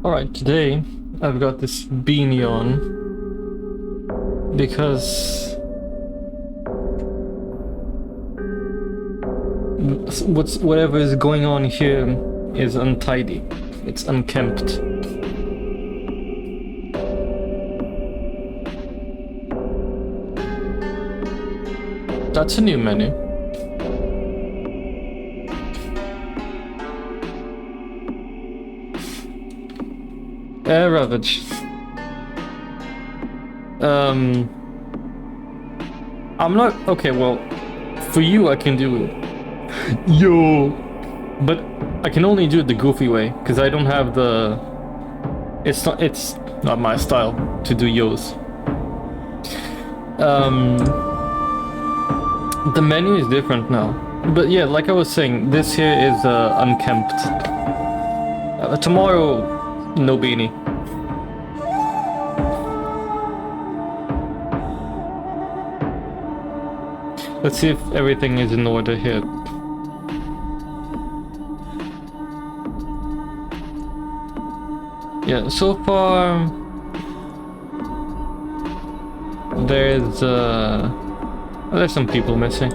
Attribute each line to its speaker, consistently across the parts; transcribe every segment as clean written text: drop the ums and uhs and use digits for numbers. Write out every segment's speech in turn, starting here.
Speaker 1: Alright, today I've got this beanie on because whatever is going on here is untidy. It's unkempt. That's a new menu. Air Ravage. I'm not okay. Well, for you, I can do it. Yo, but I can only do it the goofy way because I don't have the. It's not my style to do yos. The menu is different now, but yeah, like I was saying, this here is unkempt. Tomorrow, no beanie. Let's see if everything is in order here. Yeah, so far there's some people missing.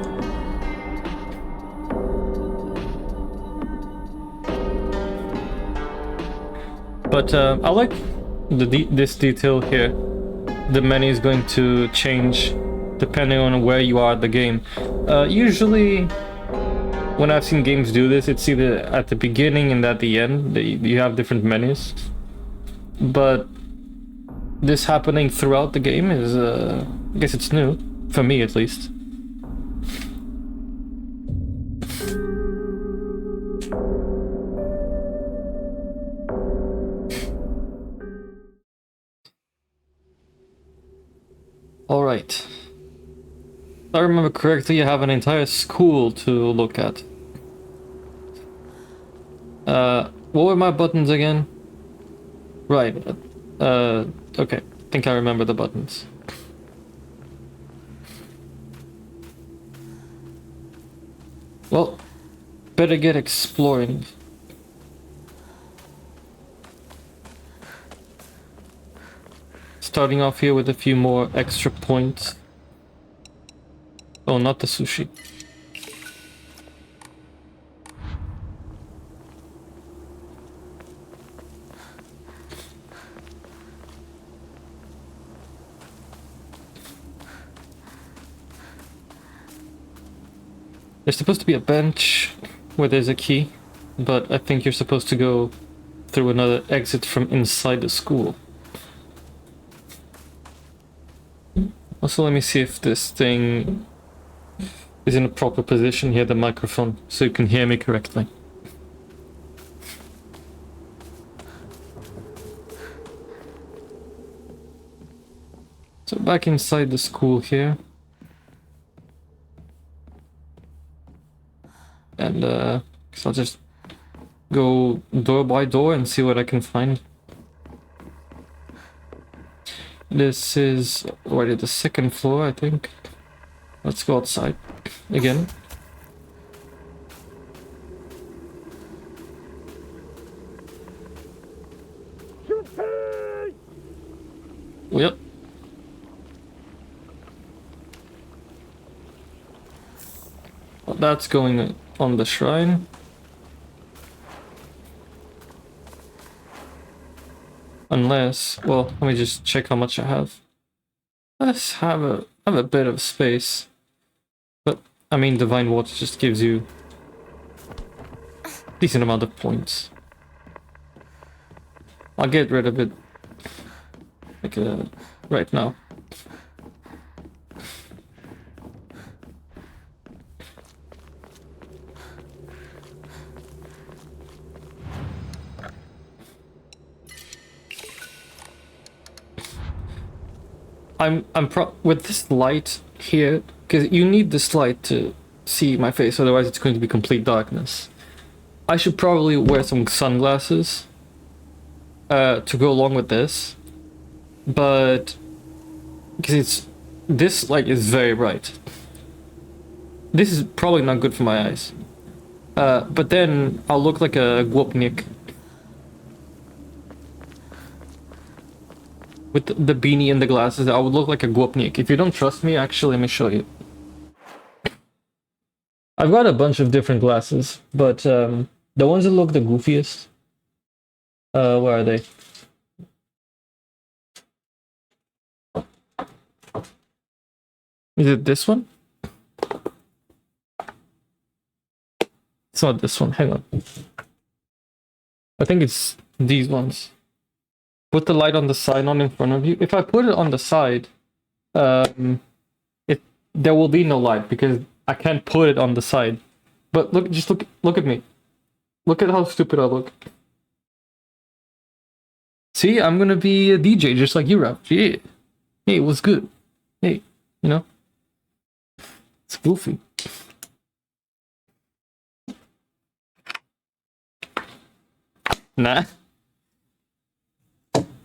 Speaker 1: But I like this detail here. The menu is going to change depending on where you are in the game. Usually, when I've seen games do this, it's either at the beginning and at the end. You have different menus. But this happening throughout the game is, I guess it's new. For me, at least. Alright. If I remember correctly, you have an entire school to look at. What were my buttons again? Right. Okay. I think I remember the buttons. Well, better get exploring. Starting off here with a few more extra points. Oh, not the sushi. There's supposed to be a bench where there's a key, but I think you're supposed to go through another exit from inside the school. Also, let me see if this thing is in a proper position here, the microphone, so you can hear me correctly. So back inside the school here. And so I'll just go door by door and see what I can find. This is already the second floor, I think. Let's go outside again. Yep. Well, that's going on the shrine. Unless, well, let me just check how much I have. Let's have a bit of space. But I mean, divine water just gives you a decent amount of points. I'll get rid of it like right now. With this light here, because you need this light to see my face, otherwise it's going to be complete darkness. I should probably wear some sunglasses to go along with this, but because this light is very bright. This is probably not good for my eyes. But then I'll look like a głupnik. with the beanie and the glasses, I would look like a gopnik. If you don't trust me, actually, let me show you. I've got a bunch of different glasses, but the ones that look the goofiest, where are they? Is it this one? It's not this one. Hang on. I think it's these ones. Put the light on the side, not in front of you. If I put it on the side, there will be no light because I can't put it on the side. But look at me. Look at how stupid I look. See, I'm gonna be a DJ just like you, Rap. Yeah. Hey, what's good? Hey, you know? It's goofy. Nah.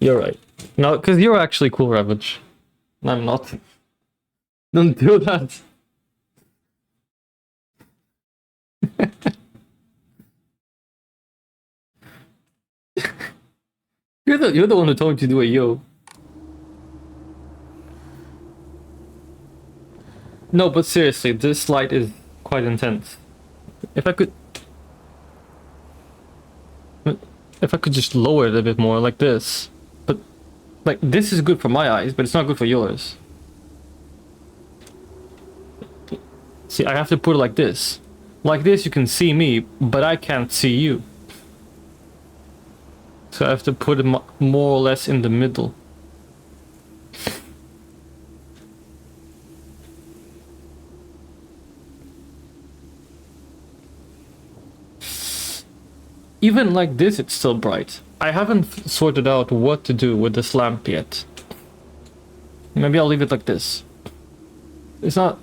Speaker 1: You're right. No, because you're actually cool, Ravage. I'm not. Don't do that. You're the one who told me to do a yo. No, but seriously, this light is quite intense. If I could just lower it a bit more like this. But like this is good for my eyes, but it's not good for yours. See, I have to put it like this. Like this you can see me, but I can't see you. So I have to put it more or less in the middle. Even like this, it's still bright. I haven't sorted out what to do with this lamp yet. Maybe I'll leave it like this. It's not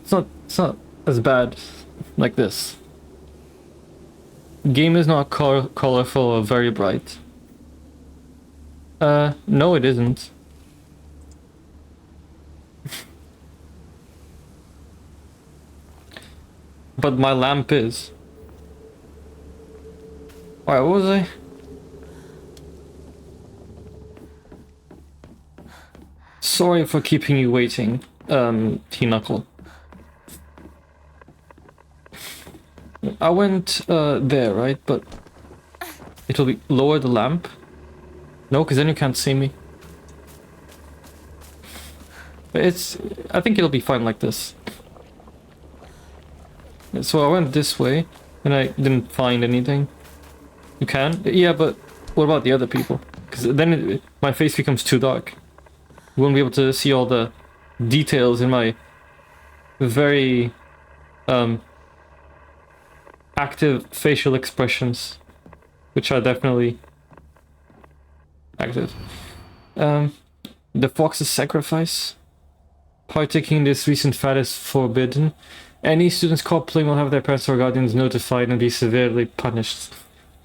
Speaker 1: as bad like this. Game is not colorful or very bright. No, it isn't. But my lamp is. Alright, what was I? Sorry for keeping you waiting, T-Knuckle. I went, there, right? But it'll be lower the lamp. No, because then you can't see me. But I think it'll be fine like this. So I went this way, and I didn't find anything. You can? Yeah, but what about the other people? Because then my face becomes too dark. You won't be able to see all the details in my very active facial expressions, which are definitely active. The fox's sacrifice. Partaking in this recent fad is forbidden. Any students caught playing will have their parents or guardians notified and be severely punished.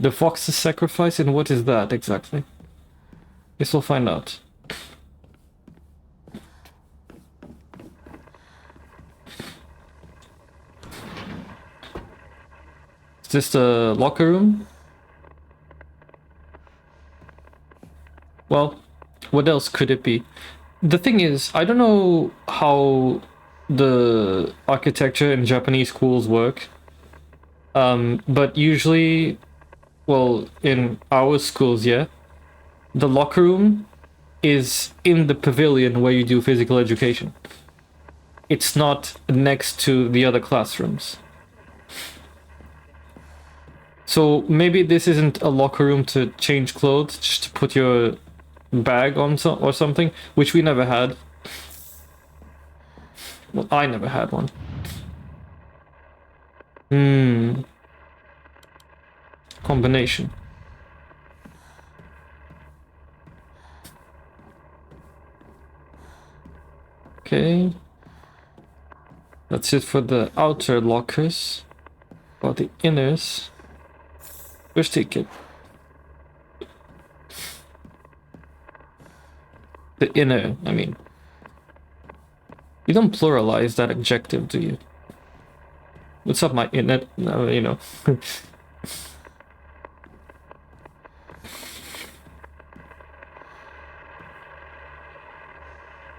Speaker 1: The fox's sacrifice, and what is that exactly? Guess we'll find out. Is this the locker room? Well, what else could it be? The thing is, I don't know how the architecture in Japanese schools work. But usually, well, in our schools, yeah, the locker room is in the pavilion where you do physical education. It's not next to the other classrooms. So maybe this isn't a locker room to change clothes, just to put your bag on or something, which we never had. Well, I never had one. Combination. Okay. That's it for the outer lockers. About the inners. Where's ticket? The inner, I mean. You don't pluralize that adjective, do you? What's up, my inner? No, you know.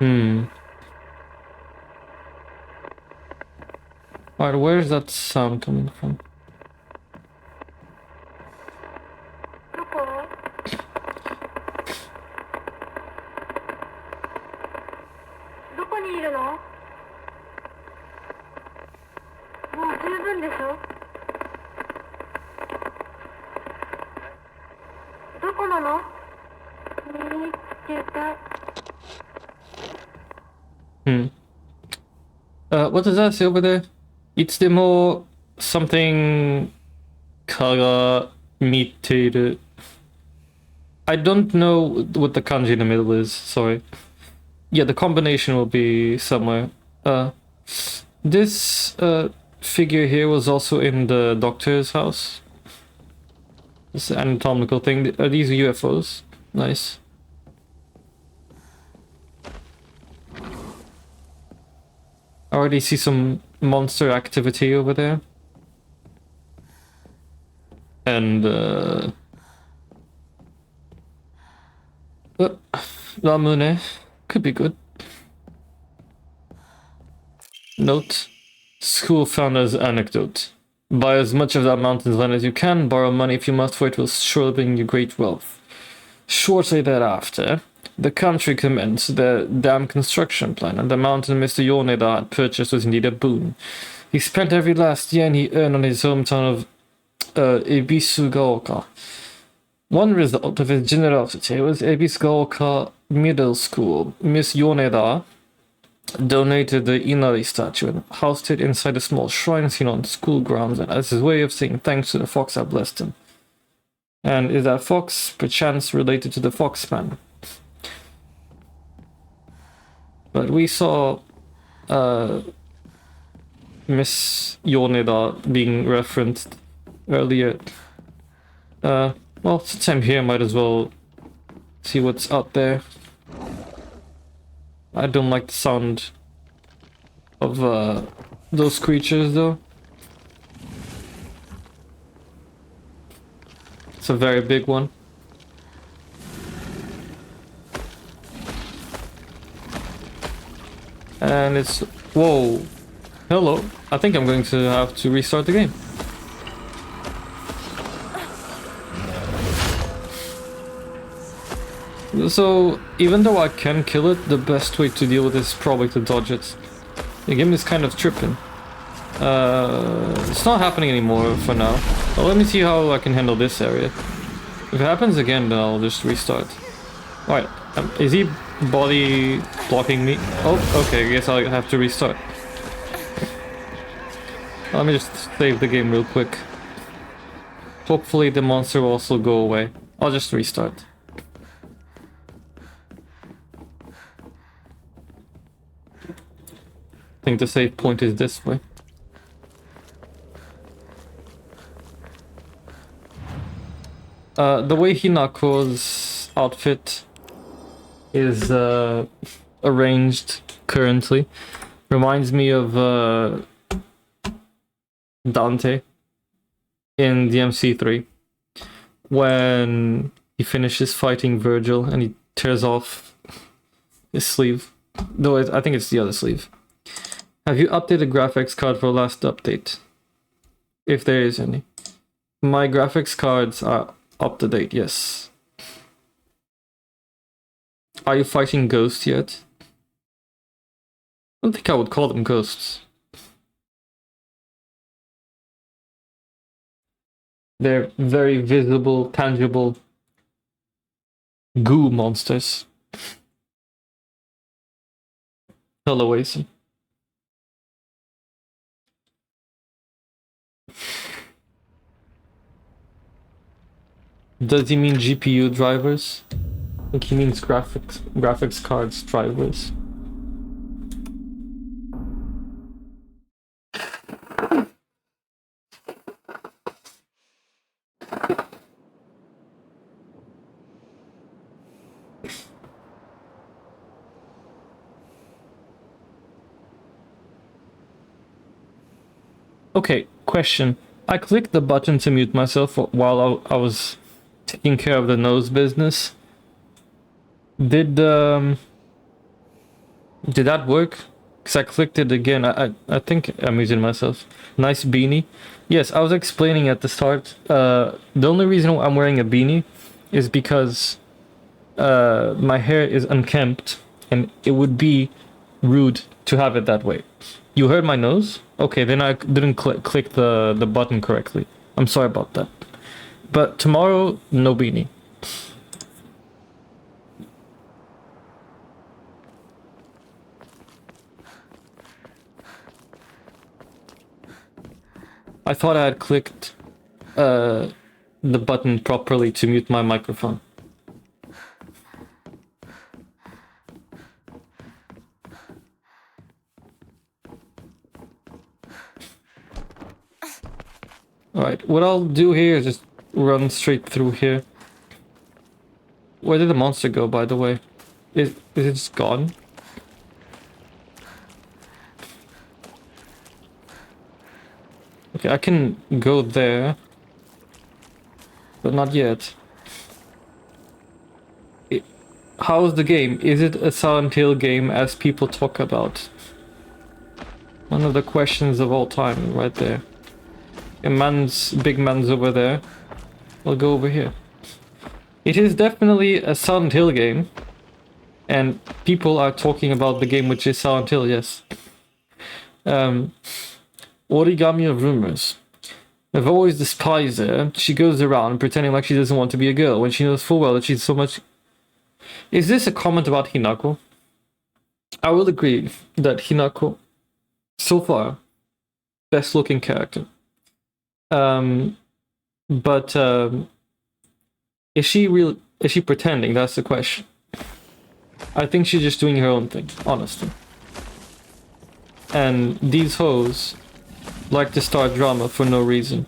Speaker 1: Hmm. Alright, where's that sound coming from?
Speaker 2: どこ？どこにいるの？もう十分でしょ？どこなの？見つけた。
Speaker 1: Hmm. What does that say over there? Itsudemo something kaga miteru. I don't know what the kanji in the middle is, sorry. Yeah, the combination will be somewhere. This figure here was also in the doctor's house. This anatomical thing. Are these UFOs? Nice. I already see some monster activity over there. And Ramune could be good. Note: school founder's anecdote. Buy as much of that mountain's land as you can, borrow money if you must, for it will surely bring you great wealth. Shortly thereafter, the country commenced their dam construction plan, and the mountain Mr. Yoneda had purchased was indeed a boon. He spent every last yen he earned on his hometown of Ebisugaoka. One result of his generosity was Ebisugaoka Middle School. Miss Yoneda donated the Inari statue and housed it inside a small shrine seen on school grounds, and as his way of saying thanks to the fox that blessed him. And is that fox perchance related to the Foxman? But we saw Miss Yoneda being referenced earlier. Well, since I'm here, might as well see what's out there. I don't like the sound of those creatures, though. It's a very big one. And it's... whoa. Hello. I think I'm going to have to restart the game. So, even though I can kill it, the best way to deal with this is probably to dodge it. The game is kind of tripping. It's not happening anymore for now. Well, let me see how I can handle this area. If it happens again, then I'll just restart. Alright, is he body blocking me? Oh, okay, I guess I'll have to restart. Let me just save the game real quick. Hopefully the monster will also go away. I'll just restart. I think the save point is this way. The way Hinako's outfit is arranged currently reminds me of Dante in DMC3 when he finishes fighting Virgil and he tears off his sleeve. Though I think it's the other sleeve. Have you updated graphics card for last update? If there is any. My graphics cards are up to date, yes. Are you fighting ghosts yet? I don't think I would call them ghosts. They're very visible, tangible goo monsters. Hello, Asen. Does he mean GPU drivers? I think he means graphics cards drivers. Okay, question. I clicked the button to mute myself while I was taking care of the nose business. Did Did that work? Because I clicked it again. I think I'm using myself. Nice beanie. Yes, I was explaining at the start. The only reason I'm wearing a beanie is because my hair is unkempt and it would be rude to have it that way. You heard my nose? Okay, then I didn't click the button correctly. I'm sorry about that. But tomorrow, no beanie. I thought I had clicked the button properly to mute my microphone. Alright, what I'll do here is just run straight through here. Where did the monster go, by the way? Is it just gone? Okay, I can go there. But not yet. How's the game? Is it a Silent Hill game as people talk about? One of the questions of all time, right there. A big man's over there. We'll go over here. It is definitely a Silent Hill game. And people are talking about the game, which is Silent Hill, yes. Origami of rumors. I've always despised her. She goes around pretending like she doesn't want to be a girl when she knows full well that she's so much... Is this a comment about Hinako? I will agree that Hinako, so far, best looking character. But is she pretending? That's the question. I think she's just doing her own thing, honestly. And these hoes like to start drama for no reason.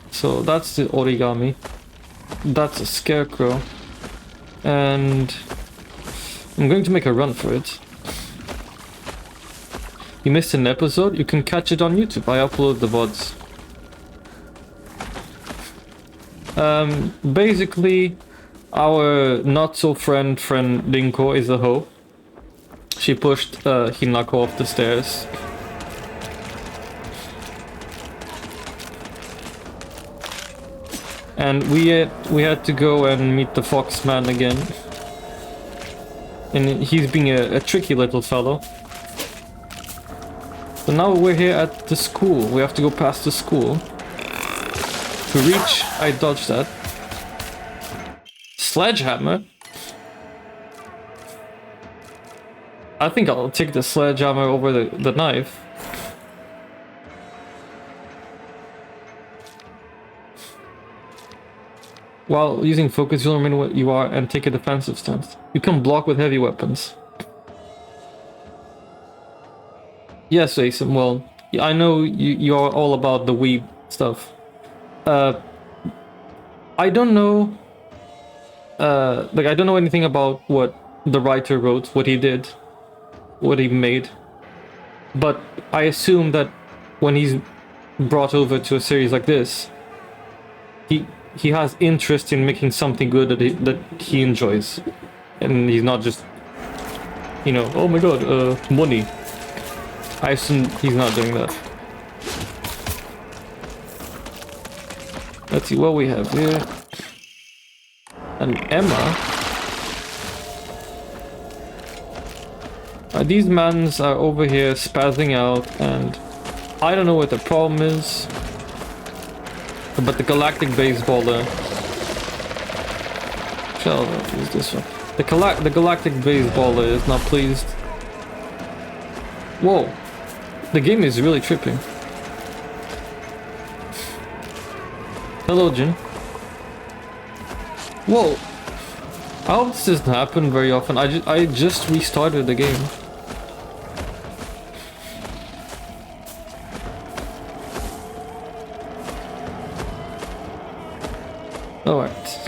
Speaker 1: So that's the origami. That's a scarecrow. And I'm going to make a run for it. You missed an episode? You can catch it on YouTube. I upload the VODs. Basically, our not-so-friend Rinko is a hoe. She pushed Hinako off the stairs. And we had to go and meet the fox man again. And he's being a tricky little fellow. So now we're here at the school. We have to go past the school. To reach... I dodged that. Sledgehammer? I think I'll take the sledgehammer over the knife. While using focus, you'll remain what you are and take a defensive stance. You can block with heavy weapons. Yes, Asim, well, I know you are all about the weeb stuff. I don't know... I don't know anything about what the writer wrote, what he did, what he made. But I assume that when he's brought over to a series like this, he has interest in making something good that he enjoys. And he's not just, you know, oh my god, money. I assume he's not doing that. Let's see what we have here. And Emma. These mans are over here spazzing out, and I don't know what the problem is. But the galactic baseballer. Shall I use this one? The galactic baseballer is not pleased. Whoa. The game is really tripping. Hello, Jin. Whoa. I hope this doesn't happen very often. I just restarted the game. Alright.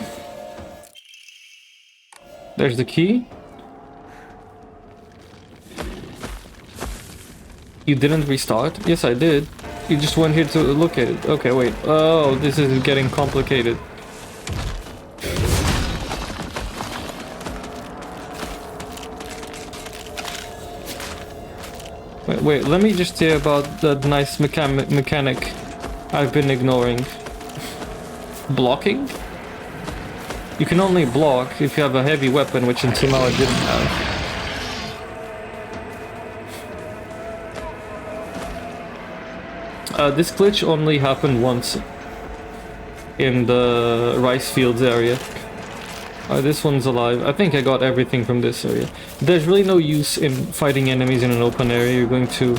Speaker 1: There's the key. You didn't restart? Yes, I did. You just went here to look at it. Okay, wait. Oh, this is getting complicated. Wait, let me just hear about the nice mechanic I've been ignoring. Blocking? You can only block if you have a heavy weapon, which until now I didn't have. This glitch only happened once in the rice fields area. This one's alive. I think I got everything from this area. There's really no use in fighting enemies in an open area. You're going to...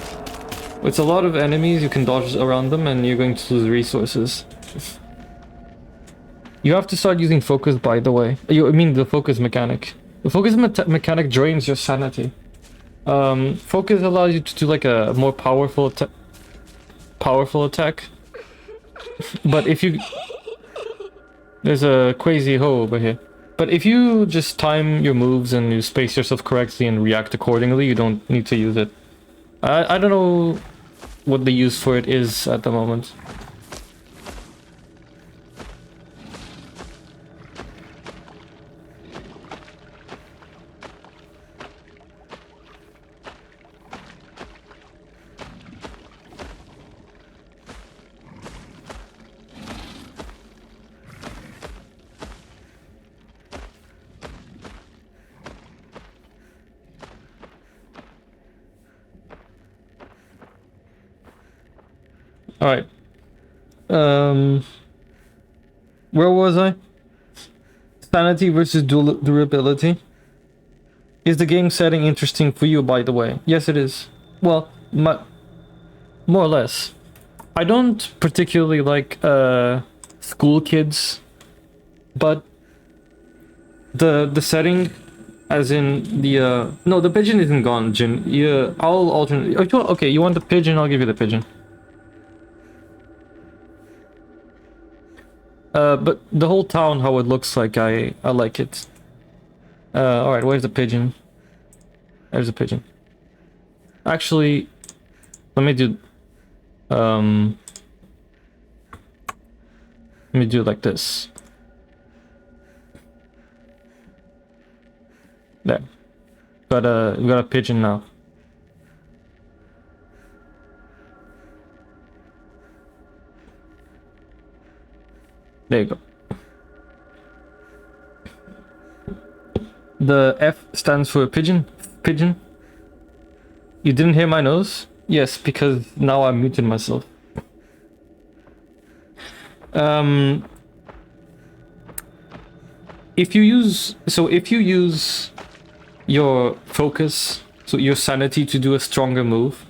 Speaker 1: It's a lot of enemies, you can dodge around them, and you're going to lose resources. You have to start using focus, by the way. I mean the focus mechanic. The focus mechanic drains your sanity. Focus allows you to do like a more powerful attack. But if you... There's a crazy hoe over here. But if you just time your moves and you space yourself correctly and react accordingly, you don't need to use it. I don't know what the use for it is at the moment. Alright. Where was I? Sanity versus durability. Is the game setting interesting for you, by the way? Yes, it is. Well, more or less. I don't particularly like school kids, but the setting, as in the no, the pigeon isn't gone, Jin. Yeah, I'll alternate. Okay, you want the pigeon? I'll give you the pigeon. But the whole town, how it looks like, I like it. Alright, where's the pigeon? There's a pigeon. Actually, let me do... let me do it like this. There. We got a pigeon now. There you go. The F stands for pigeon. Pigeon. You didn't hear my nose? Yes, because now I muted myself. If you use your focus, so your sanity, to do a stronger move,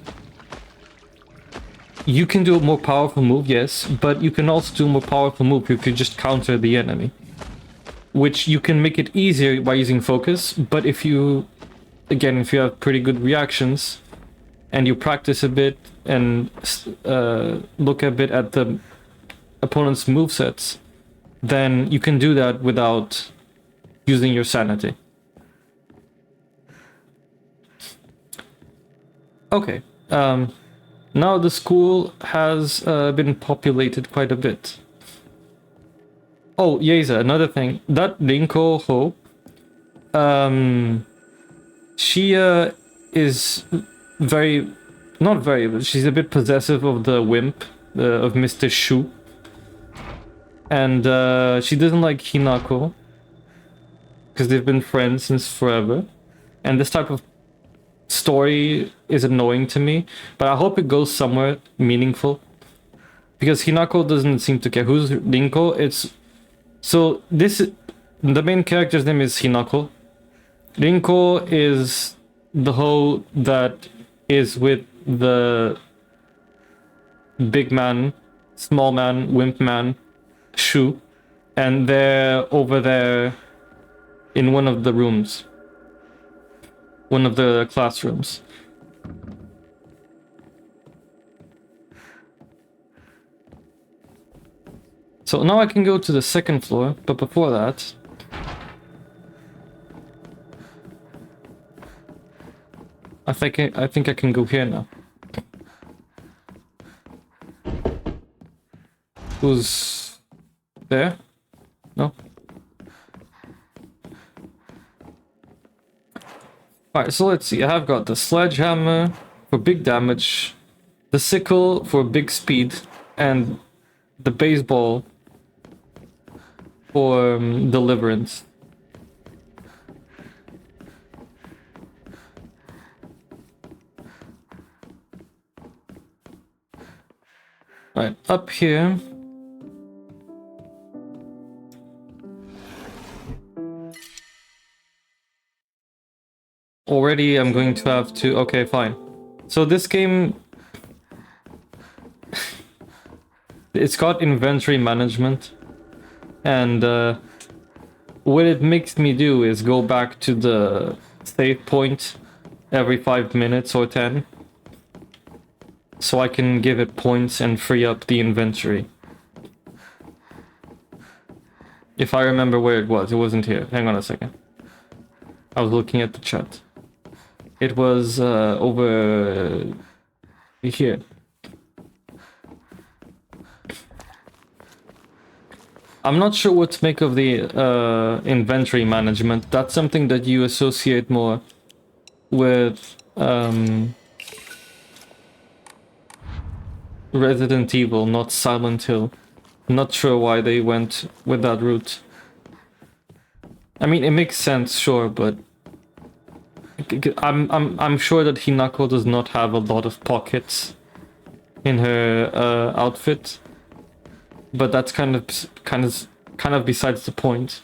Speaker 1: you can do a more powerful move, yes, but you can also do a more powerful move if you just counter the enemy. Which you can make it easier by using focus, but if you have pretty good reactions, and you practice a bit, and look a bit at the opponent's movesets, then you can do that without using your sanity. Okay, now the school has been populated quite a bit. Oh, Yeza, another thing. That Rinko Ho, she is she's a bit possessive of the wimp, of Mr. Shu. And she doesn't like Hinako, because they've been friends since forever. And this type of story is annoying to me, but I hope it goes somewhere meaningful, because Hinako doesn't seem to care. Who's Rinko? The main character's name is Hinako. Rinko is the hoe that is with the big man, small man, wimp man, Shu, and they're over there in one of the rooms. One of the classrooms. So now I can go to the second floor, but before that... I think I can go here now. Who's there? No? Alright, so let's see. I have got the sledgehammer for big damage, the sickle for big speed, and the baseball for deliverance. Right, up here. Already I'm going to have to... Okay, fine. So this game... it's got inventory management. And what it makes me do is go back to the save point every 5 minutes or 10. So I can give it points and free up the inventory. If I remember where it wasn't here. Hang on a second. I was looking at the chat. It was over here. I'm not sure what to make of the inventory management. That's something that you associate more with Resident Evil, not Silent Hill. Not sure why they went with that route. I mean, it makes sense, sure, but I'm sure that Hinako does not have a lot of pockets in her outfit, but that's kind of besides the point.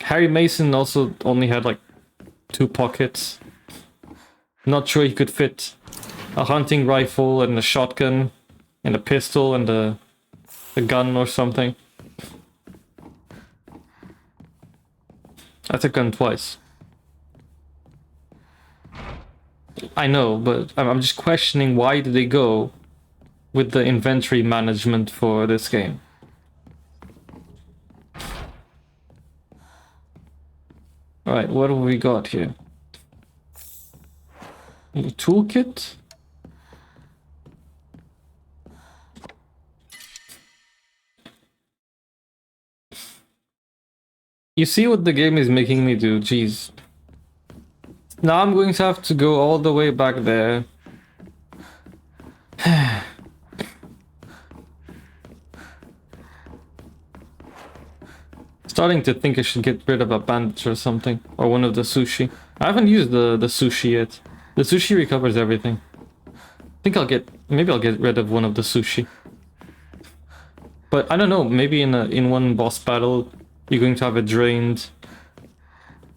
Speaker 1: Harry Mason also only had like 2 pockets. Not sure he could fit a hunting rifle and a shotgun and a pistol and a gun or something. That's a gun twice. I know, but I'm just questioning why did they go with the inventory management for this game. Alright, what have we got here? A toolkit? You see what the game is making me do, jeez. Now I'm going to have to go all the way back there. Starting to think I should get rid of a bandage or something. Or one of the sushi. I haven't used the sushi yet. The sushi recovers everything. I think maybe I'll get rid of one of the sushi. But I don't know, maybe in one boss battle you're going to have it drained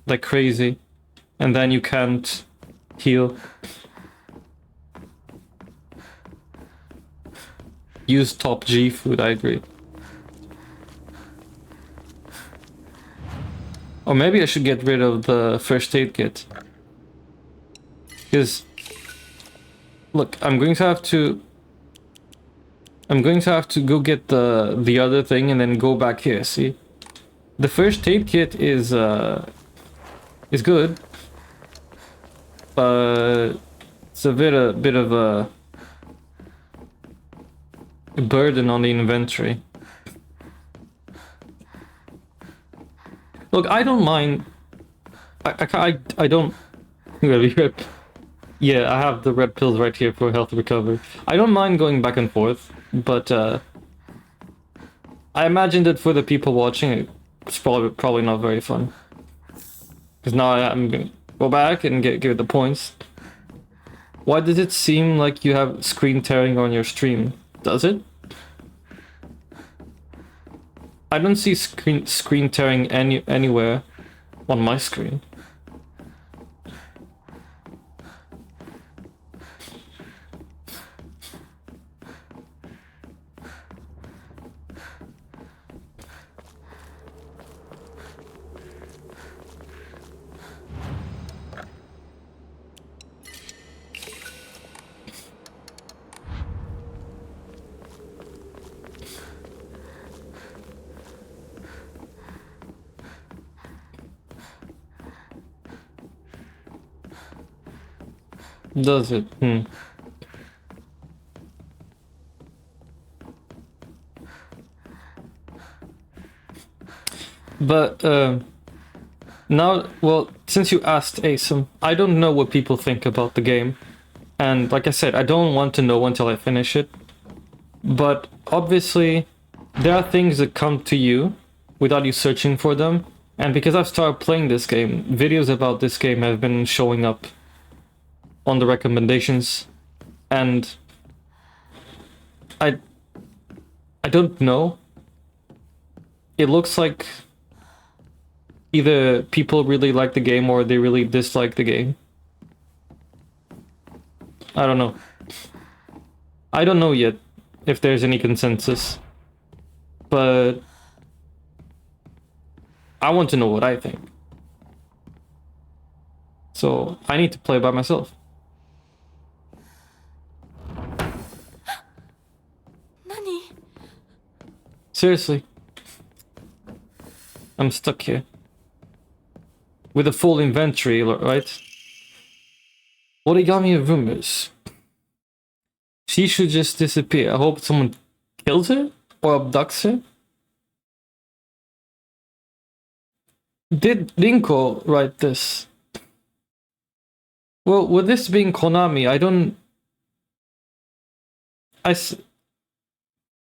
Speaker 1: like crazy. And then you can't heal. Use top G food, I agree. Or maybe I should get rid of the first aid kit. Because... look, I'm going to have to go get the other thing and then go back here, see? The first aid kit is good. But it's a bit of a burden on the inventory. Look, I don't mind. I don't. Yeah, I have the red pills right here for health recovery. I don't mind going back and forth, but I imagine that for the people watching, it's probably not very fun. Because now I'm gonna go back and give it the points. Why does it seem like you have screen tearing on your stream? Does it? I don't see screen tearing anywhere on my screen. Does it? But now, well, since you asked Asum, I don't know what people think about the game. And like I said, I don't want to know until I finish it. But obviously, there are things that come to you without you searching for them. And because I've started playing this game, videos about this game have been showing up on the recommendations. And I don't know. It looks like either people really like the game or they really dislike the game. I don't know. I don't know yet if there's any consensus. But I want to know what I think. So I need to play by myself.
Speaker 2: Nani?
Speaker 1: Seriously. I'm stuck here. With a full inventory, right? Origami rumors. She should just disappear. I hope someone kills her or abducts her. Did Rinko write this? Well, with this being Konami, I don't...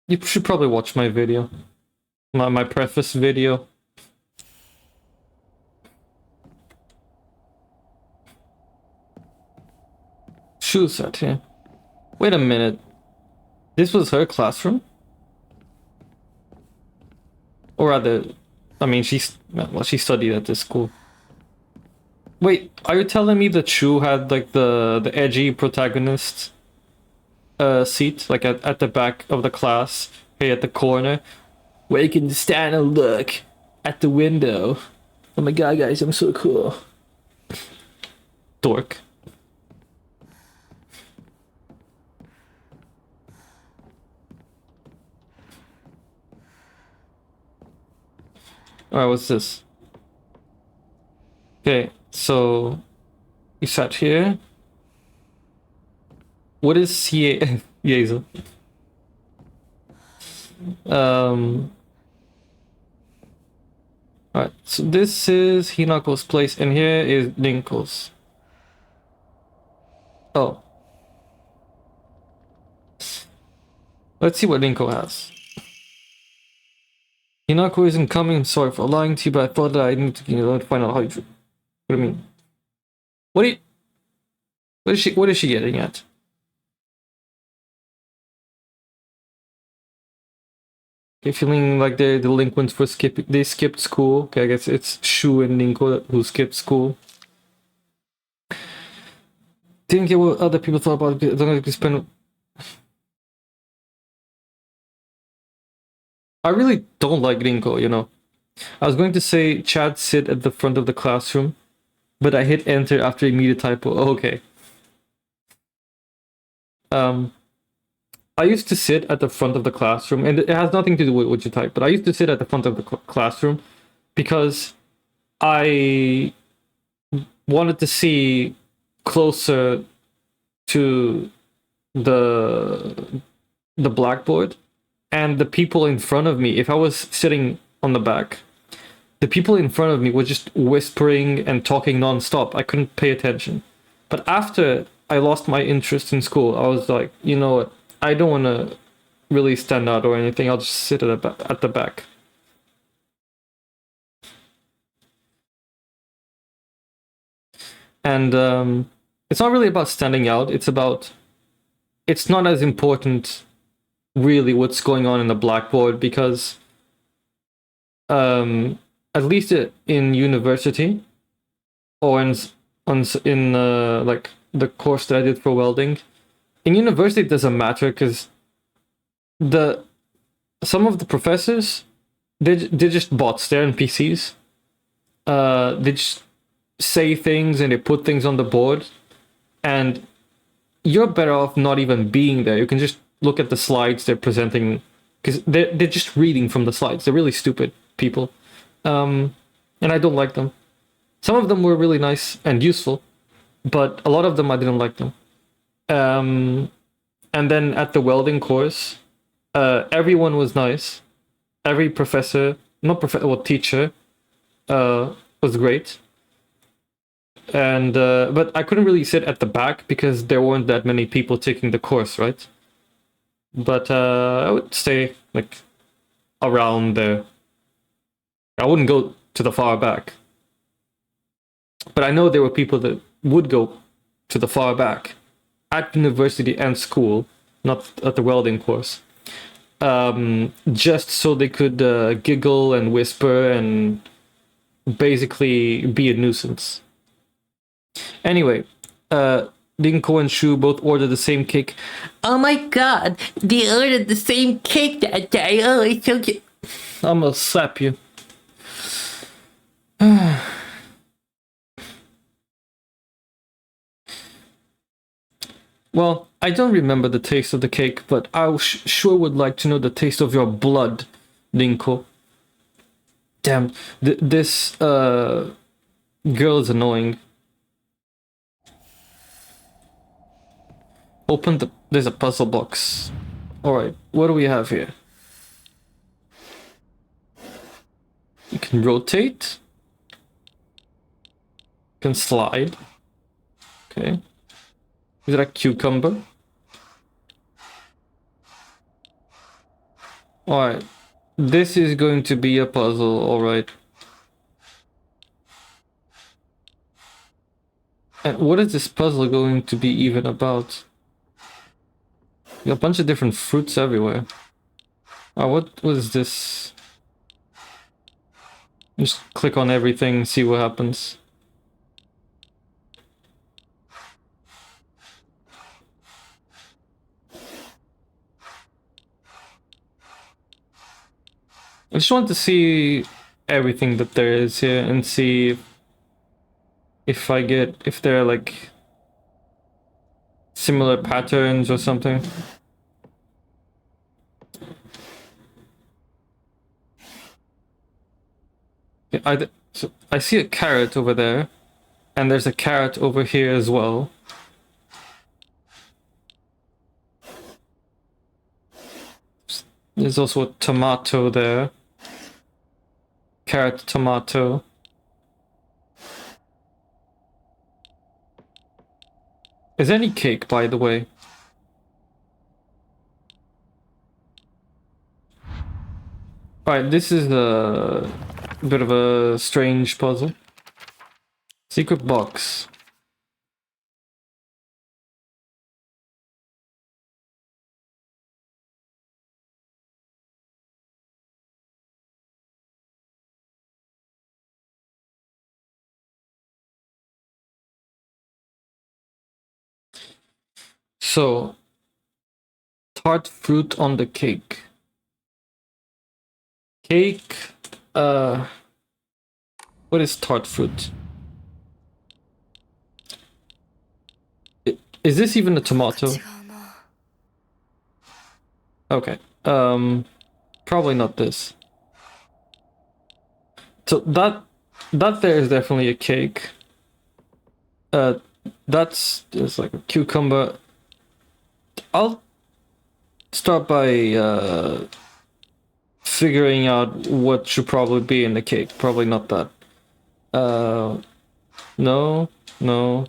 Speaker 1: You should probably watch my video. My preface video. Shoe set here. Wait a minute. This was her classroom? Or rather, I mean, she studied at this school. Wait, are you telling me that Shu had like the edgy protagonist seat, like at the back of the class, here at the corner, where you can stand and look at the window? Oh my god, guys, I'm so cool. Dork. Alright, what's this? Okay, so you sat here. What is Yezo? Alright, so this is Hinako's place, and here is Rinko's. Oh. Let's see what Rinko has. Hinako isn't coming. Sorry for lying to you, but I thought that I need to find out how you. What do you mean? What is she getting at? Okay, feeling like they're delinquents for skipping. They skipped school. Okay, I guess it's Shu and Rinko who skipped school. Didn't get what other people thought about it. Don't spend. I really don't like Rinko, you know. I was going to say Chad sit at the front of the classroom, but I hit enter after a media typo. Oh, okay. I used to sit at the front of the classroom, and it has nothing to do with what you type, but I used to sit at the front of the classroom because I wanted to see closer to the blackboard, and the people in front of me, if I was sitting on the back, the people in front of me were just whispering and talking non-stop. I couldn't pay attention. But after I lost my interest in school, I was like, you know what? I don't want to really stand out or anything. I'll just sit at the back. And it's not really about standing out. It's not as important really what's going on in the blackboard, because at least in university or in like the course that I did for welding, in university it doesn't matter because some of the professors, they're just bots. They're NPCs. They just say things and they put things on the board, and you're better off not even being there. You can just look at the slides they're presenting, because they're just reading from the slides. They're really stupid people, and I don't like them. Some of them were really nice and useful, but a lot of them I didn't like them. And then at the welding course, everyone was nice. Every professor, not professor, well, teacher, was great. And but I couldn't really sit at the back because there weren't that many people taking the course, right? But I would stay like around there. I wouldn't go to the far back. But I know there were people that would go to the far back at university and school, not at the welding course, just so they could giggle and whisper and basically be a nuisance. Anyway, Dinko and Shu both ordered the same cake.
Speaker 3: Oh my god, they ordered the same cake that day. Oh, it's so cute.
Speaker 1: I'm gonna slap you. Well, I don't remember the taste of the cake, but I sure would like to know the taste of your blood, Dinko. Damn, this girl is annoying. Open the... There's a puzzle box. Alright, what do we have here? You can rotate. You can slide. Okay. Is it a cucumber? Alright. This is going to be a puzzle, alright. And what is this puzzle going to be even about? A bunch of different fruits everywhere. Oh, what was this? Just click on everything, see what happens. I just want to see everything that there is here and see if there are like similar patterns or something. Yeah, so I see a carrot over there, and there's a carrot over here as well. There's also a tomato there. Carrot, tomato. Is there any cake, by the way? Alright, this is a bit of a strange puzzle. Secret box. So, tart fruit on the cake. Cake, what is tart fruit? Is this even a tomato? Okay, probably not this. So that there is definitely a cake. That's just like a cucumber. I'll start by figuring out what should probably be in the cake. Probably not that. No, no,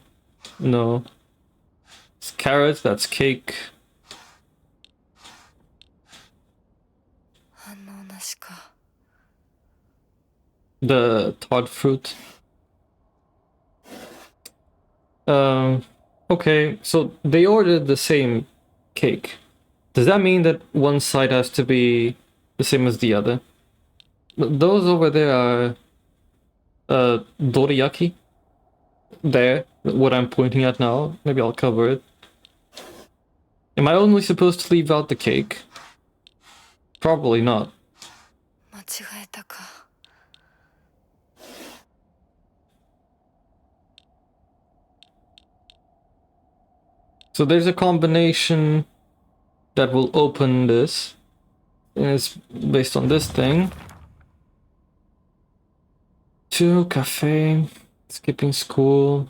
Speaker 1: no. It's carrots, that's cake. The tart fruit. Okay, so they ordered the same cake. Does that mean that one side has to be the same as the other? Those over there are doriyaki. There, what I'm pointing at now. Maybe I'll cover it. Am I only supposed to leave out the cake? Probably not. So there's a combination that will open this. And it's based on this thing. 2 cafe, skipping school.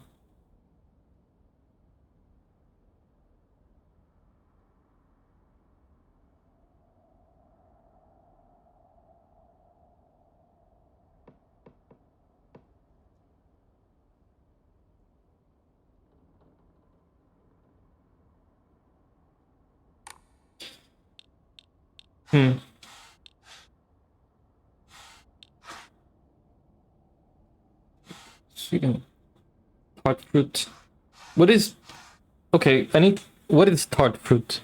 Speaker 1: Hmm. Sweet and tart fruit. What is... Okay, I need... What is tart fruit?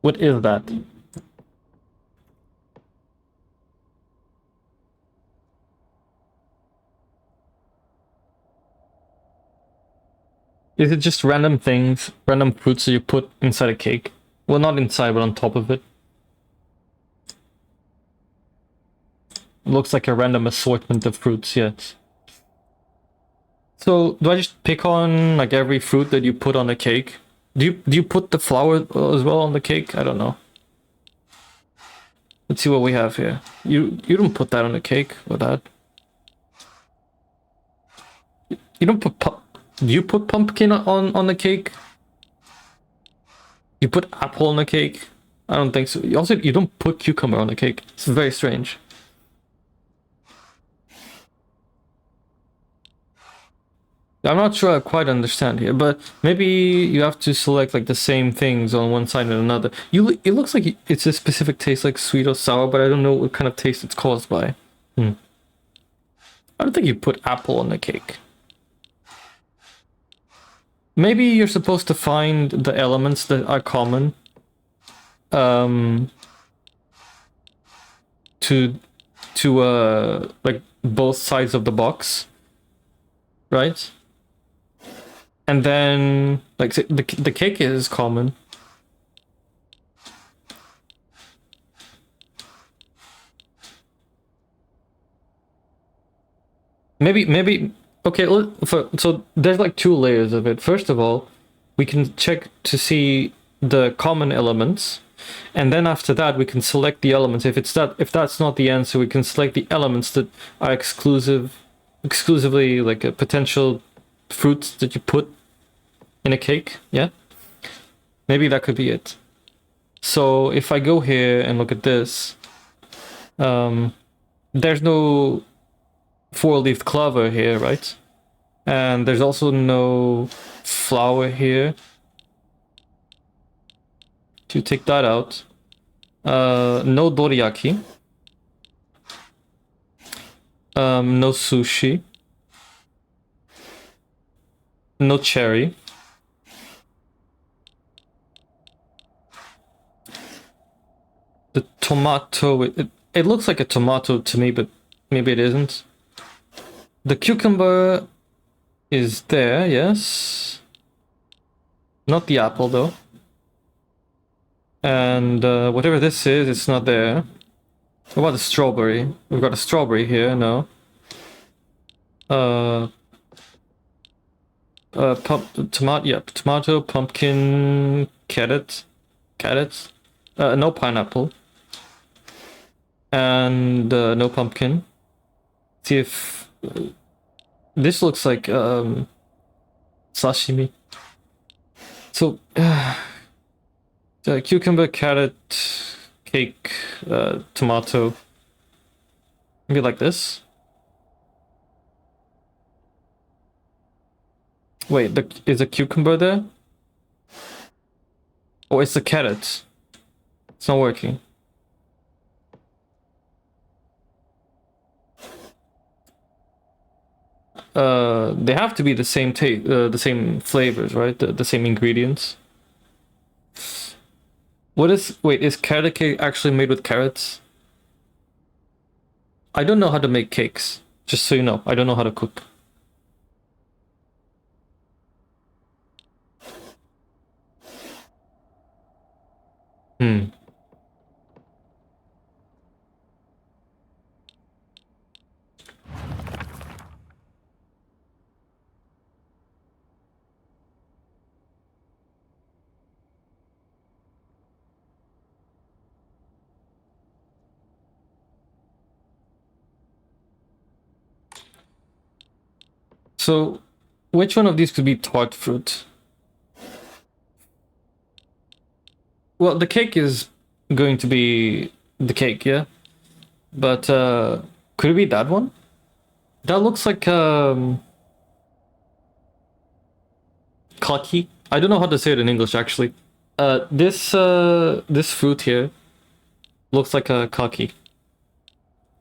Speaker 1: What is that? Is it just random things, random fruits that you put inside a cake? Well, not inside, but on top of it. Looks like a random assortment of fruits, yes. So, do I just pick on like every fruit that you put on a cake? Do you put the flour as well on the cake? I don't know. Let's see what we have here. You don't put that on a cake with that. You don't put do you put pumpkin on the cake? You put apple on the cake? I don't think so. You don't put cucumber on the cake. It's very strange. I'm not sure I quite understand here, but maybe you have to select like the same things on one side and another. It looks like it's a specific taste, like sweet or sour, but I don't know what kind of taste it's caused by. I don't think you put apple on the cake. Maybe you're supposed to find the elements that are common to like both sides of the box, right? And then like the cake is common. Maybe okay, so there's like two layers of it. First of all, we can check to see the common elements, and then after that we can select the elements. If that's not the answer, we can select the elements that are exclusively like a potential fruits that you put in a cake. Yeah, maybe that could be it. So if I go here and look at this, there's no four-leaf clover here, right? And there's also no flower here. To take that out. No doriyaki. No sushi. No cherry. The tomato, it looks like a tomato to me, but maybe it isn't. The cucumber is there, yes. Not the apple, though. And whatever this is, it's not there. What about the strawberry? We've got a strawberry here, no. Tomato, pumpkin, carrots. No pineapple. And no pumpkin. See if this looks like sashimi. So cucumber, carrot, cake, tomato. Maybe like this. Wait, is a cucumber there? Oh, it's a carrot. It's not working. They have to be the same the same flavors, right? The same ingredients. Wait, is carrot cake actually made with carrots? I don't know how to make cakes. Just so you know, I don't know how to cook. So, which one of these could be tart fruit? Well, the cake is going to be the cake, yeah? But could it be that one? That looks like kaki. I don't know how to say it in English actually. This fruit here looks like a kaki.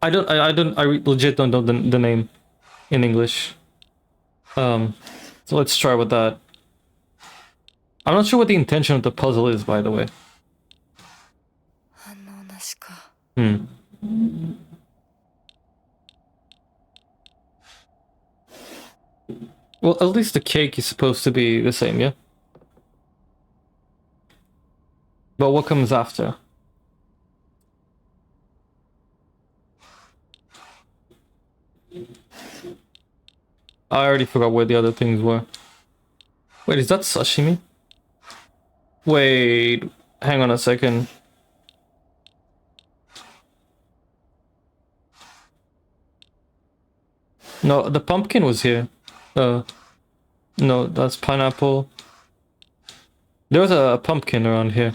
Speaker 1: I legit don't know the name in English. So let's try with that. I'm not sure what the intention of the puzzle is, by the way.
Speaker 2: 反応なしか。
Speaker 1: Hmm. Well, at least the cake is supposed to be the same, yeah? But what comes after? I already forgot where the other things were. Wait, is that sashimi? Wait, hang on a second. No, the pumpkin was here. No, that's pineapple. There was a pumpkin around here.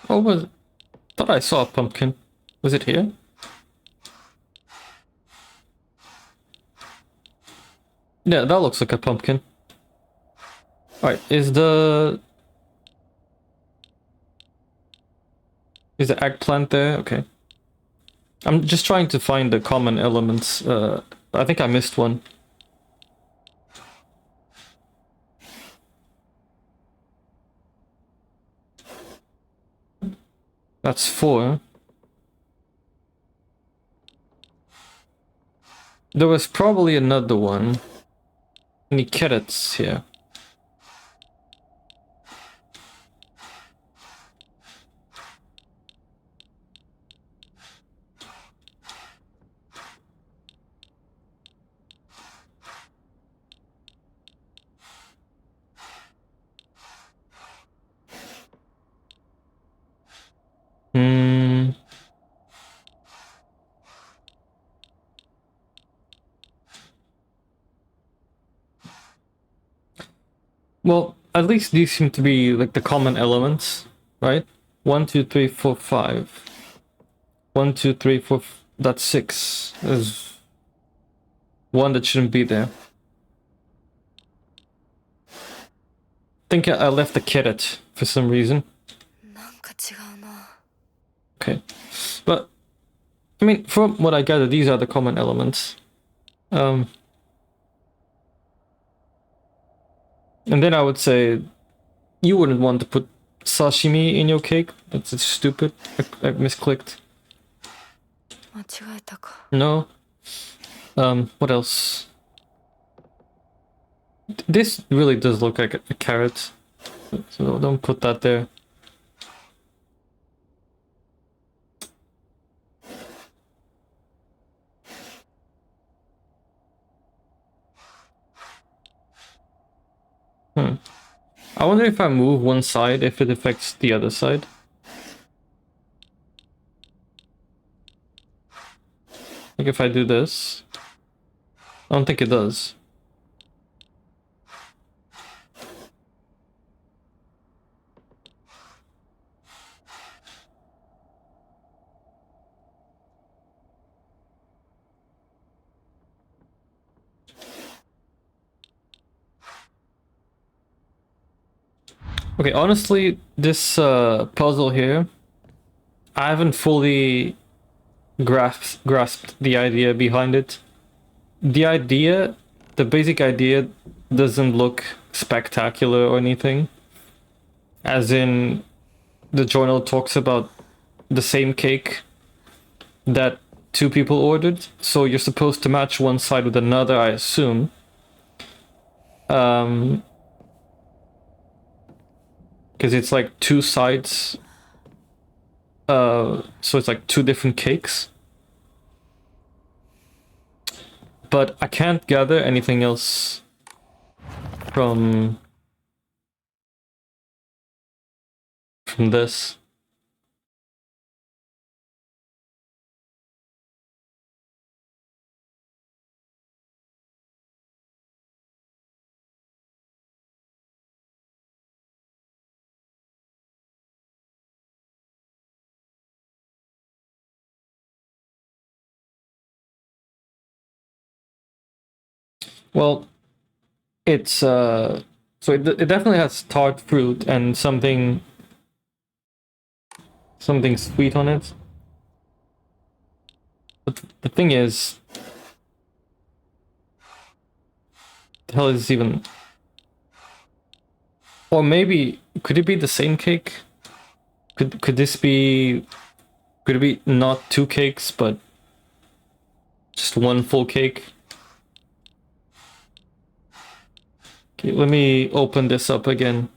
Speaker 1: Oh, was it? Thought I saw a pumpkin. Was it here? Yeah, that looks like a pumpkin. Alright, is the eggplant there? Okay. I'm just trying to find the common elements. I think I missed one. That's 4. There was probably another one. Any carrots here? Hmm. Well, at least these seem to be like the common elements, right? 1, 2, 3, 4, 5. 1, 2, 3, 4. That's 6. There's one that shouldn't be there. Think I left the carrot for some reason.
Speaker 2: なんか違うな。
Speaker 1: Okay. But, I mean, from what I gather, these are the common elements. And then I would say you wouldn't want to put sashimi in your cake. That's stupid. I misclicked.
Speaker 2: 間違えたか。
Speaker 1: No. What else? This really does look like a carrot. So don't put that there. I wonder if I move one side, if it affects the other side. Like if I do this. I don't think it does. Okay, honestly, this puzzle here, I haven't fully grasped the idea behind it. The basic idea doesn't look spectacular or anything. As in, the journal talks about the same cake that 2 people ordered, so you're supposed to match one side with another, I assume. Because it's like 2 sides. So it's like 2 different cakes. But I can't gather anything else from this. Well, it's so it definitely has tart fruit and something sweet on it. But the thing is, the hell is this even? Or maybe could it be the same cake? Could this be? Could it be not two cakes, but just one full cake? Okay, let me open this up again.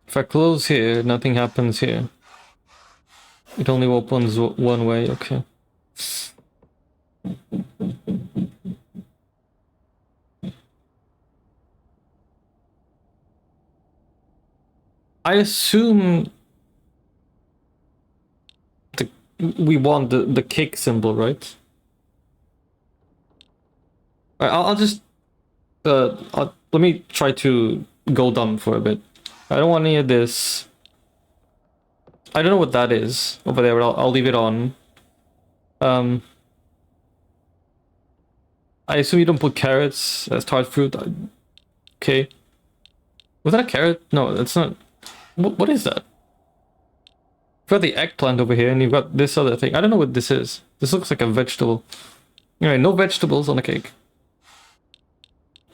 Speaker 1: If I close here, nothing happens here. It only opens one way, okay. I assume we want the cake symbol, right? I'll just let me try to go dumb for a bit. I don't want any of this. I don't know what that is over there, but I'll leave it on. I assume you don't put carrots as tart fruit. Okay. Was that a carrot? No, that's not. What is that? You've got the eggplant over here, and you've got this other thing. I don't know what this is. This looks like a vegetable. Anyway, no vegetables on the cake.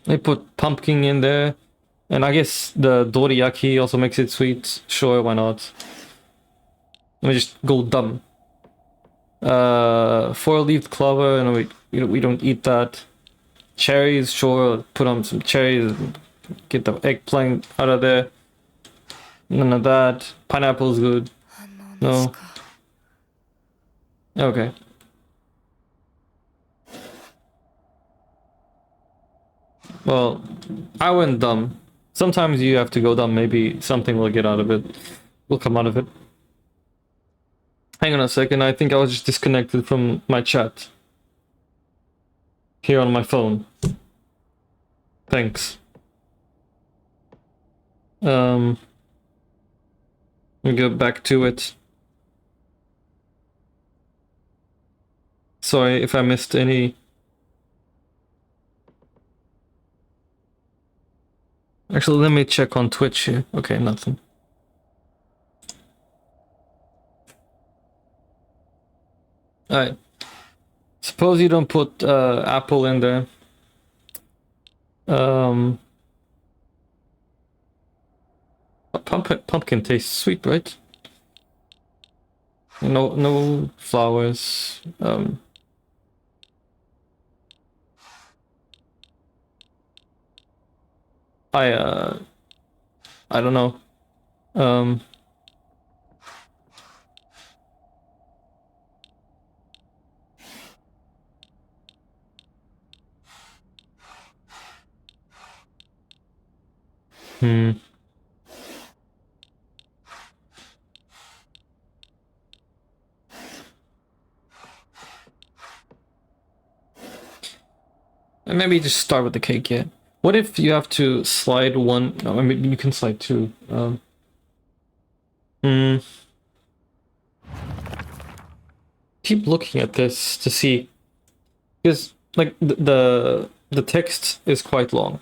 Speaker 1: They put pumpkin in there. And I guess the doriyaki also makes it sweet. Sure, why not? Let me just go dumb. Four-leaved clover, and we don't eat that. Cherries, sure, put on some cherries. Get the eggplant out of there. None of that. Pineapple's good. No. Okay. Well, I went dumb. Sometimes you have to go dumb. Maybe something will get out of it. Will come out of it. Hang on a second. I think I was just disconnected from my chat. Here on my phone. Thanks. Let me go back to it. Sorry if I missed any. Actually, let me check on Twitch here. Okay, nothing. Alright. Suppose you don't put apple in there. Pumpkin tastes sweet, right? No flowers. I don't know. And maybe just start with the cake, yeah. What if you have to slide one? No, I mean you can slide two. Keep looking at this to see, because like the text is quite long,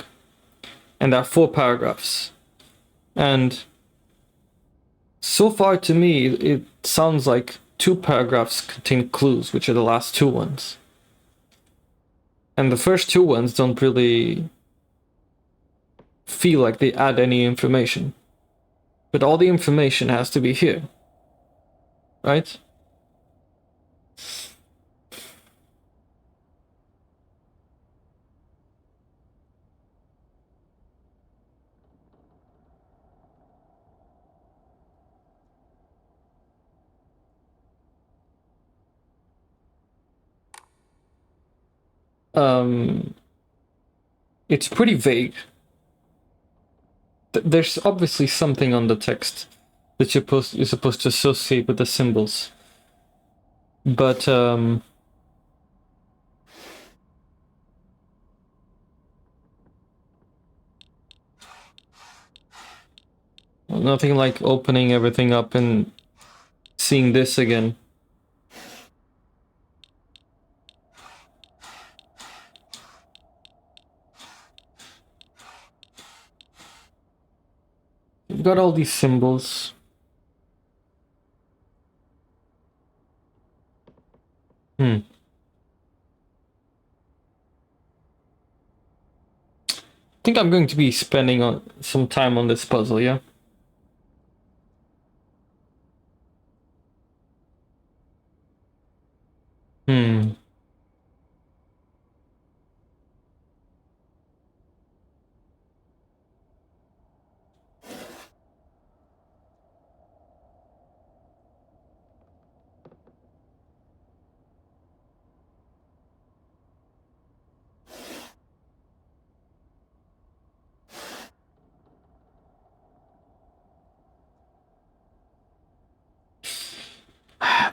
Speaker 1: and there are 4 paragraphs, and so far to me it sounds like 2 paragraphs contain clues, which are the last 2 ones, and the first 2 ones don't really feel like they add any information, but all the information has to be here, right? It's pretty vague. There's obviously something on the text that you're supposed to associate with the symbols, but Nothing like opening everything up and seeing this again. You've got all these symbols. I think I'm going to be spending some time on this puzzle, yeah? Hmm.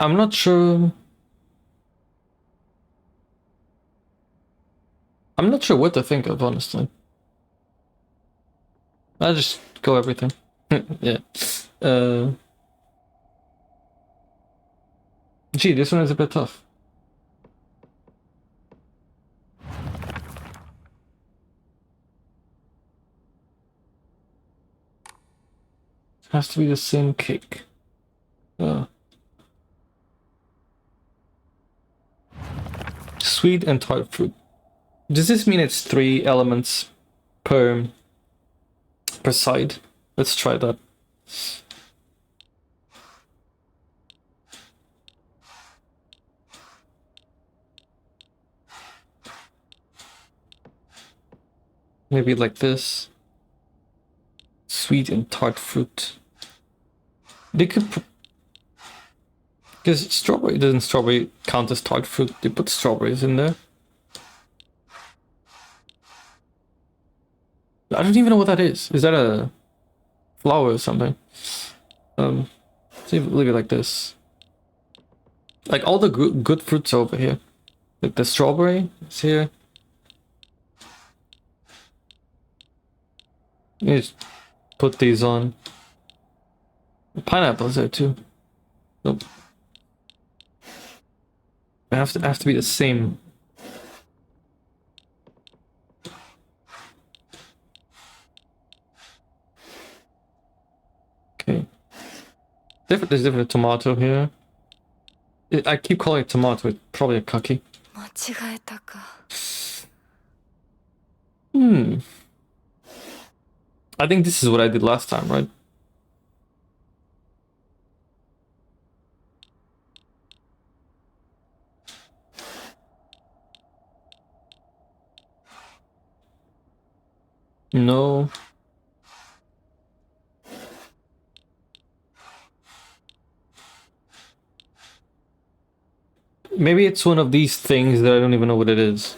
Speaker 1: I'm not sure. I'm not sure what to think of, honestly. I'll just go everything. Yeah. Uh, Gee, this one is a bit tough. Has to be the same cake. Sweet and tart fruit. Does this mean it's 3 elements per side? Let's try that. Maybe like this. Sweet and tart fruit. They could... Because strawberry, doesn't strawberry count as tart fruit? They put strawberries in there. I don't even know what that is. Is that a flower or something? Leave it like this. Like all the good fruits are over here. Like the strawberry is here. You just put these on. The pineapple's there too. Nope. They have to be the same. Okay. There's different tomato here. I keep calling it tomato. It's probably a kaki.
Speaker 2: 間違えたか。
Speaker 1: I think this is what I did last time, right? No. Maybe it's one of these things that I don't even know what it is.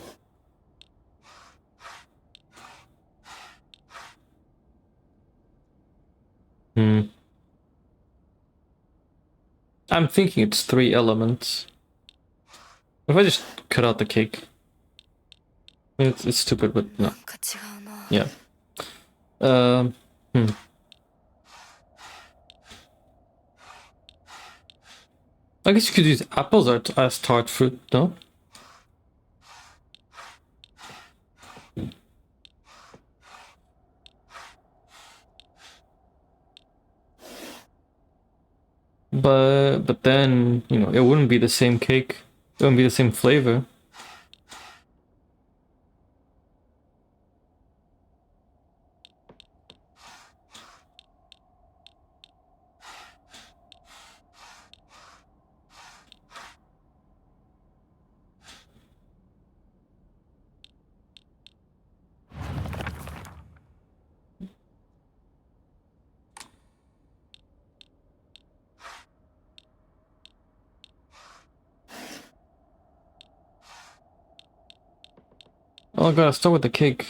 Speaker 1: I'm thinking it's 3 elements. If I just cut out the cake. It's stupid, but no.
Speaker 2: なんか違うな。
Speaker 1: Yeah. Um, I guess you could use apples as tart fruit, no? But then, you know, it wouldn't be the same cake. It wouldn't be the same flavor. Oh, I gotta start with the cake.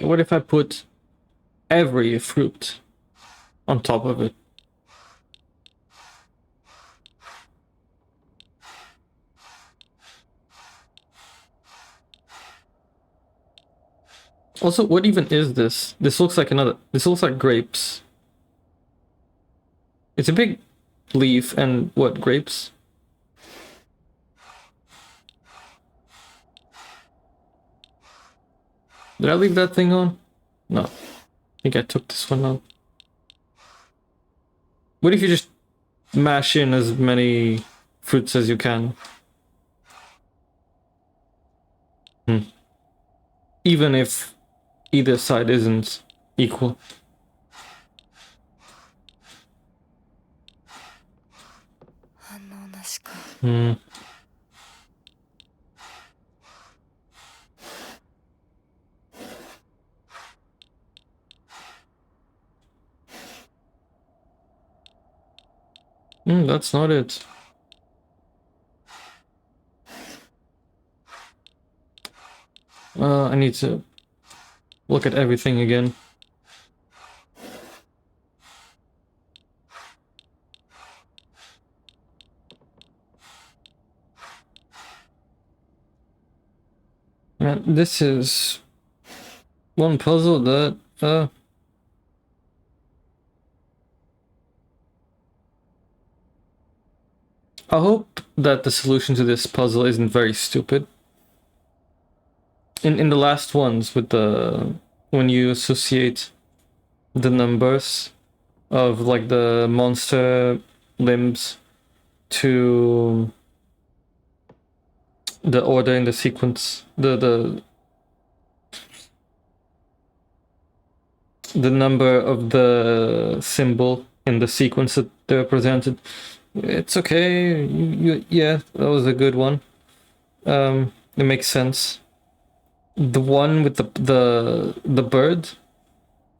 Speaker 1: What if I put every fruit on top of it? Also, what even is this? This looks like grapes. It's a big leaf and what, grapes? Did I leave that thing on? No. I think I took this one out. What if you just mash in as many fruits as you can? Even if either side isn't equal. Hmm. That's not it. I need to look at everything again. Man, this is one puzzle that, I hope that the solution to this puzzle isn't very stupid. In the last ones with when you associate the numbers of like the monster limbs to the order in the sequence, the number of the symbol in the sequence that they're presented. It's okay. Yeah, that was a good one. It makes sense. The one with the bird,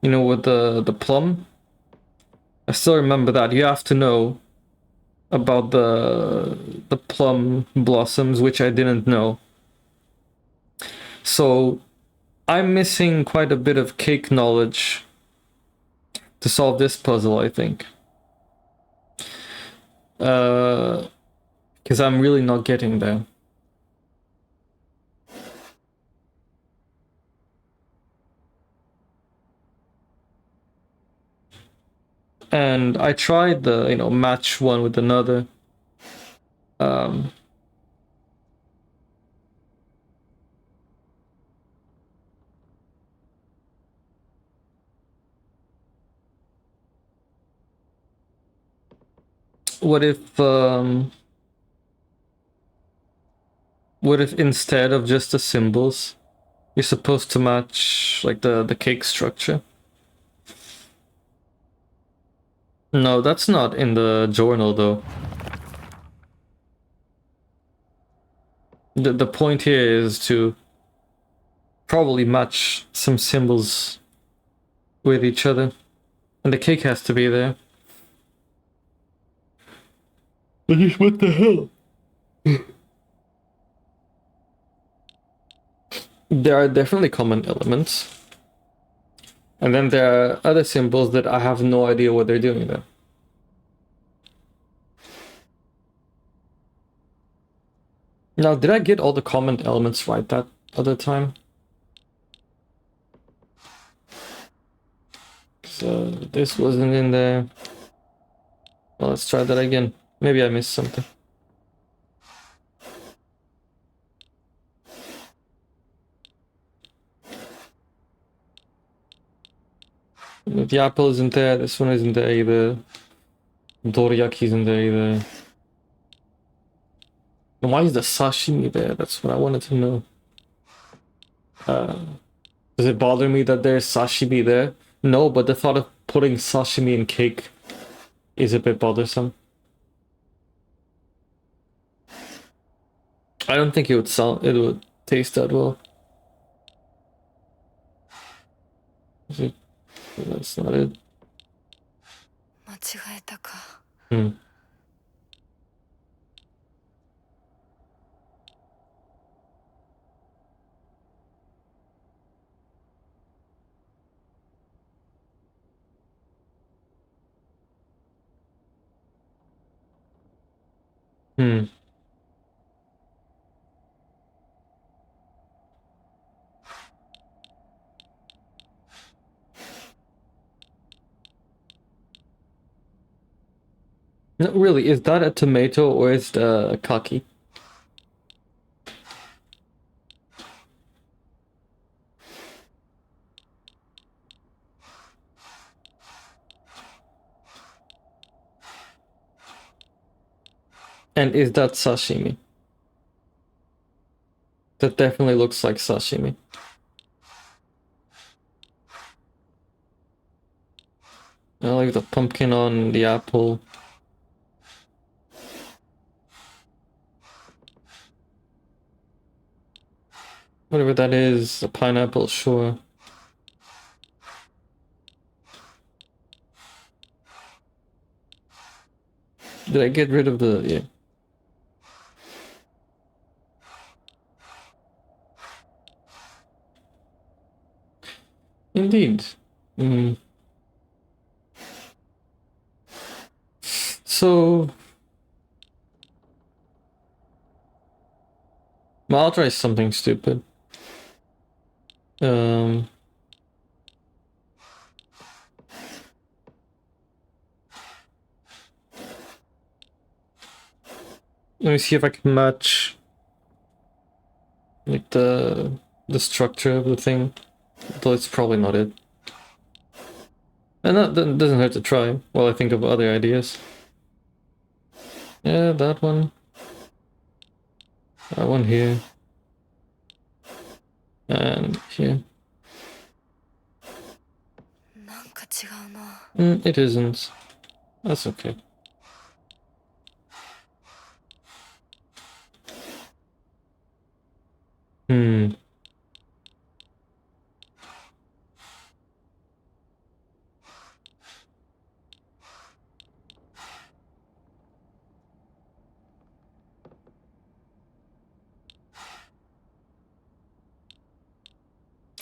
Speaker 1: you know, with the plum. I still remember that. You have to know about the plum blossoms, which I didn't know. So I'm missing quite a bit of cake knowledge to solve this puzzle, I think. Because I'm really not getting there. And I tried the, you know, match one with another. What if instead of just the symbols, you're supposed to match like the cake structure? No, that's not in the journal though. The point here is to probably match some symbols with each other. And the cake has to be there. What the hell? There are definitely common elements. And then there are other symbols that I have no idea what they're doing there. Now, did I get all the common elements right that other time? So this wasn't in there. Well, let's try that again. Maybe I missed something. The apple isn't there. This one isn't there either. Doriyaki isn't there either. And why is the sashimi there? That's what I wanted to know. Does it bother me that there's sashimi there? No, but the thought of putting sashimi in cake is a bit bothersome. I don't think it would taste that well. That's not it.
Speaker 2: 間違えたか。
Speaker 1: No, really, is that a tomato or is it a kaki? And is that sashimi? That definitely looks like sashimi. I like the pumpkin on the apple. Whatever that is, a pineapple, sure. Did I get rid of the... yeah. Indeed. So... well, I'll try something stupid. Let me see if I can match like the structure of the thing, though it's probably not it. And that doesn't hurt to try while I think of other ideas. Yeah, that one. That one here. And here. It isn't. That's okay.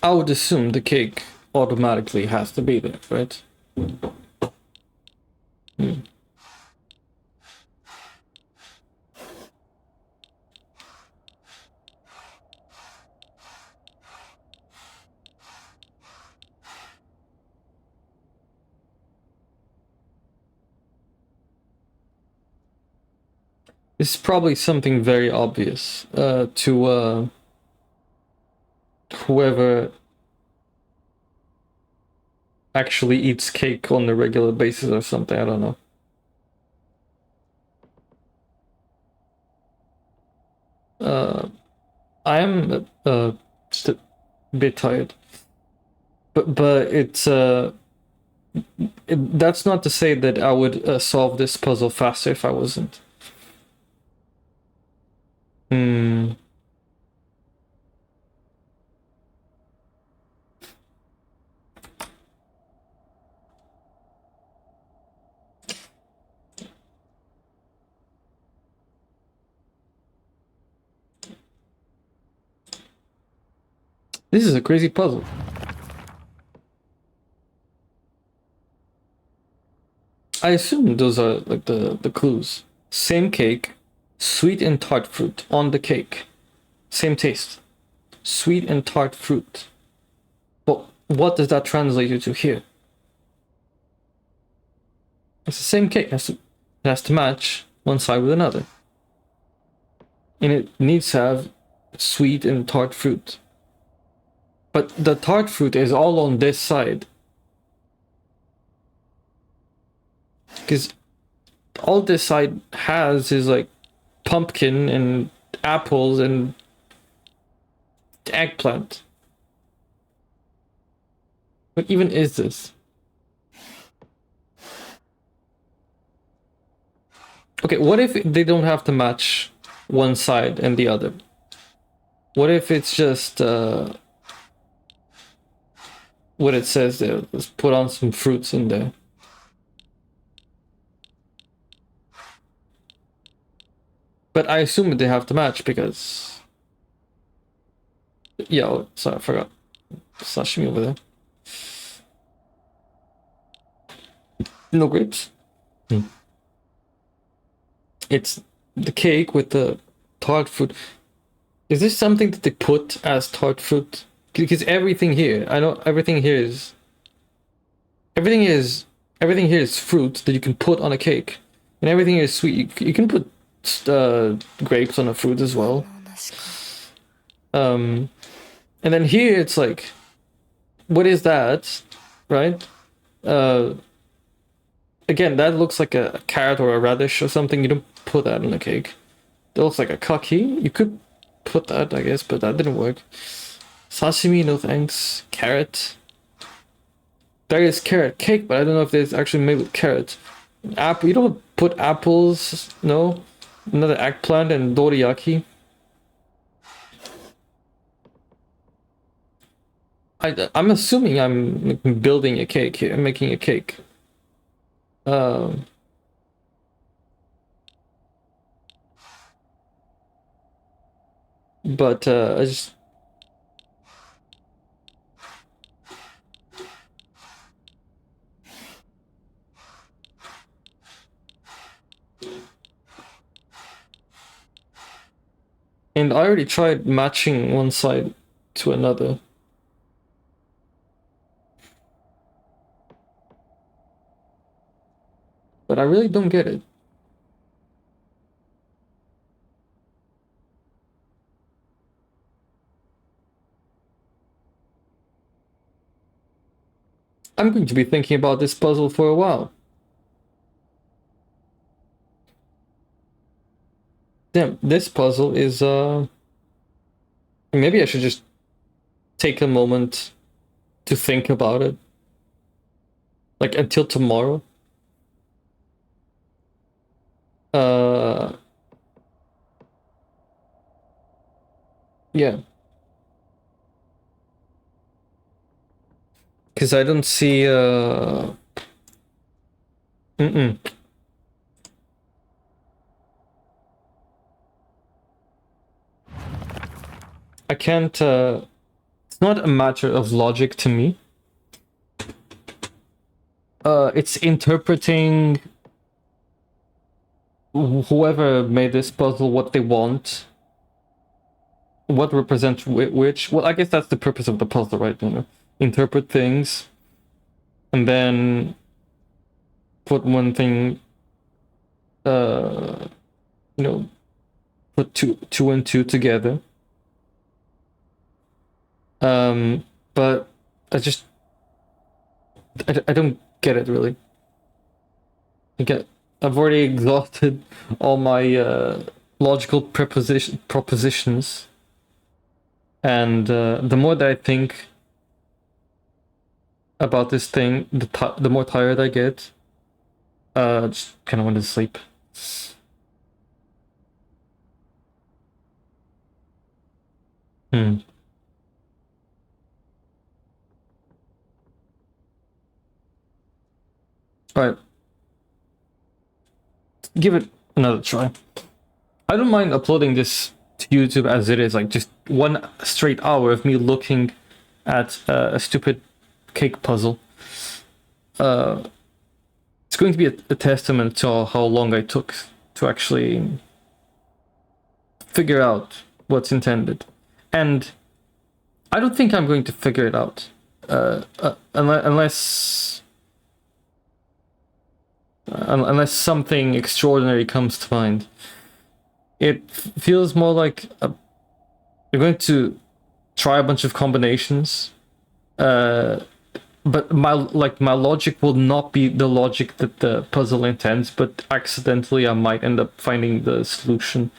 Speaker 1: I would assume the cake automatically has to be there, right? This is probably something very obvious to whoever actually eats cake on a regular basis or something. I don't know. I am just a bit tired, but it's that's not to say that I would solve this puzzle faster if I wasn't. This is a crazy puzzle. I assume those are like the clues. Same cake, sweet and tart fruit on the cake. Same taste. Sweet and tart fruit. But what does that translate to here? It's the same cake. It has to match one side with another. And it needs to have sweet and tart fruit. But the tart fruit is all on this side. Because all this side has is like pumpkin and apples and eggplant. What even is this? Okay, what if they don't have to match one side and the other? What if it's just what it says there? Let's put on some fruits in there. But I assume they have to match because... yeah, oh, sorry, I forgot. Sashimi over there. No grapes. It's the cake with the tart fruit. Is this something that they put as tart fruit? Because everything here, I know everything here is... everything here is fruit that you can put on a cake. And everything is sweet. You can put grapes on a fruit as well. And then here it's like, what is that, right? Again, that looks like a carrot or a radish or something. You don't put that in a cake. That looks like a kaki. You could put that, I guess, but that didn't work. Sashimi, no thanks. Carrot. There is carrot cake, but I don't know if it's actually made with carrot. Apple. You don't put apples. No. Another eggplant and doriyaki. I'm assuming I'm building a cake here. I'm making a cake. But I just. And I already tried matching one side to another. But I really don't get it. I'm going to be thinking about this puzzle for a while. Damn, this puzzle is maybe I should just take a moment to think about it. Like until tomorrow. Yeah. Because I don't see I can't it's not a matter of logic to me. It's interpreting whoever made this puzzle what they want. What represents which. Well, I guess that's the purpose of the puzzle, right? You know, interpret things and then put one thing, you know, put two and two together. But I just, I don't get it really. I've already exhausted all my logical propositions, and the more that I think about this thing, the more tired I get. Just kind of want to sleep. Alright. Give it another try. I don't mind uploading this to YouTube as it is, like just 1 straight hour of me looking at a stupid cake puzzle. It's going to be a testament to how long I took to actually figure out what's intended. And I don't think I'm going to figure it out. Unless something extraordinary comes to mind. It feels more like you're going to try a bunch of combinations, but my logic will not be the logic that the puzzle intends, but accidentally I might end up finding the solution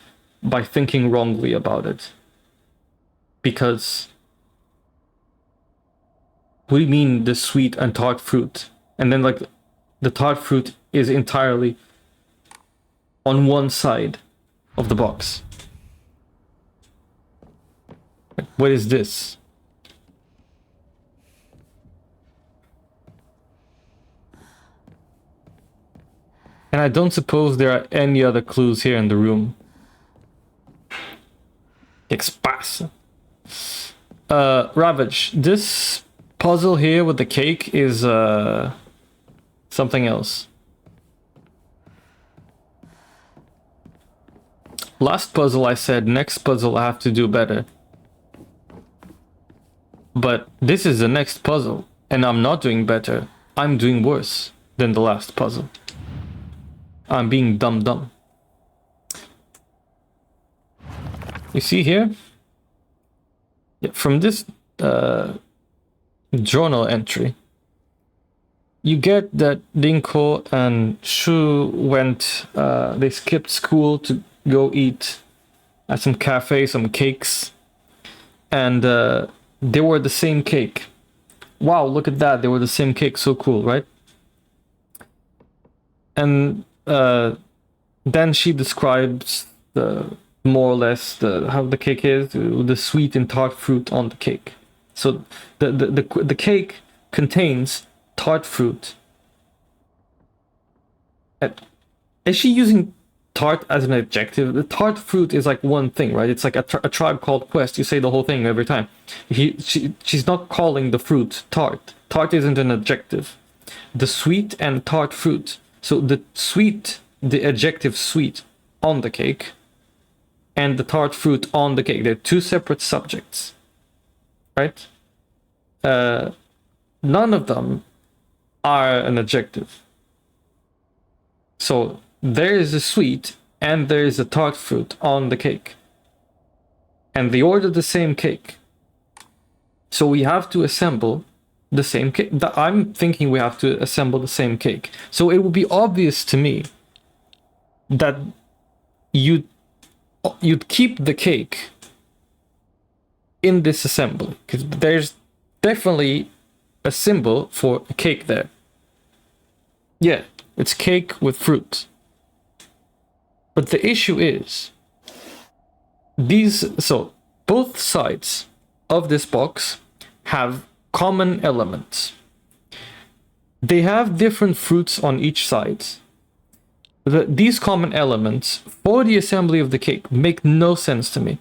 Speaker 1: by thinking wrongly about it. Because what do you mean the sweet and tart fruit? And then like the tart fruit is entirely on one side of the box. What is this? And I don't suppose there are any other clues here in the room. Expass. Ravage, this puzzle here with the cake is something else. Last puzzle I said, next puzzle I have to do better. But this is the next puzzle, and I'm not doing better. I'm doing worse than the last puzzle. I'm being dumb. You see here? Yeah, from this journal entry, you get that Dinko and Shu went, they skipped school to go eat at some cafe, some cakes, and they were the same cake. Wow, look at that, they were the same cake, so cool, right? And then she describes more or less how the cake is, the sweet and tart fruit on the cake. So the cake contains tart fruit. Is she using tart as an adjective? The tart fruit is like one thing, right? It's like a Tribe Called Quest. You say the whole thing every time. She's not calling the fruit tart. Tart isn't an adjective. The sweet and tart fruit. So the sweet, the adjective sweet on the cake, and the tart fruit on the cake. They're two separate subjects, right? None of them are an adjective. So there is a sweet and there is a tart fruit on the cake. And they ordered the same cake. So we have to assemble the same cake. I'm thinking we have to assemble the same cake. So it would be obvious to me that you'd keep the cake in this assembly, because there's definitely a symbol for a cake there. Yeah, it's cake with fruit. But the issue is both sides of this box have common elements. They have different fruits on each side. These common elements for the assembly of the cake make no sense to me.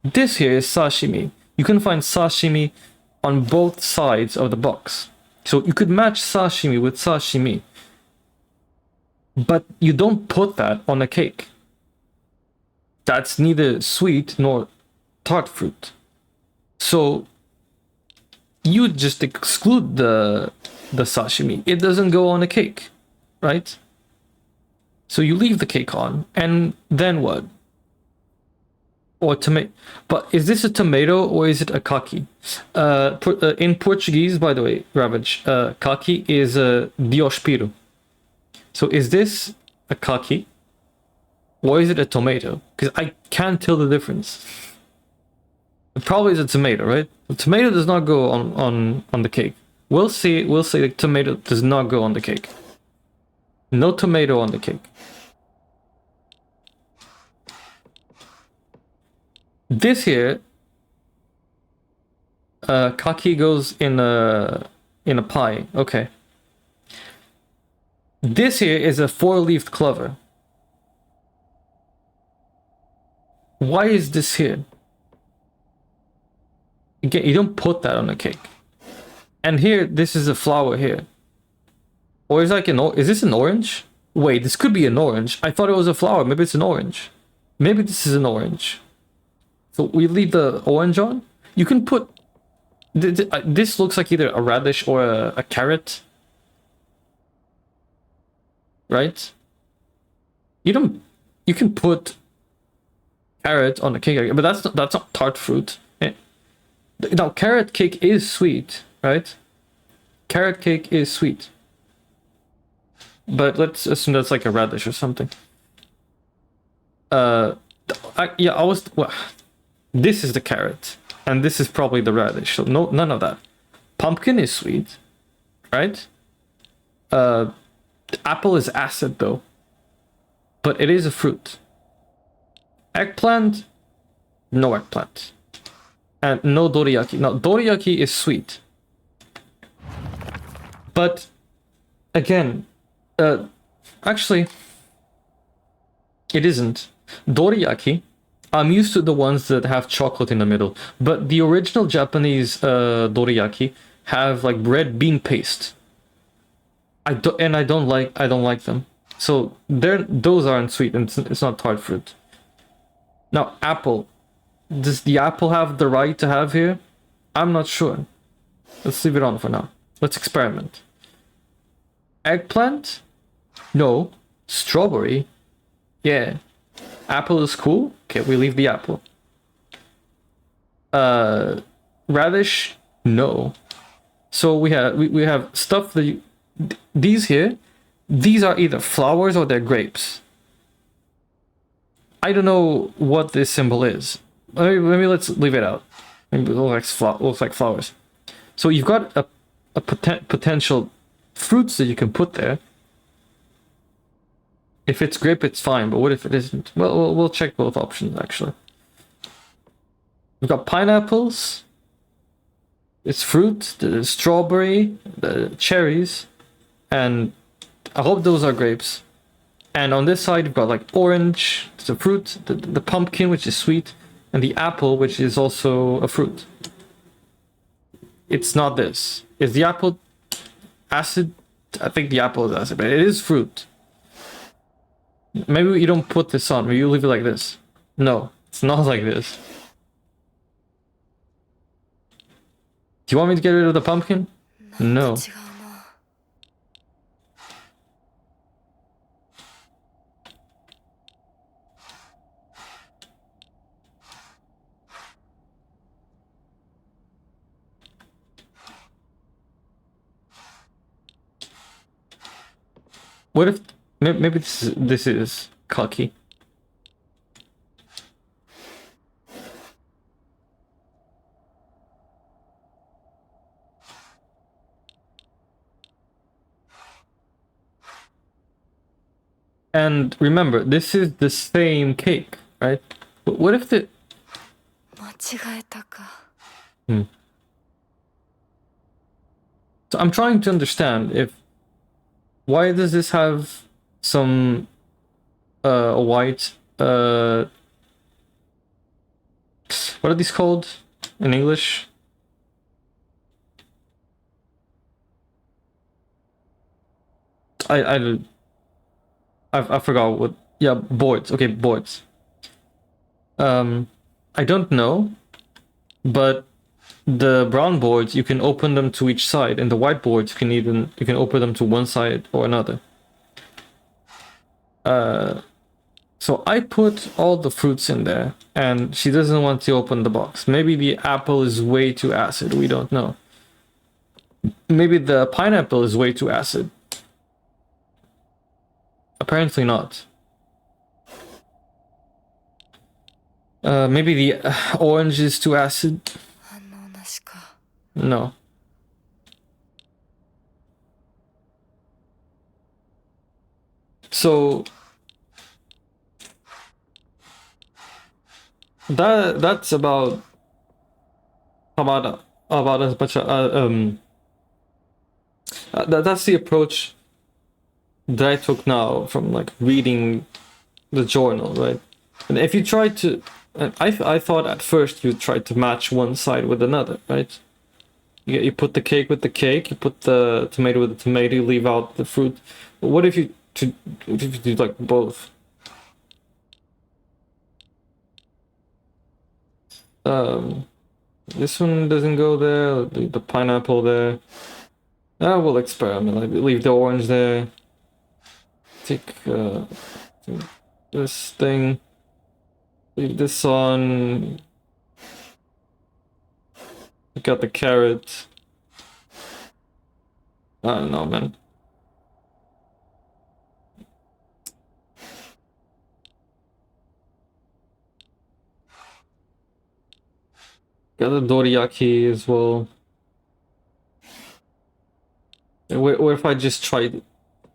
Speaker 1: This here is sashimi. You can find sashimi on both sides of the box. So you could match sashimi with sashimi. But you don't put that on a cake. That's neither sweet nor tart fruit. So you just exclude the sashimi. It doesn't go on a cake, right? So you leave the cake on, and then what? Or tomato. But is this a tomato or is it a kaki? In Portuguese, by the way, Ravage, kaki is a diospiro. So is this a kaki or is it a tomato? Because I can't tell the difference. It probably is a tomato, right? The tomato does not go on the cake. We'll say the tomato does not go on the cake. No tomato on the cake. This here, kaki goes in a pie. Okay. This here is a 4-leaved clover. Why is this here? Again, you don't put that on a cake. And here, this is a flower here. Or is like is this an orange? Wait, this could be an orange. I thought it was a flower. Maybe it's an orange. Maybe this is an orange. So we leave the orange on. You can put... This looks like either a radish or a carrot. Right? You can put carrot on a cake, but that's not tart fruit. Now, carrot cake is sweet, right? Carrot cake is sweet. But let's assume that's like a radish or something. This is the carrot, and this is probably the radish. So none of that. Pumpkin is sweet, right? Apple is acid though, but it is a fruit. Eggplant, no eggplant, and no doriyaki. Now doriyaki is sweet, but again, actually, it isn't. Doriyaki, I'm used to the ones that have chocolate in the middle, but the original Japanese doriyaki have like red bean paste. I don't like them. So those aren't sweet, and it's not tart fruit. Now apple, does the apple have the right to have here? I'm not sure. Let's leave it on for now. Let's experiment. Eggplant? No. Strawberry? Yeah. Apple is cool? Okay, we leave the apple. Radish? No. So we have stuff that these here, these are either flowers or they're grapes. I don't know what this symbol is. Maybe let's leave it out. Maybe it looks like flowers. So you've got a potential fruits that you can put there. If it's grape, it's fine, but what if it isn't? Well, we'll check both options, actually. We've got pineapples. It's fruit, the strawberry, the cherries, and I hope those are grapes. And on this side, you've got like orange, it's a fruit, the pumpkin, which is sweet, and the apple, which is also a fruit. It's not this. Is the apple acid? I think the apple is acid, but it is fruit. Maybe you don't put this on, maybe you leave it like this. No, it's not like this. Do you want me to get rid of the pumpkin? No. What if maybe this is cocky? And remember, this is the same cake, right? But what if the...
Speaker 2: 間違えたか。
Speaker 1: So I'm trying to understand if... Why does this have some white... what are these called in English? I forgot what... Yeah, boards. Okay, boards. I don't know, but the brown boards, you can open them to each side, and the white boards, you can open them to one side or another. So I put all the fruits in there, and she doesn't want to open the box. Maybe the apple is way too acid, we don't know. Maybe the pineapple is way too acid. Apparently not. Maybe the orange is too acid.
Speaker 2: 反応なしか。
Speaker 1: No. So that's about as much that's the approach that I took now from like reading the journal, right? And if you try to, I thought at first you tried to match one side with another, right? You put the cake with the cake, you put the tomato with the tomato, you leave out the fruit. But what if you do like both? This one doesn't go there. Leave the pineapple there. We'll experiment. Like, leave the orange there. Take this thing. Leave this on. Got the carrot. I don't know, man. Got the doriyaki as well. What if I just tried?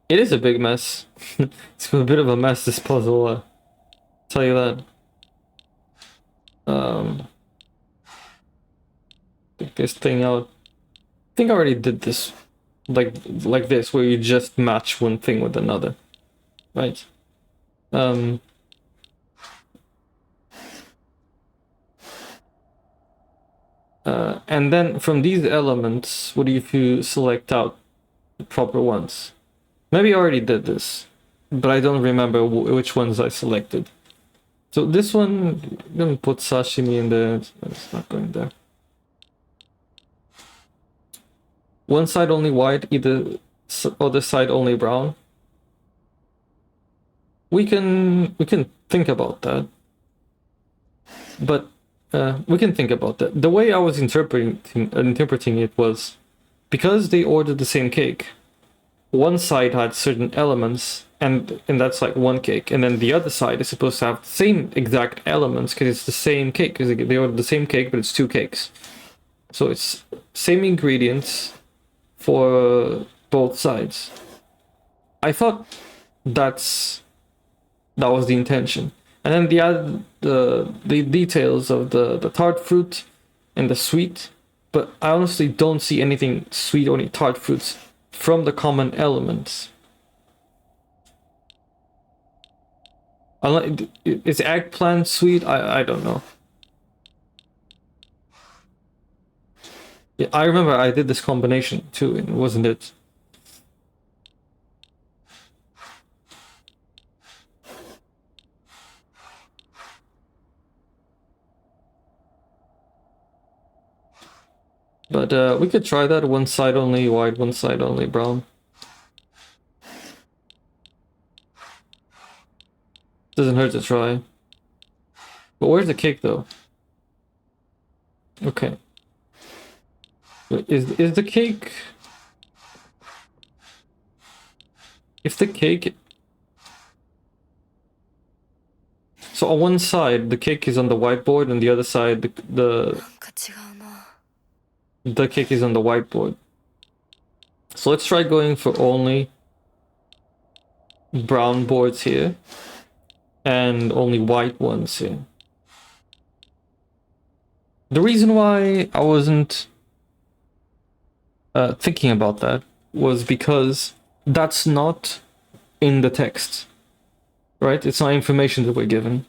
Speaker 1: It is a big mess. It's a bit of a mess, this puzzle. I'll tell you that. Take this thing out. I think I already did this, like this, where you just match one thing with another, right? And then from these elements, what if you select out the proper ones? Maybe I already did this, but I don't remember which ones I selected. So this one, I'm gonna put sashimi in there. It's not going there. One side only white, either other side only brown. we can think about that, but we can think about that. The way I was interpreting it was because they ordered the same cake. One side had certain elements, and that's like one cake, and then the other side is supposed to have the same exact elements because it's the same cake. Because they ordered the same cake, but it's two cakes, so it's same ingredients for both sides. I thought that's that was the intention, and then the details of the tart fruit and the sweet, but I honestly don't see anything sweet or any tart fruits from the common elements. Is eggplant sweet? I don't know. Yeah, I remember I did this combination too, and wasn't it? But we could try that. One side only white, one side only brown. Doesn't hurt to try. But where's the cake though? Okay. Is the cake? If the cake. So on one side the cake is on the whiteboard, and the other side the cake is on the whiteboard. So let's try going for only brown boards here and only white ones here. The reason why I wasn't thinking about that was because that's not in the text, right? It's not information that we're given.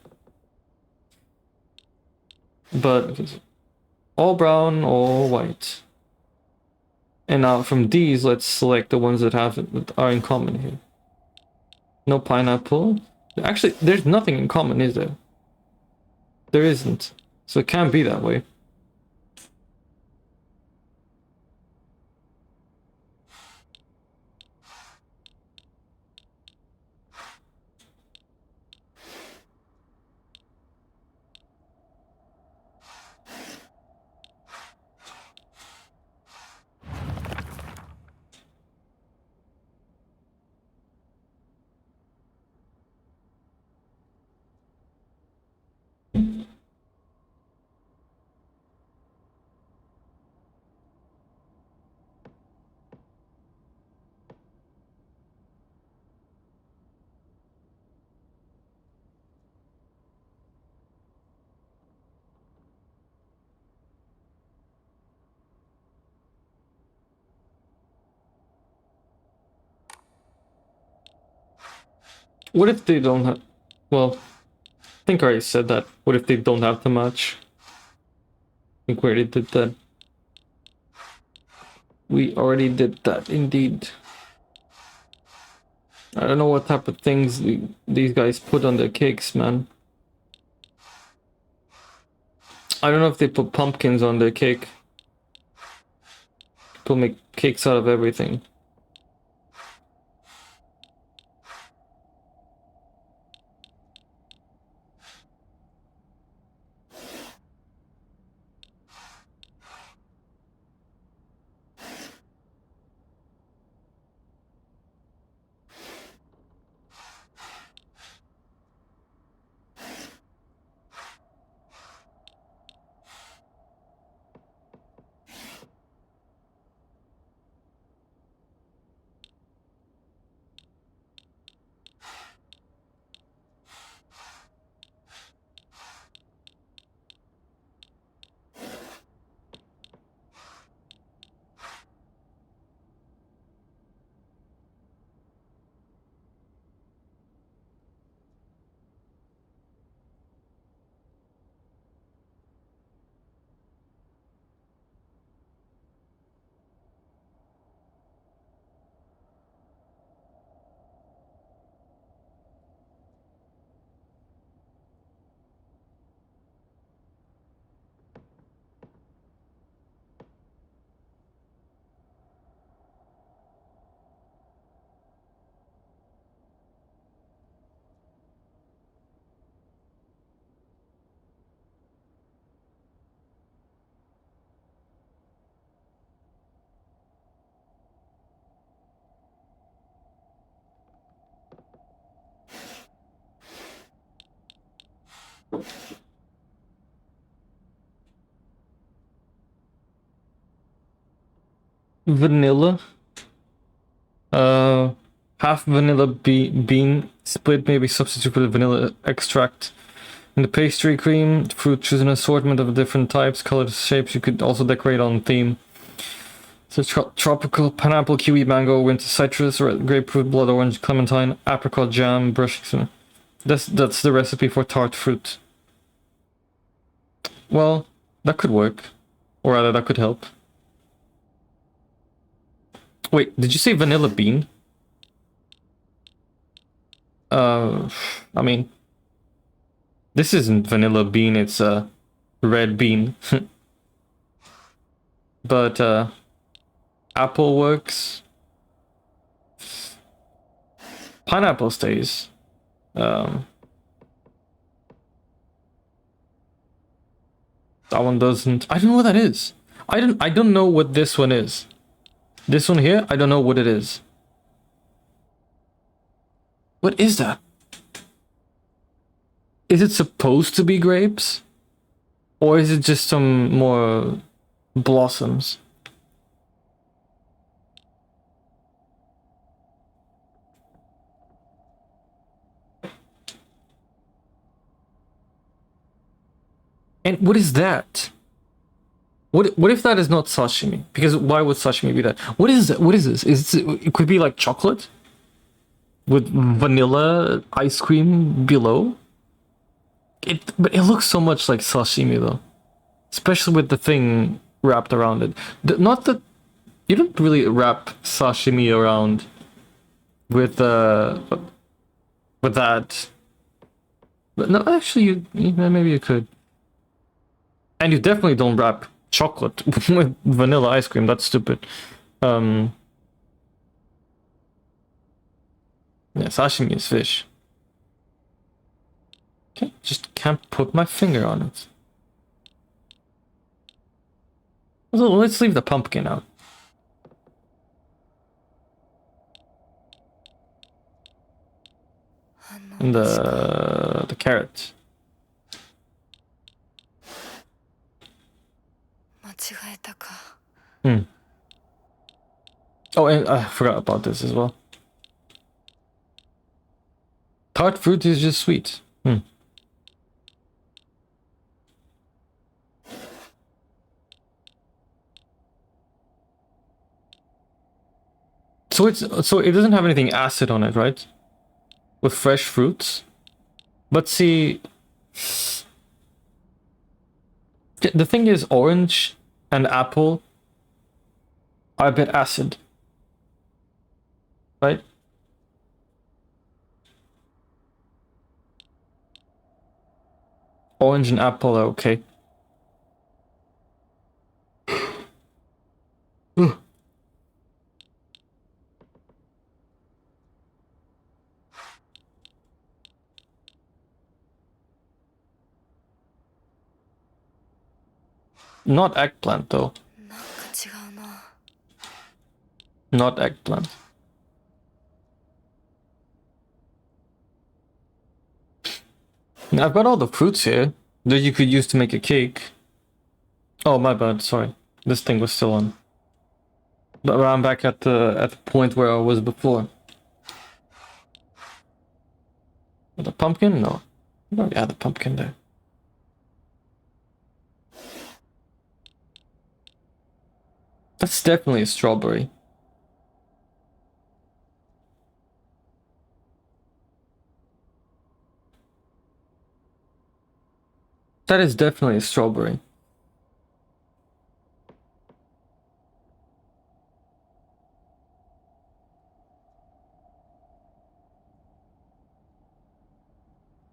Speaker 1: But all brown, all white. And now from these, let's select the ones that are in common here. No pineapple. Actually, there's nothing in common, is there? There isn't. So it can't be that way. What if they don't have... Well, I think I already said that. What if they don't have to match? I think we already did that. We already did that, indeed. I don't know what type of things these guys put on their cakes, man. I don't know if they put pumpkins on their cake. People make cakes out of everything. Vanilla. Uh, half vanilla bean split, maybe substitute with vanilla extract. In the pastry cream, fruit, choose an assortment of different types, colors, shapes. You could also decorate on theme. So tropical, pineapple, kiwi, mango, winter citrus, red, grapefruit, blood orange, clementine, apricot jam, brush. That's the recipe for tart fruit. Well, that could work. Or rather, that could help. Wait, did you say vanilla bean? I mean, this isn't vanilla bean, it's a red bean. But, apple works. Pineapple stays. That one doesn't. I don't know what that is. I don't know what this one is. This one here, I don't know what it is. What is that? Is it supposed to be grapes? Or is it just some more blossoms? And what is that? What if that is not sashimi? Because why would sashimi be that? What is that? What is this? It could be like chocolate with vanilla ice cream below? But it looks so much like sashimi though. Especially with the thing wrapped around it. Not that you don't really wrap sashimi around with that. But no, actually, maybe you could. And you definitely don't wrap chocolate with vanilla ice cream. That's stupid. Yeah, sashimi is fish. Okay, just can't put my finger on it. So let's leave the pumpkin out. And the carrot. Hmm. Oh, and I forgot about this as well. Tart fruit is just sweet. Hmm. So it doesn't have anything acid on it, right? With fresh fruits. But see, the thing is, orange and apple are a bit acid, right? Orange and apple are okay. Not eggplant though. Not eggplant. Now, I've got all the fruits here that you could use to make a cake. Oh, my bad. Sorry, this thing was still on. But I'm back at the point where I was before. The pumpkin? No. I already had the pumpkin there. That's definitely a strawberry. That is definitely a strawberry.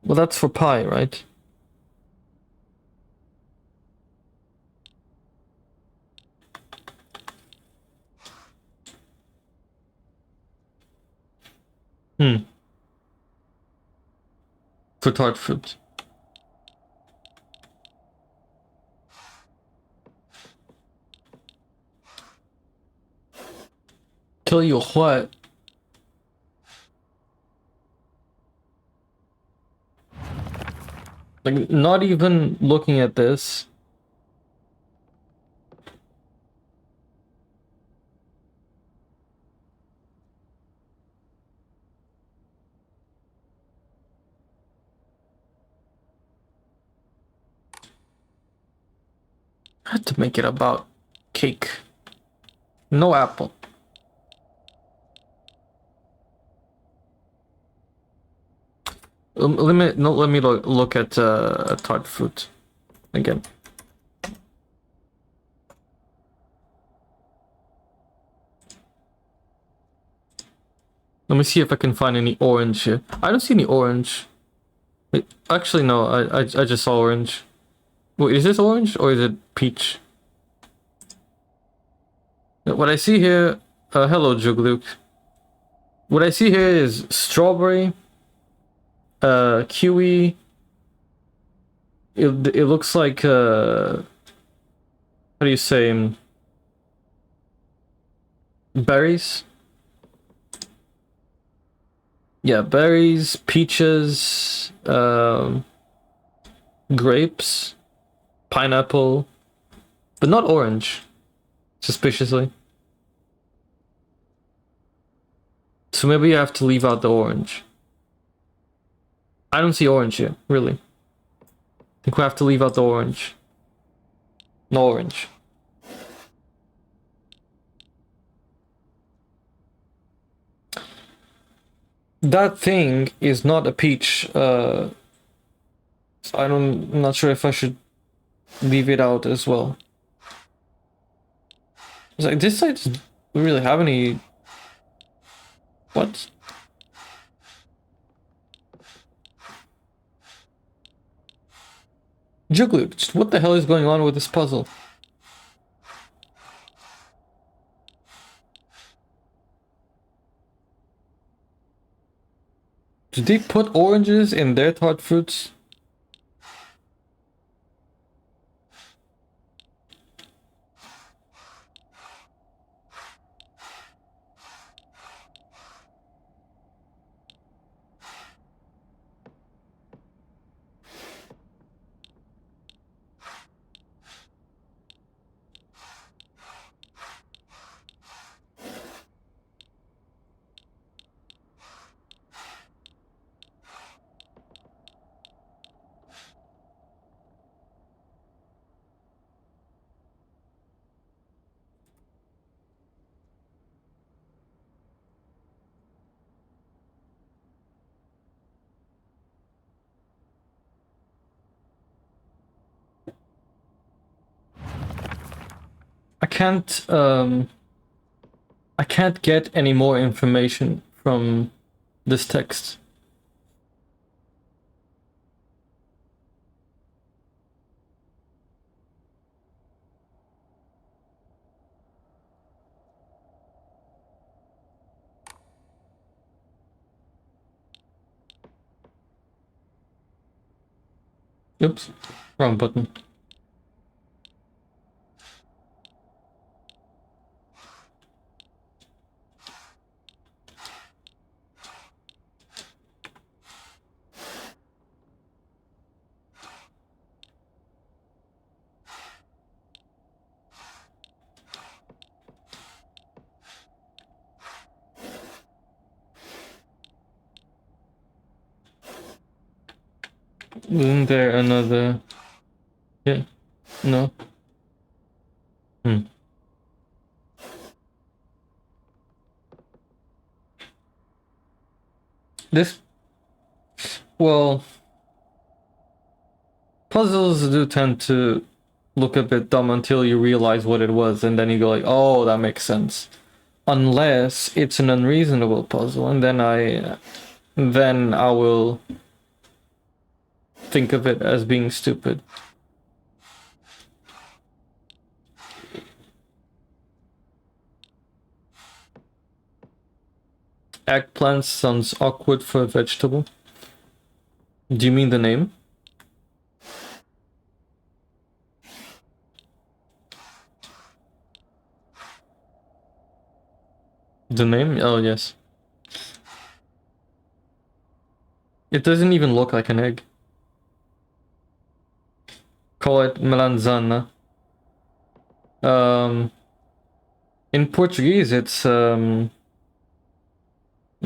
Speaker 1: Well, that's for pie, right? Hmm. For tart fruit. Tell you what. Like, not even looking at this. I had to make it about cake. No apple. Let me look at tart fruit again. Let me see if I can find any orange here. I don't see any orange. Actually, no. I just saw orange. Wait, is this orange or is it peach? What I see here. Hello, Jugluke. What I see here is strawberry. Kiwi. It looks like how do you say berries? Yeah, berries, peaches, grapes, pineapple, but not orange, suspiciously. So maybe you have to leave out the orange. I don't see orange here, really. I think we have to leave out the orange. No orange. That thing is not a peach. So I'm not sure if I should leave it out as well. It's like this side doesn't really have any. What? Juglu, what the hell is going on with this puzzle? Did they put oranges in their tart fruits? I can't get any more information from this text. Oops, wrong button. Isn't there another? Yeah, no. This, well, puzzles do tend to look a bit dumb until you realize what it was, and then you go like, oh, that makes sense. Unless it's an unreasonable puzzle, and then I will think of it as being stupid. Eggplant sounds awkward for a vegetable. Do you mean the name? The name? Oh, yes. It doesn't even look like an egg. call it melanzana. In Portuguese, it's let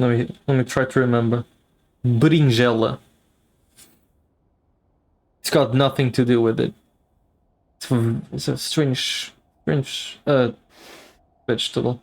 Speaker 1: me try to remember. Berinjela. It's got nothing to do with it. It's a strange vegetable.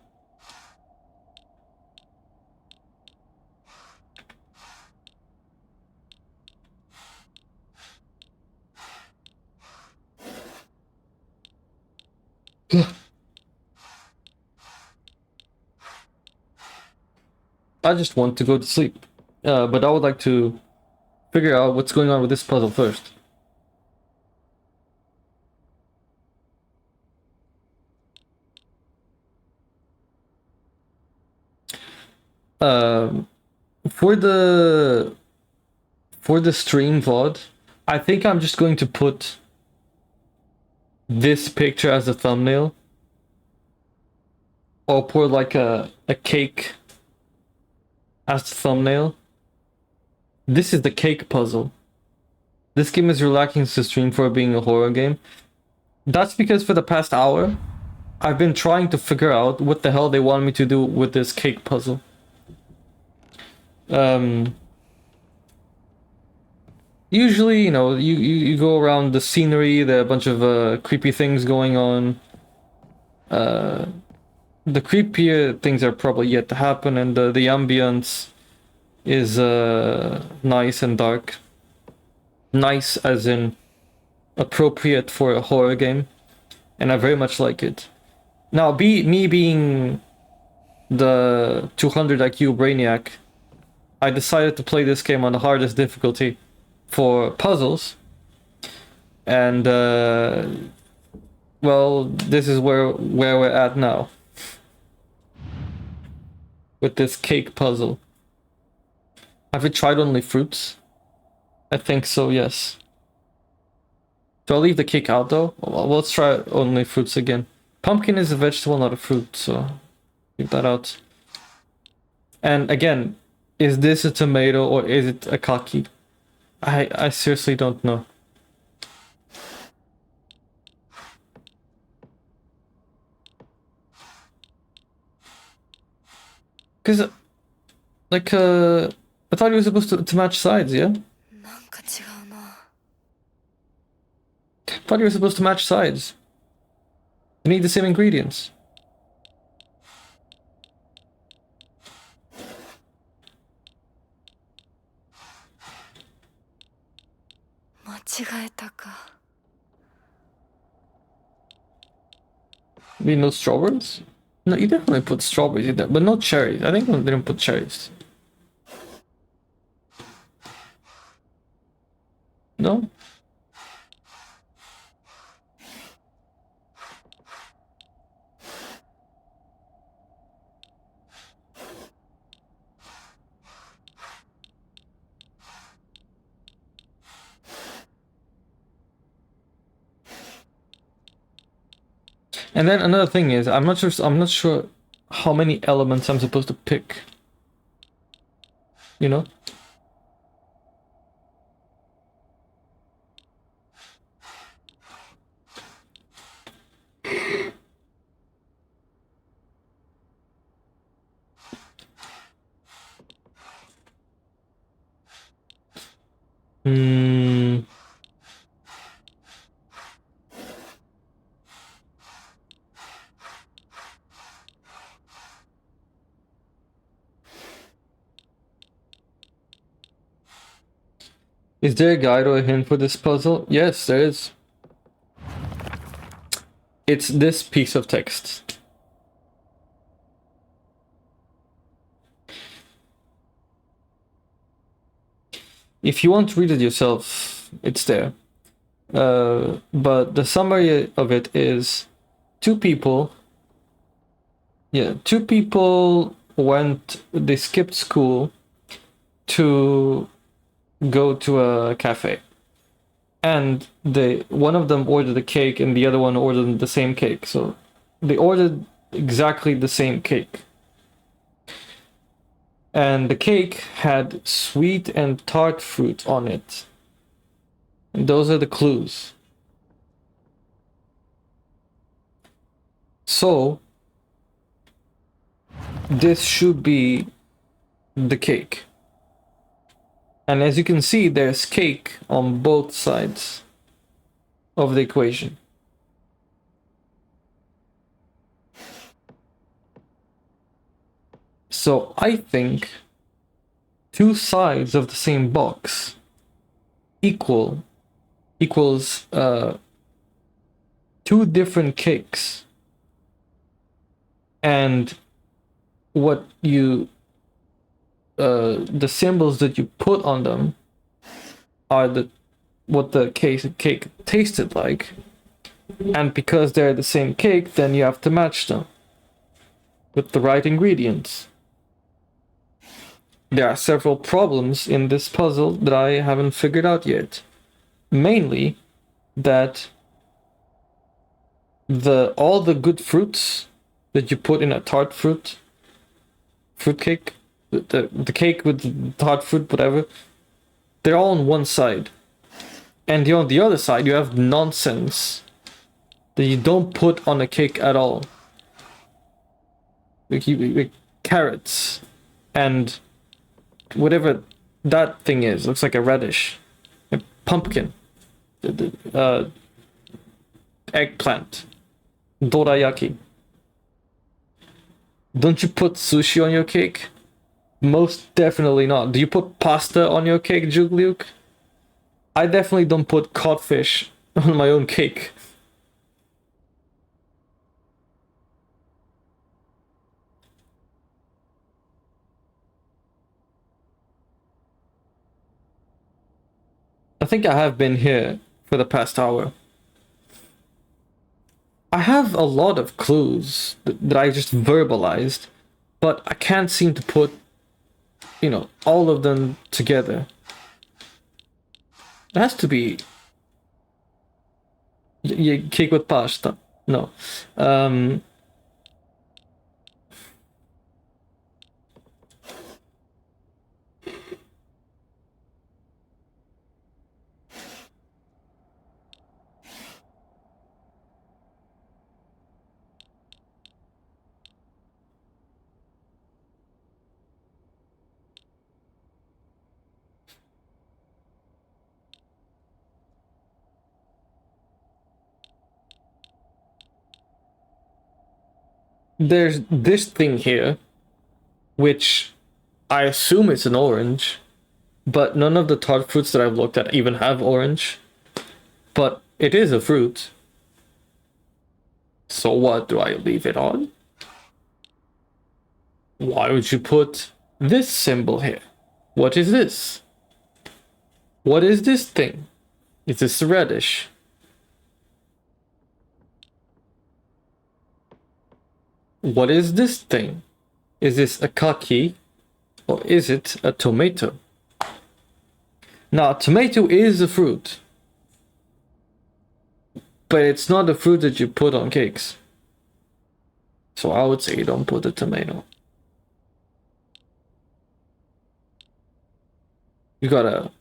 Speaker 1: I just want to go to sleep. But I would like to figure out what's going on with this puzzle first. Um, for the stream VOD, I think I'm just going to put this picture as a thumbnail. Or put like a cake as the thumbnail. This is the cake puzzle. This game is relaxing to stream for being a horror game. That's because for the past hour, I've been trying to figure out what the hell they want me to do with this cake puzzle. Usually, you know, you go around the scenery, there are a bunch of creepy things going on. The creepier things are probably yet to happen, and the ambience is nice and dark. Nice as in appropriate for a horror game, and I very much like it. Now, me being the 200 IQ brainiac, I decided to play this game on the hardest difficulty for puzzles, and well, this is where we're at now with this cake puzzle. Have you tried only fruits? I think so, yes. Do I leave the cake out though? Well, let's try only fruits again. Pumpkin is a vegetable, not a fruit, so leave that out. And again, is this a tomato or is it a kaki? I seriously don't know. Cause like I thought you were supposed to match sides, yeah?
Speaker 2: なんか違うな。
Speaker 1: I thought you were supposed to match sides. You need the same ingredients.
Speaker 2: 間違えたか。
Speaker 1: You mean no strawberries? No, you definitely put strawberries in there, but no cherries. I think they didn't put cherries. No? And then another thing is, I'm not sure how many elements I'm supposed to pick. You know? Hmm. Is there a guide or a hint for this puzzle? Yes, there is. It's this piece of text. If you want to read it yourself, it's there. But the summary of it is two people they skipped school to go to a cafe. And one of them ordered a cake and the other one ordered the same cake. So they ordered exactly the same cake. And the cake had sweet and tart fruit on it. And those are the clues. So this should be the cake. And as you can see, there's cake on both sides of the equation. So I think two sides of the same box equals two different cakes. And what you the symbols that you put on them are what the cake tasted like, and because they're the same cake, then you have to match them with the right ingredients. There are several problems in this puzzle that I haven't figured out yet. Mainly that all the good fruits that you put in a fruit cake, the cake with the tart fruit, whatever, they're all on one side. And on the other side, you have nonsense that you don't put on a cake at all. Like carrots and whatever that thing is, looks like a radish, a pumpkin, eggplant, dorayaki. Don't you put sushi on your cake? Most definitely not. Do you put pasta on your cake, Jugliuk? I definitely don't put codfish on my own cake. I think I have been here for the past hour. I have a lot of clues that I just verbalized, but I can't seem to put, all of them together. It has to be cake with pasta. No. There's this thing here, which I assume it's an orange, but none of the tart fruits that I've looked at even have orange. But it is a fruit. So what, do I leave it on? Why would you put this symbol here? What is this? What is this thing? Is this a radish? What is this thing? Is this a kaki? Or is it a tomato? Now, tomato is a fruit. But it's not a fruit that you put on cakes. So I would say you don't put a tomato. You got a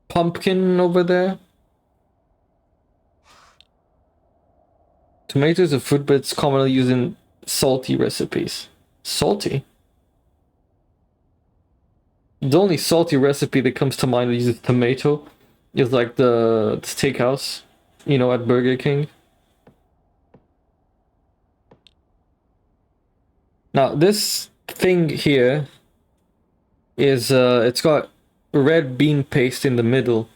Speaker 1: pumpkin over there. Tomato is a fruit, but it's commonly used in salty recipes. Salty? The only salty recipe that comes to mind that uses tomato is like the steakhouse, at Burger King. Now, this thing here is, it's got red bean paste in the middle.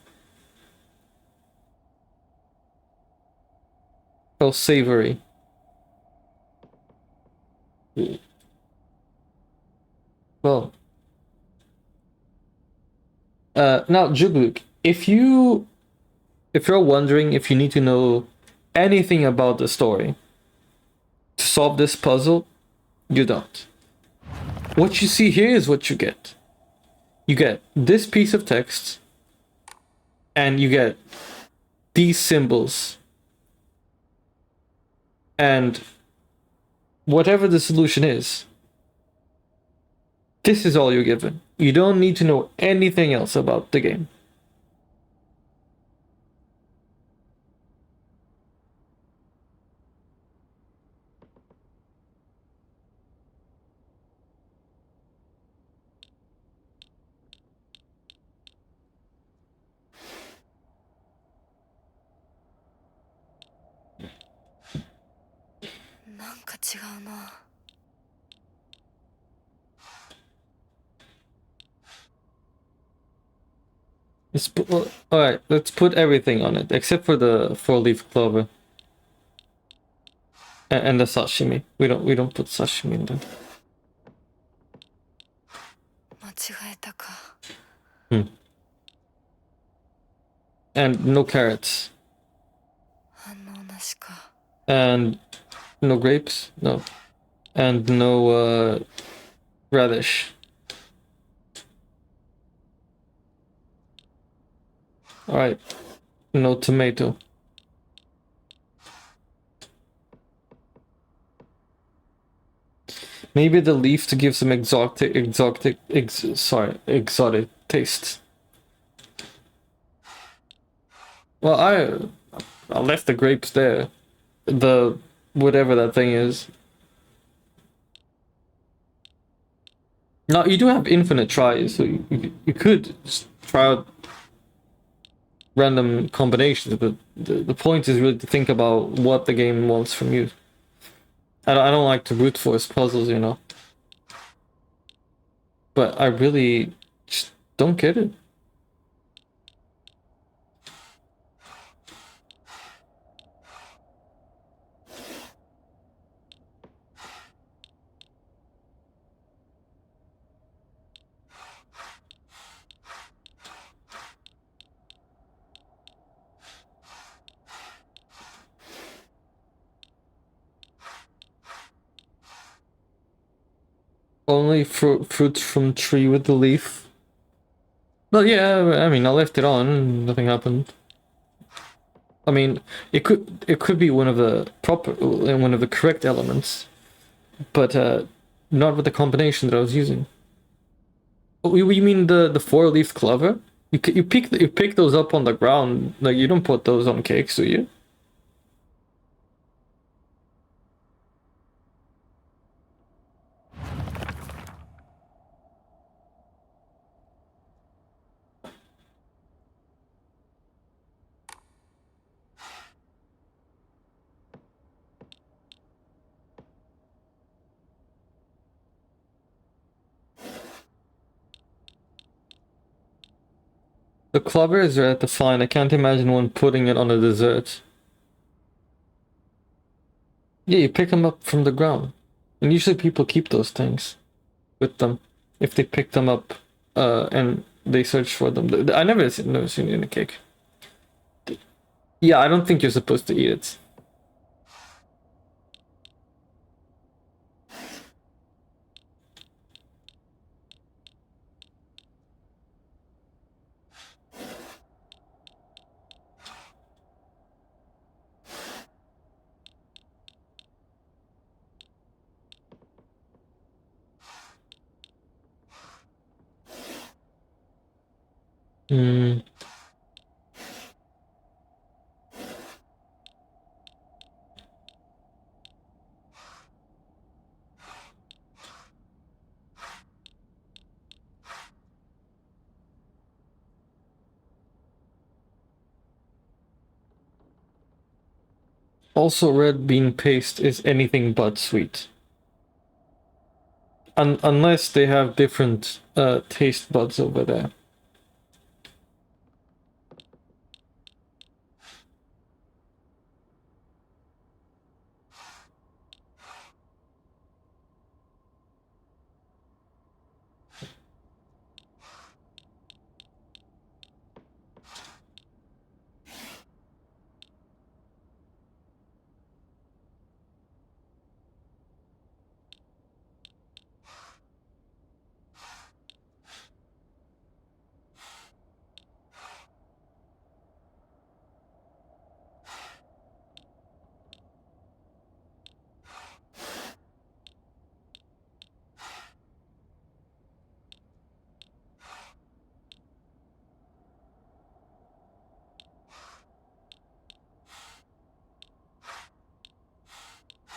Speaker 1: Oh, savory. Well. Now, Jugluk, if you're wondering if you need to know anything about the story to solve this puzzle, you don't. What you see here is what you get. You get this piece of text, and you get these symbols. And whatever the solution is, this is all you're given. You don't need to know anything else about the game.
Speaker 2: か違うな。
Speaker 1: Let's put, all right, let's put everything on it except for the four-leaf clover and the sashimi. We don't put sashimi in there.
Speaker 2: 間違えたか。
Speaker 1: And no carrots
Speaker 2: 反応なしか。
Speaker 1: and no grapes, no, and no radish. All right, no tomato. Maybe the leaf to give some exotic taste. Well, I left the grapes there. The whatever that thing is. Now you do have infinite tries, so you could just try out random combinations, but the point is really to think about what the game wants from you. I don't like to brute force puzzles, you know. But I really just don't get it. Only fruit from tree with the leaf. But yeah, I mean, I left it on, nothing happened. I mean, it could be one of the correct elements, but not with the combination that I was using. Oh, you mean the four-leaf clover? You pick those up on the ground, like you don't put those on cakes, do you? The clovers are at the fine. I can't imagine one putting it on a dessert. Yeah, you pick them up from the ground. And usually people keep those things with them if they pick them up and they search for them. I never seen it in a cake. Yeah, I don't think you're supposed to eat it. Hmm. Also, red bean paste is anything but sweet. Unless they have different taste buds over there.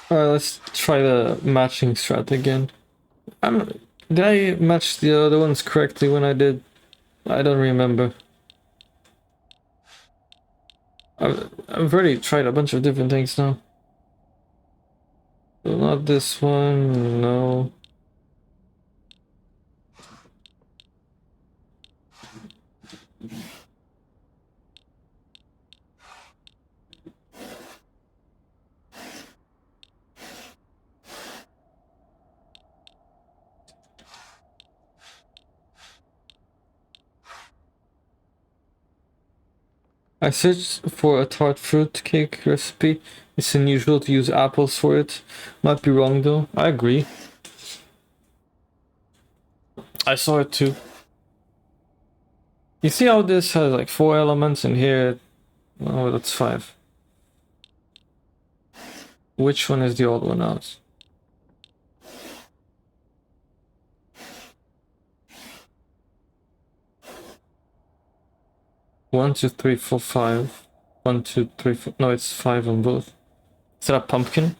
Speaker 1: Alright, let's try the matching strat again. Did I match the other ones correctly when I did? I don't remember. I've already tried a bunch of different things now. So Not this one, no. I searched for a tart fruit cake recipe. It's unusual to use apples for it. Might be wrong though. I agree. I saw it too. You see how this has like 4 elements and here, oh, that's 5. Which one is the old one out? One, two, three, four, 5. 1, 2, 3, 4. No, it's 5 on both. Is that a pumpkin?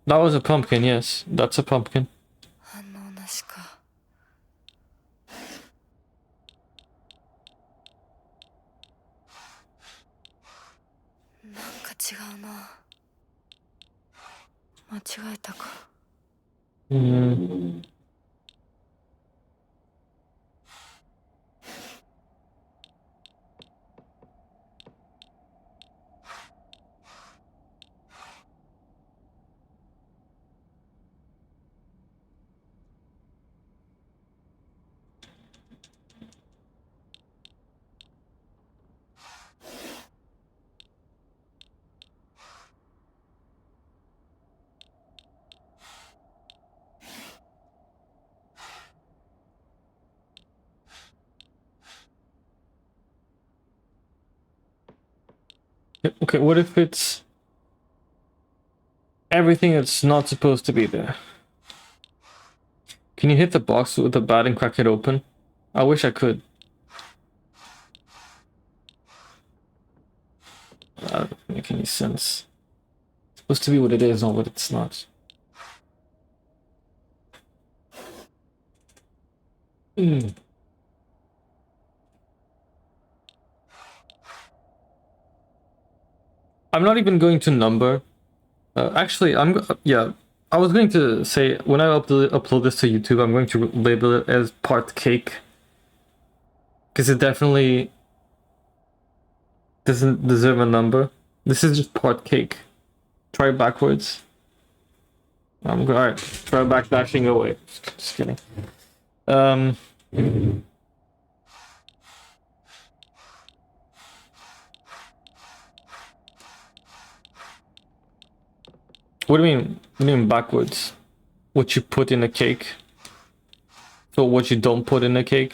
Speaker 1: That was a pumpkin, yes. That's a pumpkin.
Speaker 2: 反応なしか。なんか違うな。間違えたか。
Speaker 1: Mm. Okay, what if it's everything that's not supposed to be there? Can you hit the box with the bat and crack it open? I wish I could. That doesn't make any sense. It's supposed to be what it is, not what it's not. Mm. I'm not even going to number. Actually, yeah. I was going to say when I upload this to YouTube, I'm going to label it as part cake because it definitely doesn't deserve a number. This is just part cake. Try it backwards. Alright. Try backdashing away. Just kidding. What do you mean? What do you mean backwards? What you put in a cake? So what you don't put in a cake?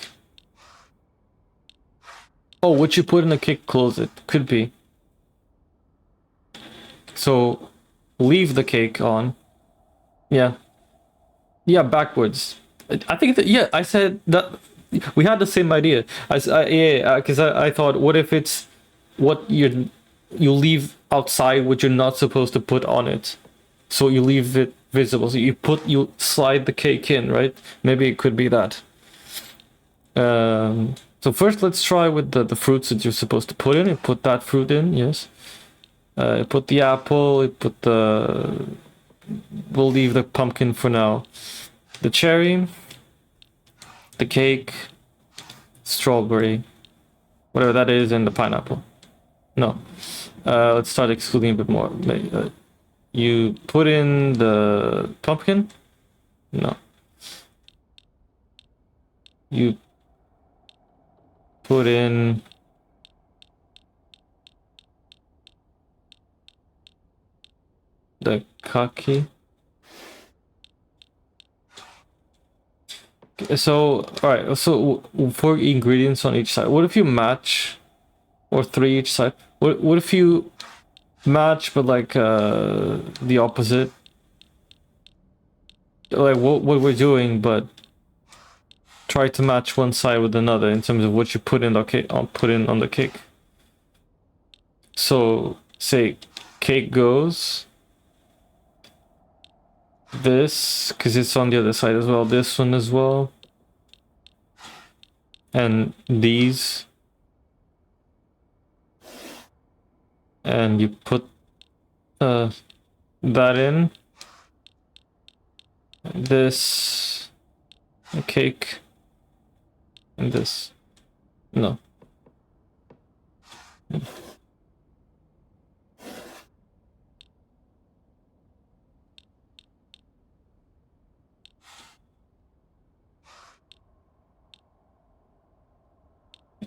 Speaker 1: Oh, what you put in a cake, close it. Could be. So leave the cake on. Yeah. Yeah, backwards. I think that, yeah, I said that we had the same idea. Yeah, because I thought, what if it's what you leave outside what you're not supposed to put on it, so you leave it visible. So you slide the cake in, right? Maybe it could be that. So first, let's try with the fruits that you're supposed to put in. You put that fruit in, yes. Put the apple. You put the. We'll leave the pumpkin for now. The cherry, the cake, strawberry, whatever that is, and the pineapple. No. Let's start excluding a bit more. You put in the pumpkin? No. You put in the kaki. So, alright, so 4 ingredients on each side. What if you match, or 3 each side? What if you match, but like the opposite? Like what we're doing, but try to match one side with another in terms of what you put in the cake, put in on the cake. So, say cake goes this, because it's on the other side as well, this one as well, and these, and you put that in, this, a cake, and this. No.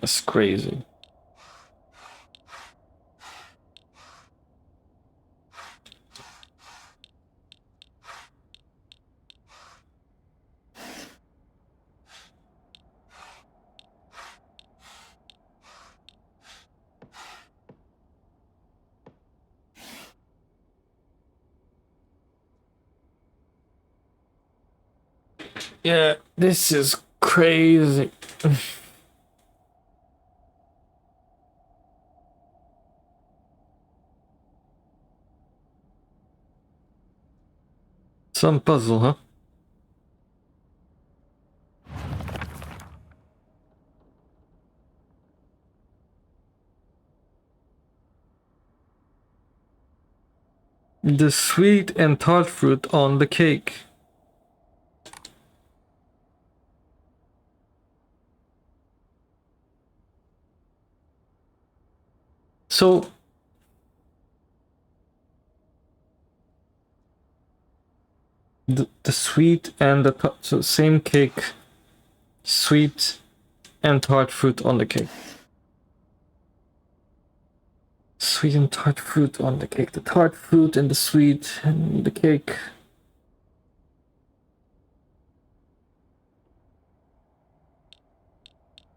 Speaker 1: That's crazy. Yeah, this is crazy. Some puzzle, huh? The sweet and tart fruit on the cake. So the sweet and the so same cake, sweet and tart fruit on the cake. Sweet and tart fruit on the cake. The tart fruit and the sweet and the cake.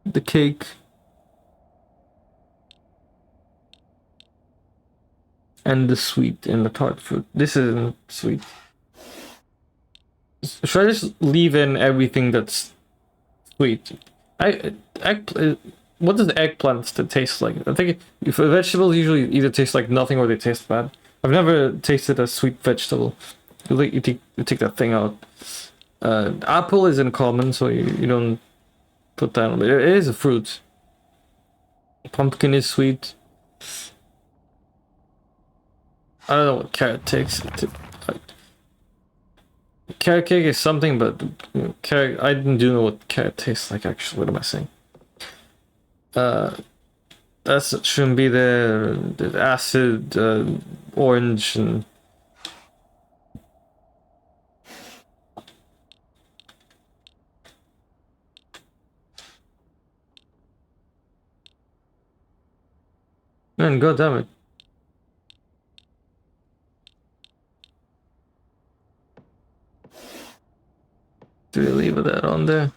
Speaker 1: The cake. And the sweet and the tart fruit. This isn't sweet. Should I just leave in everything that's sweet? What does eggplant taste like? I think if vegetables usually either taste like nothing or they taste bad. I've never tasted a sweet vegetable. You take that thing out. Apple isn't common, so you don't put that on. It is a fruit. Pumpkin is sweet. I don't know what carrot takes. Carrot cake is something, but carrot. I do know what carrot tastes like. Actually, what am I saying? That shouldn't be there. The acid, orange, and man, god damn it. Do we leave that on there?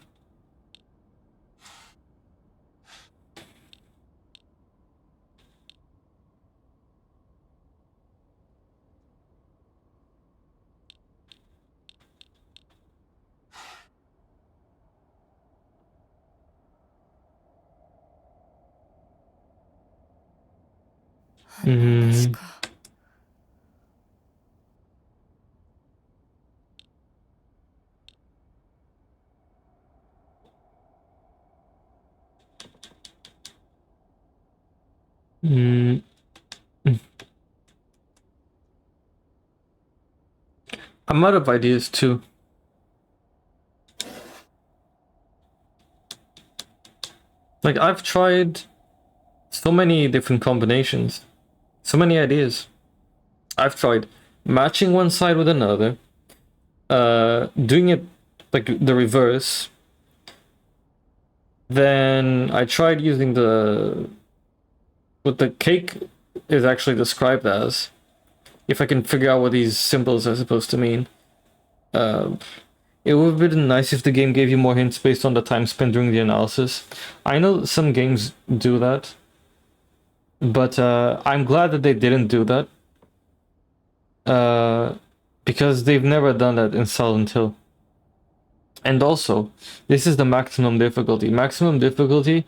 Speaker 1: Mm-hmm. Mm. I'm out of ideas too. Like I've tried so many different combinations, so many ideas. I've tried matching one side with another, doing it like the reverse. Then I tried using what the cake is actually described as. If I can figure out what these symbols are supposed to mean. It would have been nice if the game gave you more hints based on the time spent during the analysis. I know some games do that, but I'm glad that they didn't do that. Because they've never done that in Silent Hill. And also, this is the maximum difficulty. Maximum difficulty,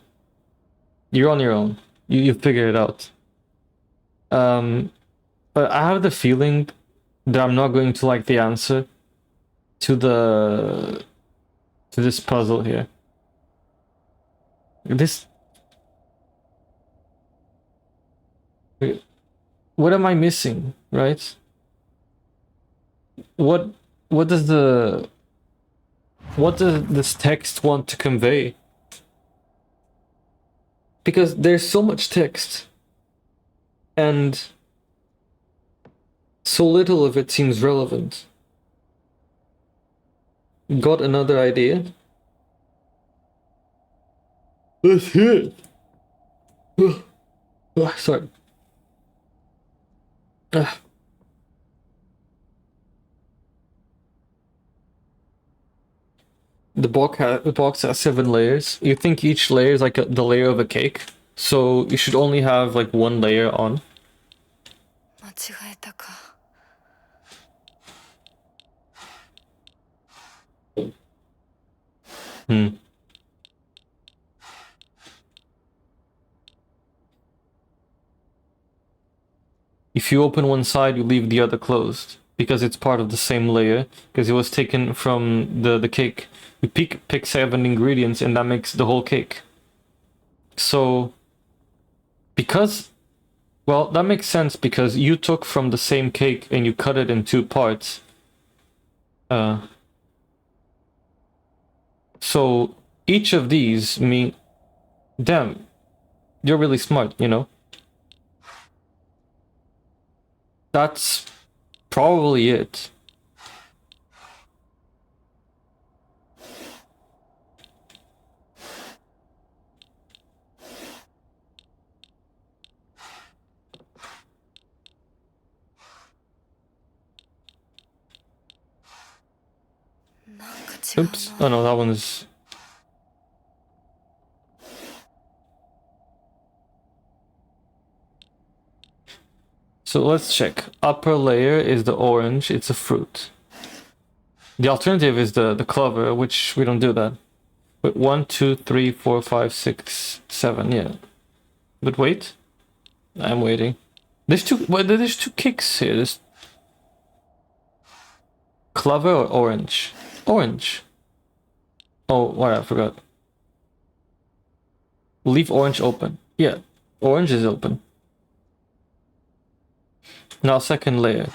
Speaker 1: you're on your own. You figure it out. But I have the feeling that I'm not going to like the answer to this puzzle here. What am I missing, right? What does the What does this text want to convey? Because there's so much text, and so little of it seems relevant. Got another idea? Let's hear it. Sorry. The box has 7 layers. You think each layer is like the layer of a cake, so you should only have like one layer on.
Speaker 2: 間違えたか。
Speaker 1: If you open one side, you leave the other closed because it's part of the same layer, because it was taken from the cake. You pick 7 ingredients and that makes the whole cake. So, because, well, that makes sense because you took from the same cake and you cut it in 2 parts. So each of these mean, damn, you're really smart, you know? That's probably it. Oops. Oh no, that one is... So let's check. Upper layer is the orange, it's a fruit. The alternative is the clover, which we don't do that. Wait, 1, 2, 3, 4, 5, 6, 7, yeah. But wait. I'm waiting. There's two kicks here. There's clover or orange? Orange. Oh, what? I forgot. Leave orange open. Yeah, orange is open. Now second layer.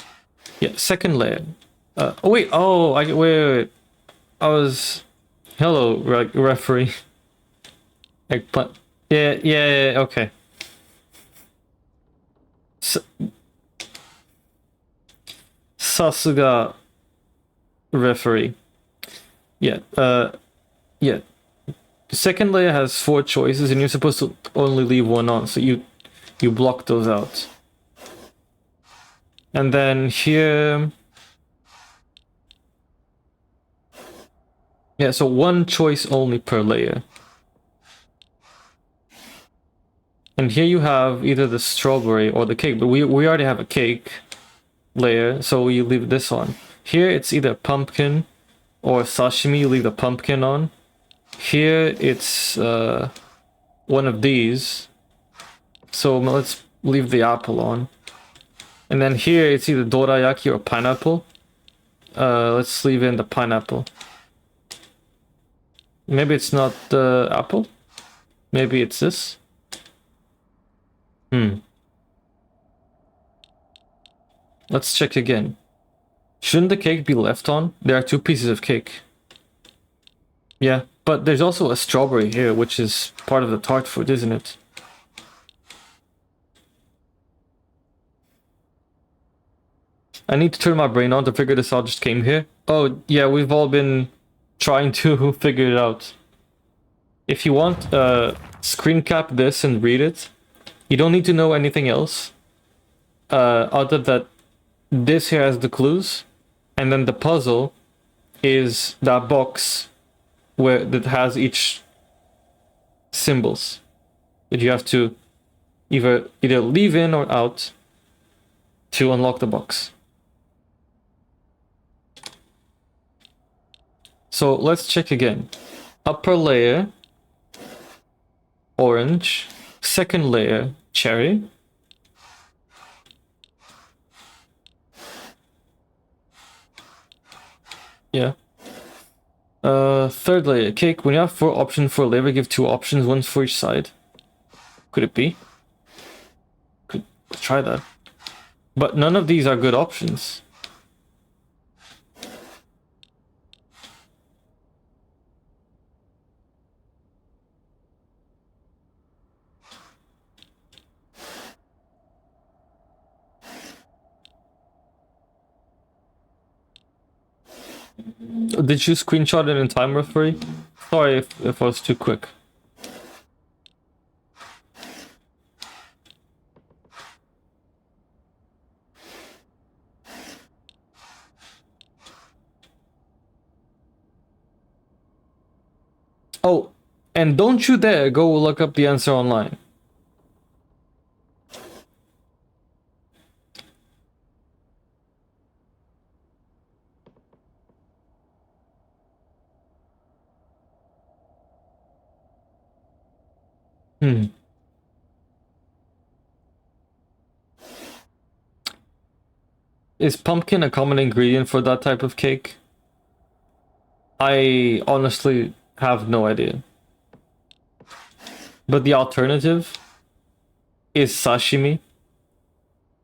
Speaker 1: Yeah, second layer. Oh wait. Oh, wait. I was. Hello, referee. Eggplant. Yeah. Okay. Sasuga referee. Yeah. Yeah. The second layer has 4 choices, and you're supposed to only leave one on, so you block those out. And then here... Yeah, so 1 choice only per layer. And here you have either the strawberry or the cake, but we already have a cake layer, so you leave this on. Here it's either pumpkin or sashimi, you leave the pumpkin on. Here it's one of these, so let's leave the apple on. And then here it's either dorayaki or pineapple. Let's leave in the pineapple. Maybe it's not the apple. Maybe it's this. Let's check again. Shouldn't the cake be left on? There are 2 pieces of cake. Yeah, but there's also a strawberry here, which is part of the tart food, isn't it? I need to turn my brain on to figure this out. Just came here. Oh, yeah, we've all been trying to figure it out. If you want, screen cap this and read it. You don't need to know anything else. Other than this here has the clues. And then the puzzle is that box that has each symbols that you have to either leave in or out to unlock the box. So let's check again. Upper layer, orange. Second layer, cherry. Yeah. Third layer, cake. When you have 4 options for a layer, give 2 options, 1 for each side. Could it be? Could try that. But none of these are good options. Did you screenshot it in time referee? Sorry if I was too quick. Oh, and don't you dare go look up the answer online. Hmm. Is pumpkin a common ingredient for that type of cake? I honestly have no idea. But the alternative is sashimi.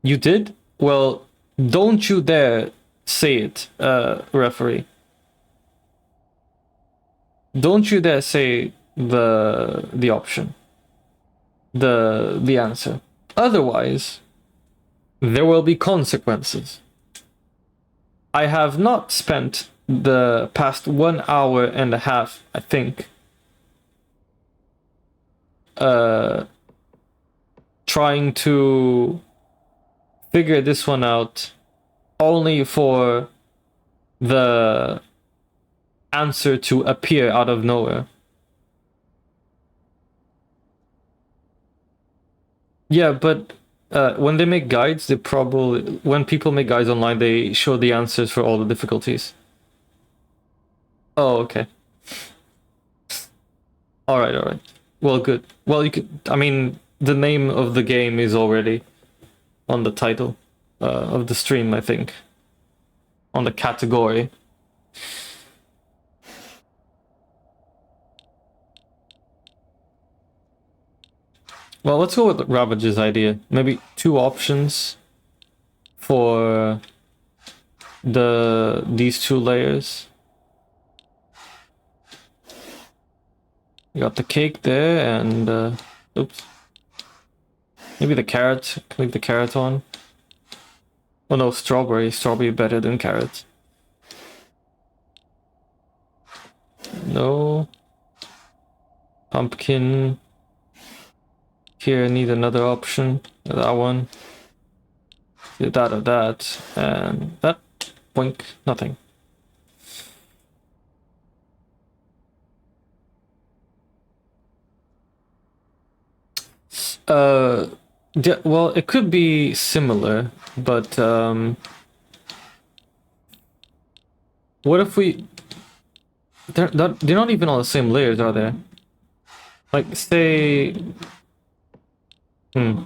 Speaker 1: You did? Well, don't you dare say it, referee. Don't you dare say the option. The answer. Otherwise, there will be consequences. I have not spent the past 1 hour and a half, I think, trying to figure this one out only for the answer to appear out of nowhere. Yeah, but when they make guides, when people make guides online, they show the answers for all the difficulties. Oh, okay. All right, all right. Well, good. Well, you could. I mean, the name of the game is already on the title of the stream, I think. On the category. Well, let's go with Ravage's idea. Maybe 2 options for these 2 layers. You got the cake there, and oops. Maybe the carrot. Leave the carrot on. Oh no, strawberry. Strawberry better than carrot. No. Pumpkin. Here, I need another option. That one. That or that. And that. Boink. Nothing. Yeah, well, it could be similar, but what if we... They're not even on the same layers, are they? Like, say... Hmm.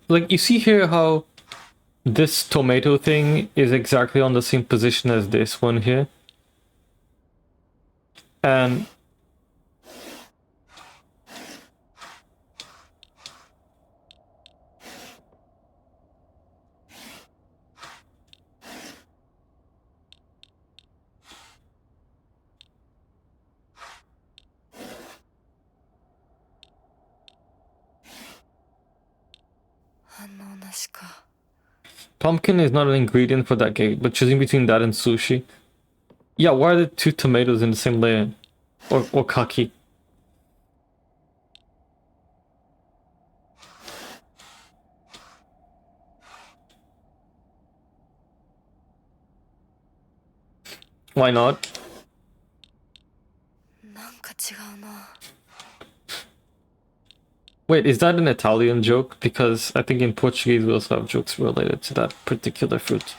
Speaker 1: Like you see here how this tomato thing is exactly on the same position as this one here. And pumpkin is not an ingredient for that cake, but choosing between that and sushi. Yeah, why are the 2 tomatoes in the same layer? Or kaki? Why not? Wait, is that an Italian joke? Because I think in Portuguese we also have jokes related to that particular fruit.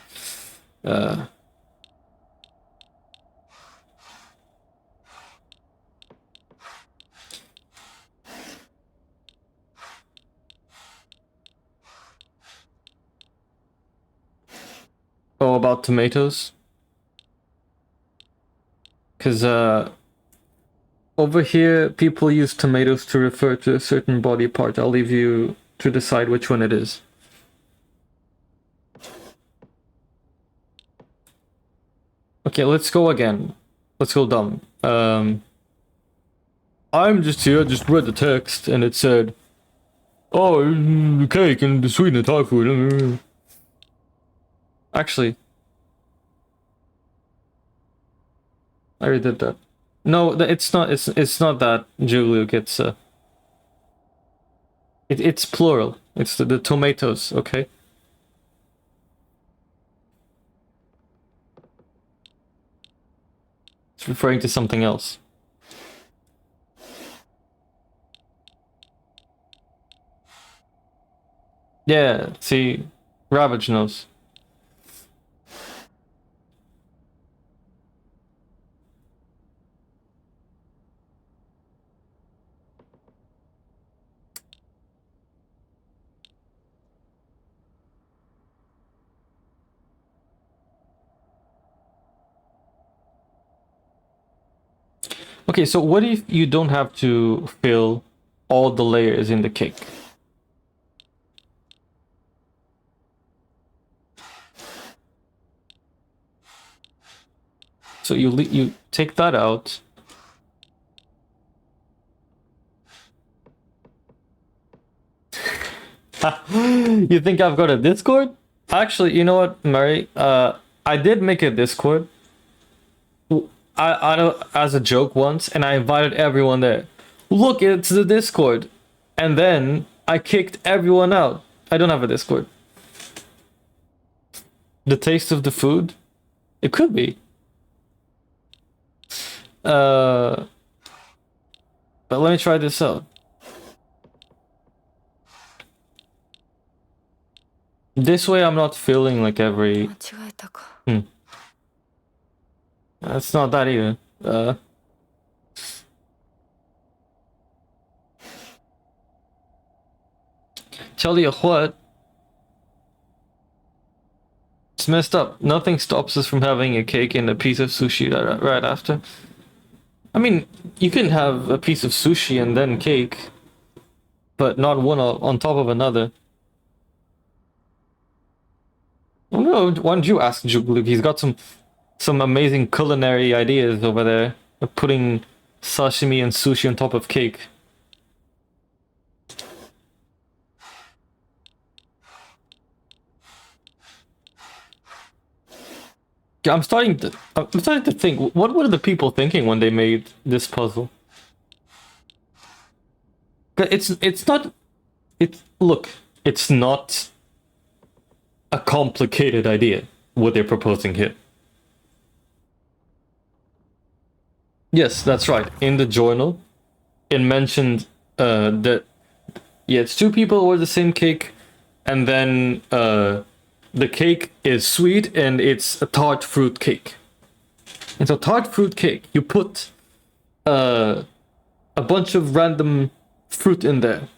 Speaker 1: Oh, about tomatoes? Because over here, people use tomatoes to refer to a certain body part. I'll leave you to decide which one it is. Okay, let's go again. Let's go dumb. I'm just here, I just read the text, and it said, oh, the cake and the sweet and the Thai food. Actually, I already did that. No, it's not. It's not that Juliuk. It's plural. It's the tomatoes. Okay. It's referring to something else. Yeah. See, Ravage knows. Okay, so what if you don't have to fill all the layers in the cake? So you take that out. You think I've got a Discord? Actually, you know what, Mary? I did make a Discord. I don't, as a joke once, and I invited everyone there. Look, it's the Discord, and then I kicked everyone out. I don't have a Discord. The taste of the food? It could be. But let me try this out. This way I'm not feeling like every...
Speaker 2: 間違えたか。
Speaker 1: It's not that either. Tell you what. It's messed up. Nothing stops us from having a cake and a piece of sushi right after. I mean, you can have a piece of sushi and then cake, but not one on top of another. Oh no, why don't you ask Jugluk? He's got some amazing culinary ideas over there of putting sashimi and sushi on top of cake. Yeah, I'm starting to think, what were the people thinking when they made this puzzle? It's not, look, it's not a complicated idea what they're proposing here. Yes, that's right. In the journal, it mentioned that yeah, it's two people or the same cake, and then the cake is sweet and it's a tart fruit cake. And so tart fruit cake, you put a bunch of random fruit in there.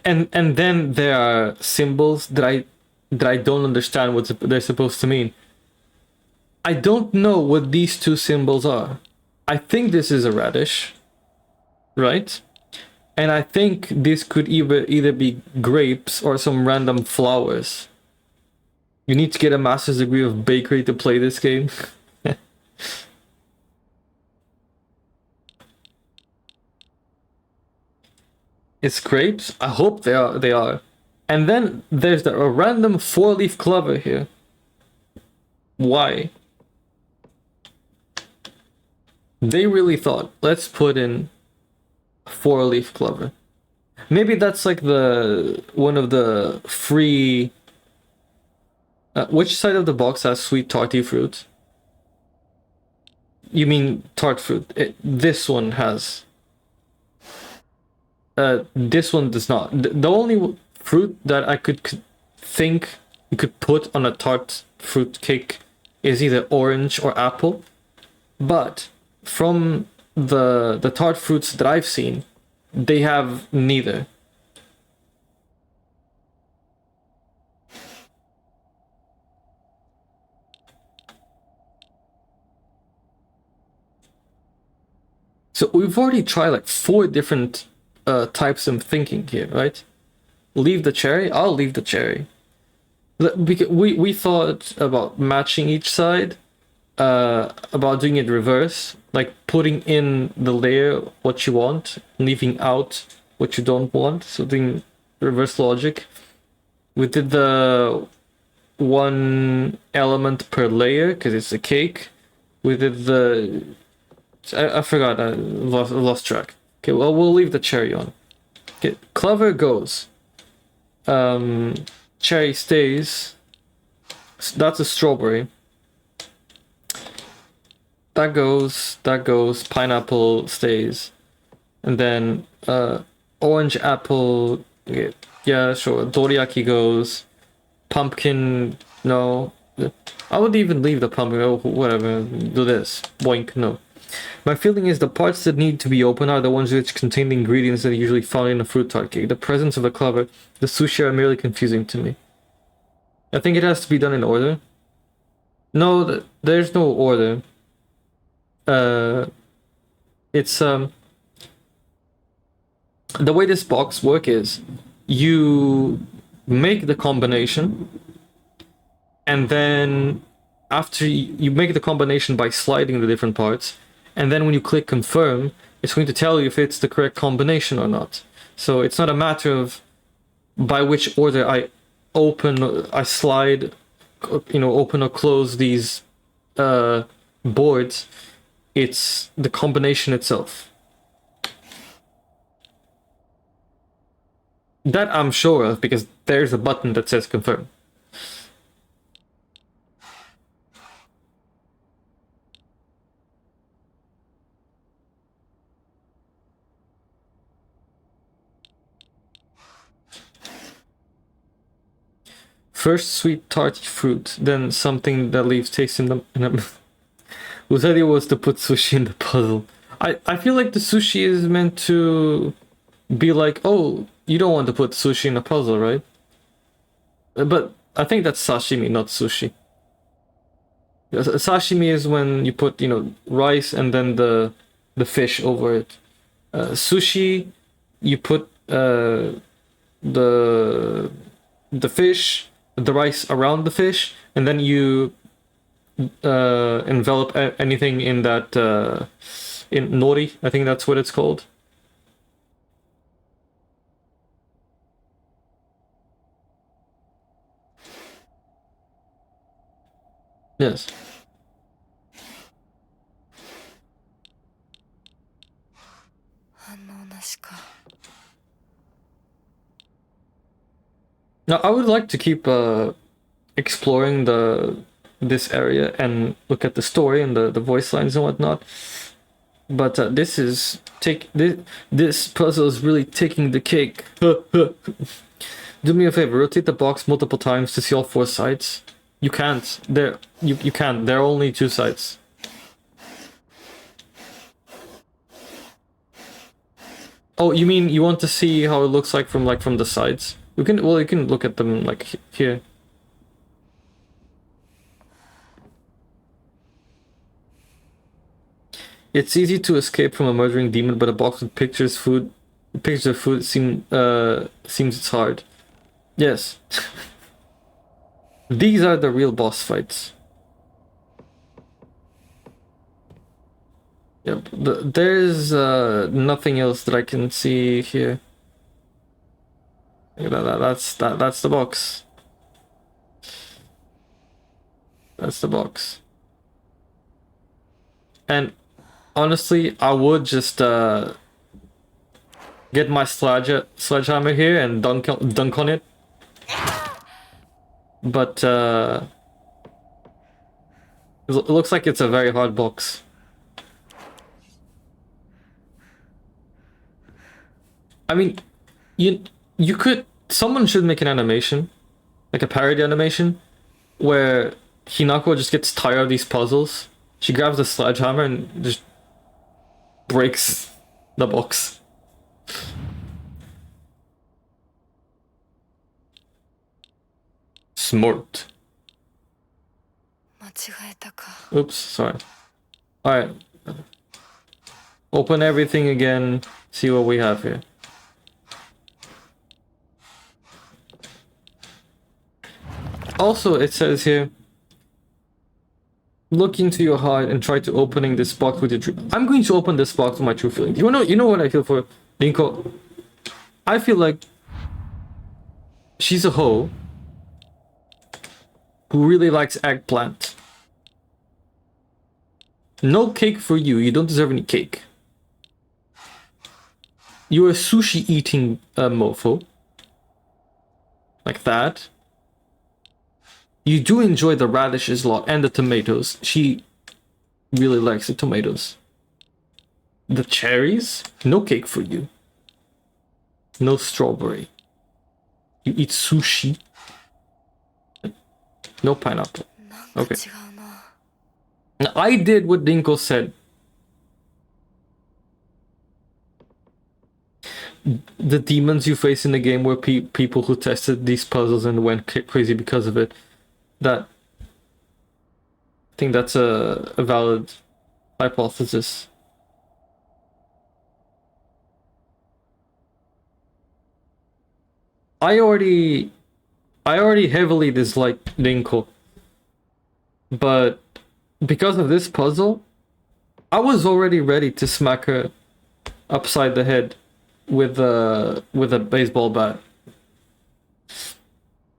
Speaker 1: And then there are symbols that I don't understand what they're supposed to mean. I don't know what these two symbols are. I think this is a radish, right? And I think this could either be grapes or some random flowers. You need to get a master's degree of bakery to play this game. It's grapes? I hope they are. And then there's a random 4-leaf clover here. Why? They really thought, let's put in 4-leaf clover. Maybe that's like the one of the free... which side of the box has sweet tarty fruit? You mean tart fruit. This one has. This one does not. The only fruit that I could think you could put on a tart fruit cake is either orange or apple. But from the tart fruits that I've seen, they have neither. So we've already tried like 4 different types of thinking here, right? Leave the cherry? I'll leave the cherry. Because we thought about matching each side, about doing it reverse, like putting in the layer what you want, leaving out what you don't want, so doing reverse logic. We did the 1 element per layer because it's a cake. We did the I forgot, I lost track. Okay, well, we'll leave the cherry on. Okay, clover goes. Cherry stays. That's a strawberry. That goes, pineapple stays. And then, orange apple, okay, yeah, sure, dorayaki goes. Pumpkin, no. I would even leave the pumpkin, oh, whatever, do this. Boink, no. My feeling is the parts that need to be open are the ones which contain the ingredients that are usually found in a fruit tart cake. The presence of the clover, the sushi are merely confusing to me. I think it has to be done in order. No, there's no order. It's the way this box works is you make the combination, and then after you make the combination by sliding the different parts, and then when you click confirm, it's going to tell you if it's the correct combination or not. So it's not a matter of by which order I slide, open or close these boards. It's the combination itself. That I'm sure of because there's a button that says confirm. First sweet tarty fruit, then something that leaves taste in the. Whose idea was to put sushi in the puzzle? I feel like the sushi is meant to be like, oh, you don't want to put sushi in a puzzle, right? But I think that's sashimi, not sushi. Sashimi is when you put, rice and then the fish over it. Sushi, you put the fish, the rice around the fish, and then you envelop anything in that in nori. I think that's what it's called. Yes. Now I would like to keep exploring this area and look at the story and the voice lines and whatnot. But this puzzle is really taking the cake. Do me a favor, rotate the box multiple times to see all 4 sides. You can't. You can't. There are only 2 sides. Oh, you mean you want to see how it looks like from the sides? You can look at them like here. It's easy to escape from a murdering demon, but a box with pictures of food seems it's hard. Yes. These are the real boss fights. Yep. There's nothing else that I can see here. That's the box. That's the box. And honestly, I would just get my sledgehammer here and dunk on it. But it looks like it's a very hard box. I mean, you could. Someone should make an animation, like a parody animation, where Hinako just gets tired of these puzzles. She grabs the sledgehammer and just breaks the box. Smart. Oops, sorry. Alright. Open everything again. See what we have here. Also, it says here, look into your heart and try to opening this box with your true. I'm going to open this box with my true feelings. You know what I feel for Rinko? I feel like she's a hoe who really likes eggplant. No cake for you. You don't deserve any cake. You're a sushi eating mofo. Like that. You do enjoy the radishes a lot and the tomatoes. She really likes the tomatoes. The cherries? No cake for you. No strawberry. You eat sushi. No pineapple. Okay. Now, I did what Dinko said. The demons you face in the game were people who tested these puzzles and went crazy because of it. That, I think that's a valid hypothesis. I already heavily dislike Dinko, but because of this puzzle, I was already ready to smack her upside the head with a baseball bat.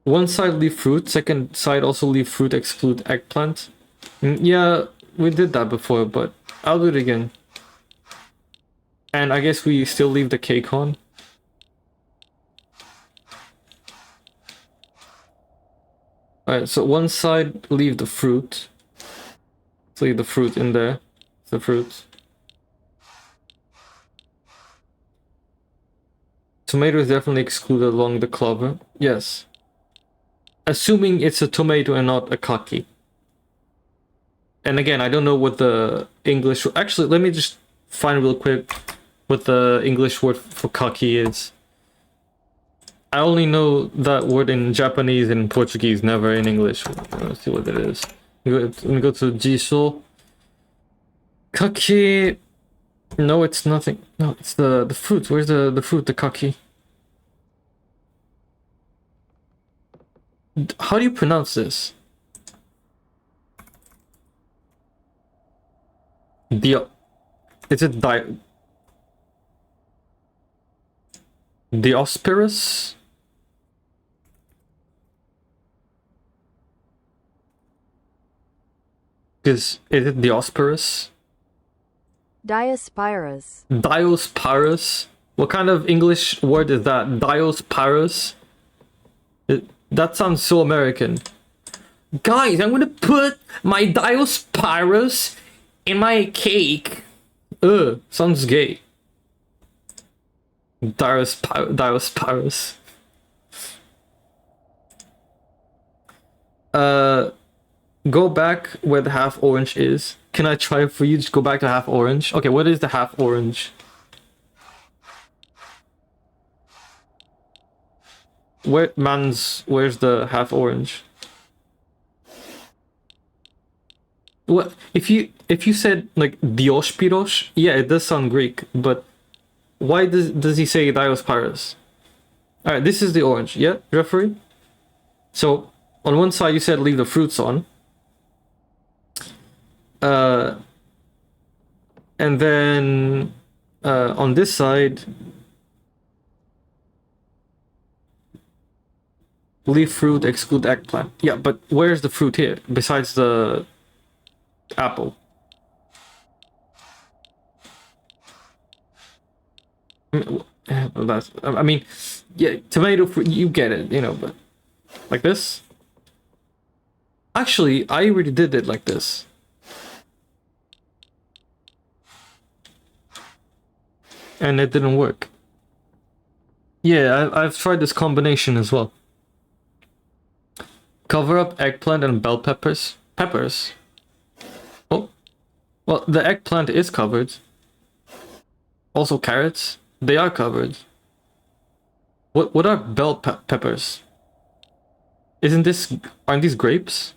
Speaker 1: One side leave fruit, second side also leave fruit, exclude eggplant. Yeah, we did that before, but I'll do it again. And I guess we still leave the cake on. Alright, so one side leave the fruit. Let's leave the fruit in there. The fruit. Tomato is definitely excluded along the clover. Yes. Assuming it's a tomato and not a kaki. And again, I don't know what the English... Actually, let me just find real quick what the English word for kaki is. I only know that word in Japanese and Portuguese, never in English. Let's see what it is. Let me go to Jisoo. Kaki... No, it's nothing. No, it's the fruit. Where's the fruit, the kaki? How do you pronounce this? Is it Diospirus? Is it Diospirus?
Speaker 4: Diospirus.
Speaker 1: Diospirus? What kind of English word is that? Diospirus? That sounds so American. Guys, I'm gonna put my Diospirus in my cake. Ugh, sounds gay. Diospirus. Go back where the half orange is. Can I try for you? Just go back to half orange. Okay, what is the half orange? Where's the half orange? What if you said like Diospiros? Yeah, it does sound Greek, but why does he say Diospirus? All right, this is the orange. Yeah, referee. So on one side you said leave the fruits on. And then on this side, leave fruit, exclude eggplant. Yeah, but where's the fruit here besides the apple? I mean, yeah, tomato fruit, you get it, you know, but like this? Actually, I already did it like this. And it didn't work. Yeah, I've tried this combination as well. Cover up eggplant and bell peppers. Peppers? Oh. Well, the eggplant is covered. Also carrots. They are covered. What are bell peppers? Aren't these grapes?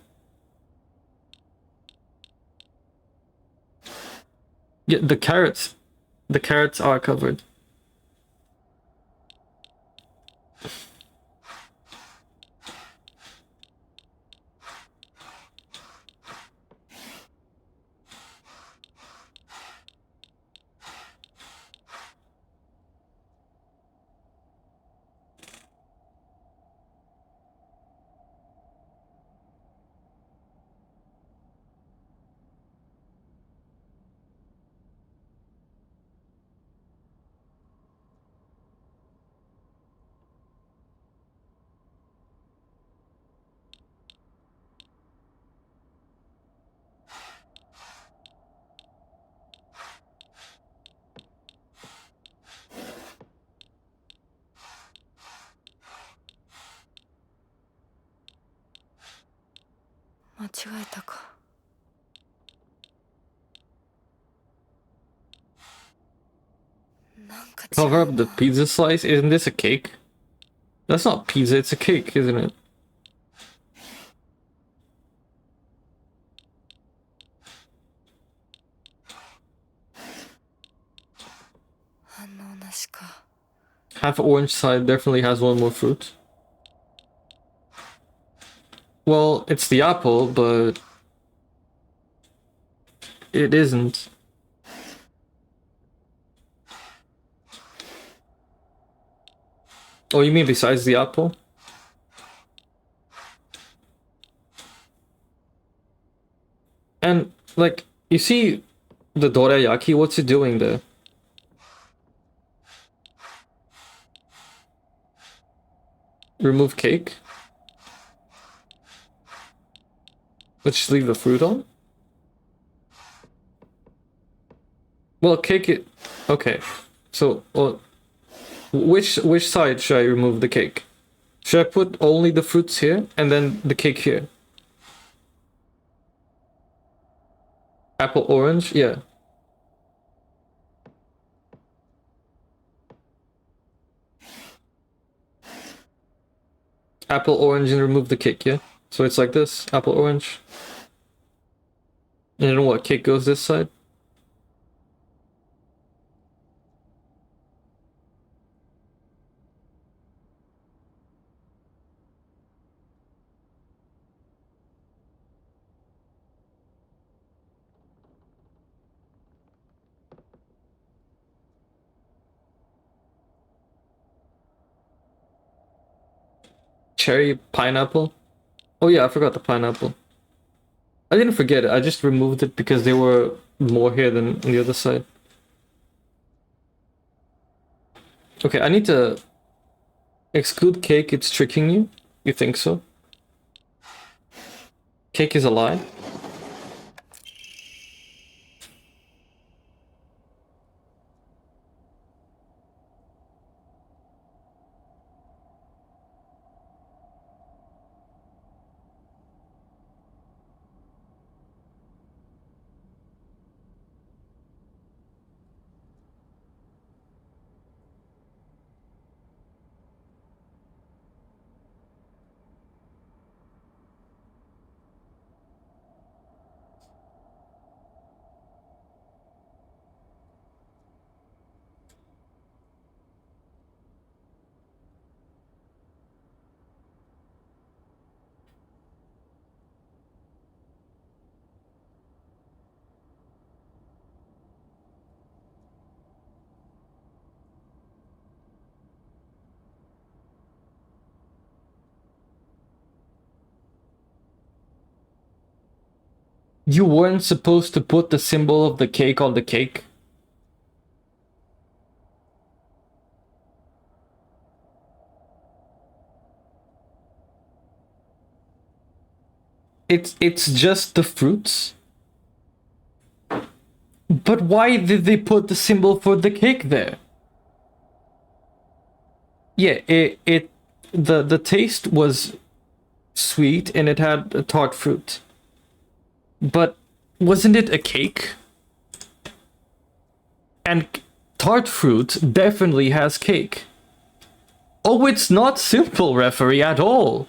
Speaker 1: Yeah, the carrots. The carrots are covered. Cover up the pizza slice? Isn't this a cake? That's not pizza, it's a cake, isn't it? Half orange side definitely has one more fruit. Well, it's the apple, but it isn't. Oh, you mean besides the apple? And, like, you see the dorayaki? What's it doing there? Remove cake? Let's just leave the fruit on? Well, cake it... Okay. So, well, which side should I remove the cake? Should I put only the fruits here and then the cake here? Apple orange? Yeah. Apple orange and remove the cake, yeah? So it's like this, apple orange. And then what, cake goes this side? Cherry, pineapple? Oh yeah, I forgot the pineapple. I didn't forget it, I just removed it because they were more here than on the other side. Okay, I need to exclude cake, it's tricking you? You think so? Cake is a lie? You weren't supposed to put the symbol of the cake on the cake? It's just the fruits? But why did they put the symbol for the cake there? Yeah, the taste was sweet and it had a tart fruit. But wasn't it a cake? And tart fruit definitely has cake. Oh, it's not simple, referee, at all.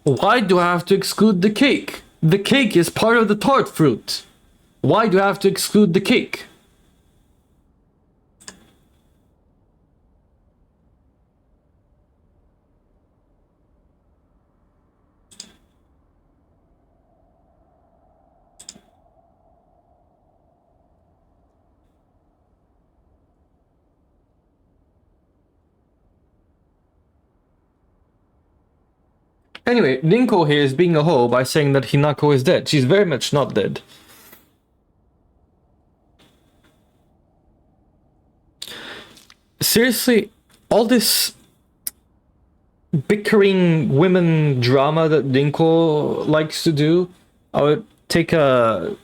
Speaker 1: Why do I have to exclude the cake? The cake is part of the tart fruit. Why do I have to exclude the cake? Anyway, Rinko here is being a hoe by saying that Hinako is dead. She's very much not dead. Seriously, all this bickering women drama that Rinko likes to do, I would take a...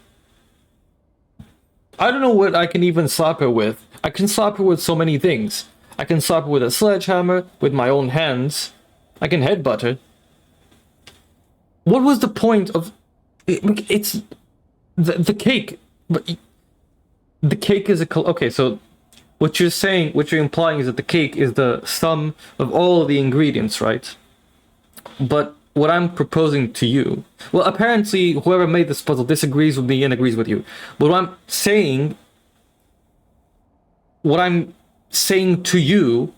Speaker 1: I don't know what I can even slap her with. I can slap her with so many things. I can slap her with a sledgehammer, with my own hands. I can headbutt her. What was the point of... It's... The cake. But the cake is a... Okay, so... What you're saying, what you're implying is that the cake is the sum of all of the ingredients, right? But what I'm proposing to you... Well, apparently, whoever made this puzzle disagrees with me and agrees with you. But what I'm saying... What I'm saying to you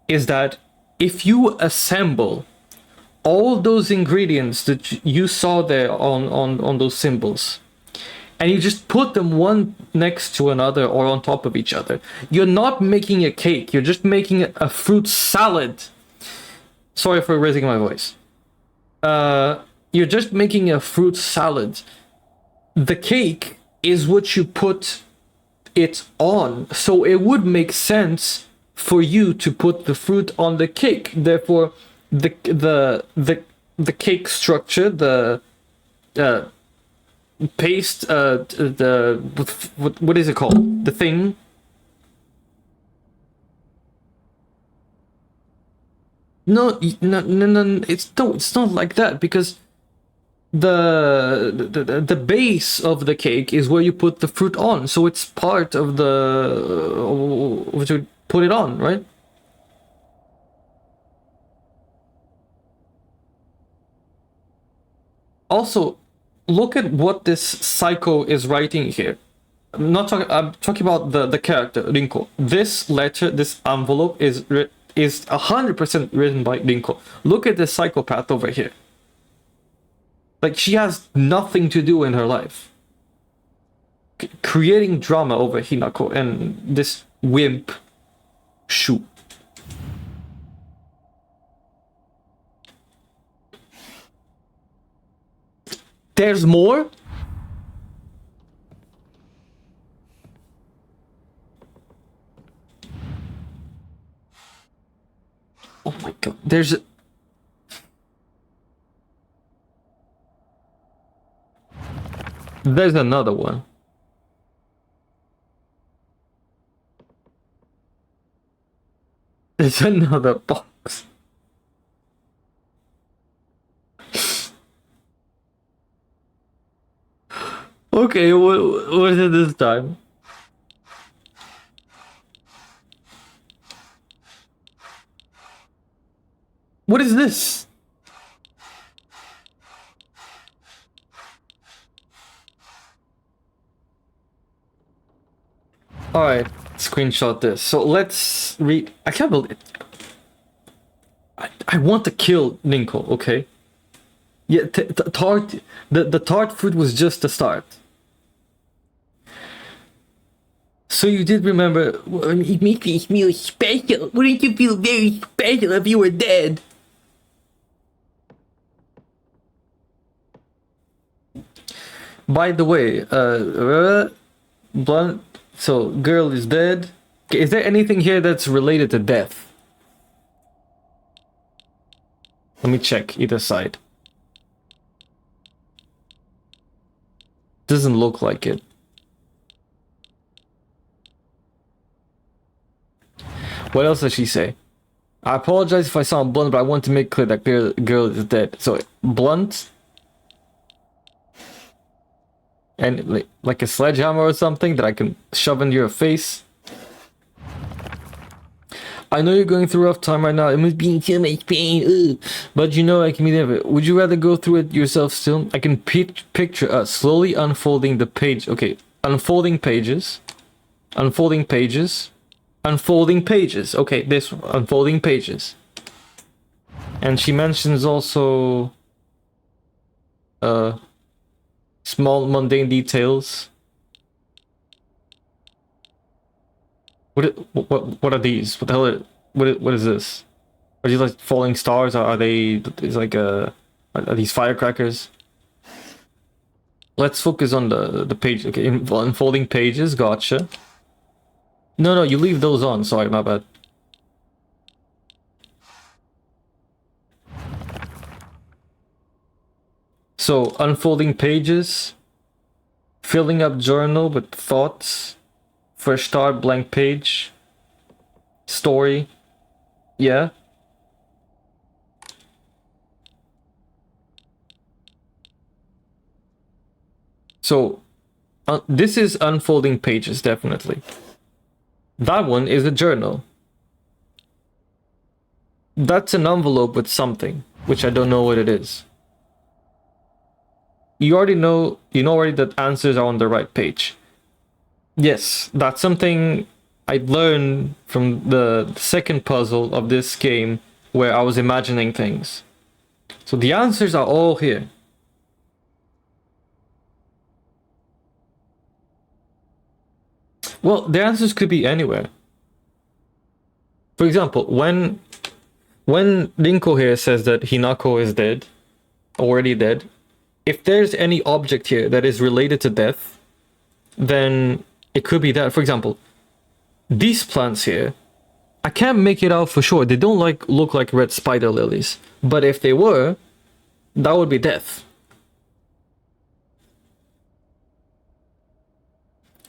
Speaker 1: is that if you assemble all those ingredients that you saw there on those symbols, and you just put them one next to another or on top of each other, you're not making a cake, you're just making a fruit salad. Sorry for raising my voice. You're just making a fruit salad. The cake is what you put it on, so it would make sense for you to put the fruit on the cake. Therefore, the cake structure, the paste, what is it called? The thing. No, it's not like that, because the base of the cake is where you put the fruit on, so it's part of the what you put it on, right? Also, look at what this psycho is writing here. I'm talking about the character Rinko. This letter, this envelope is 100% written by Rinko. Look at this psychopath over here. Like, she has nothing to do in her life. Creating drama over Hinako and this wimp Shu. There's more? Oh my god, there's another one. There's another box. Okay, what is it this time? What is this? Alright, screenshot this. So let's read. I can't believe it. I want to kill Ninko, okay? Yeah, the tart fruit was just the start. So you did remember.
Speaker 3: It makes me feel special. Wouldn't you feel very special if you were dead?
Speaker 1: By the way, blunt. So girl is dead. Okay, is there anything here that's related to death? Let me check either side. Doesn't look like it. What else does she say? I apologize if I sound blunt, but I want to make clear that girl is dead. So blunt. And like a sledgehammer or something that I can shove into your face. I know you're going through a rough time right now. It must be in so much pain. Ugh. But you know I can be there. Would you rather go through it yourself still? I can picture us slowly unfolding the page. Okay, unfolding pages. Unfolding pages. Unfolding pages. Okay, this one. Unfolding pages. And she mentions also... small mundane details. What are these? What the hell? What is this? Are these like falling stars? Are they? Is like are these firecrackers? Let's focus on the page. Okay, unfolding pages. Gotcha. No, no, you leave those on. Sorry, my bad. So unfolding pages, filling up journal with thoughts, fresh start, blank page, story. Yeah. So this is unfolding pages, definitely. That one is a journal. That's an envelope with something, which I don't know what it is. You already know, already that answers are on the right page. Yes, that's something I learned from the second puzzle of this game where I was imagining things. So the answers are all here. Well, the answers could be anywhere. For example, when Rinko here says that Hinako is dead, already dead, if there's any object here that is related to death, then it could be that. For example, these plants here, I can't make it out for sure. They don't look like red spider lilies. But if they were, that would be death.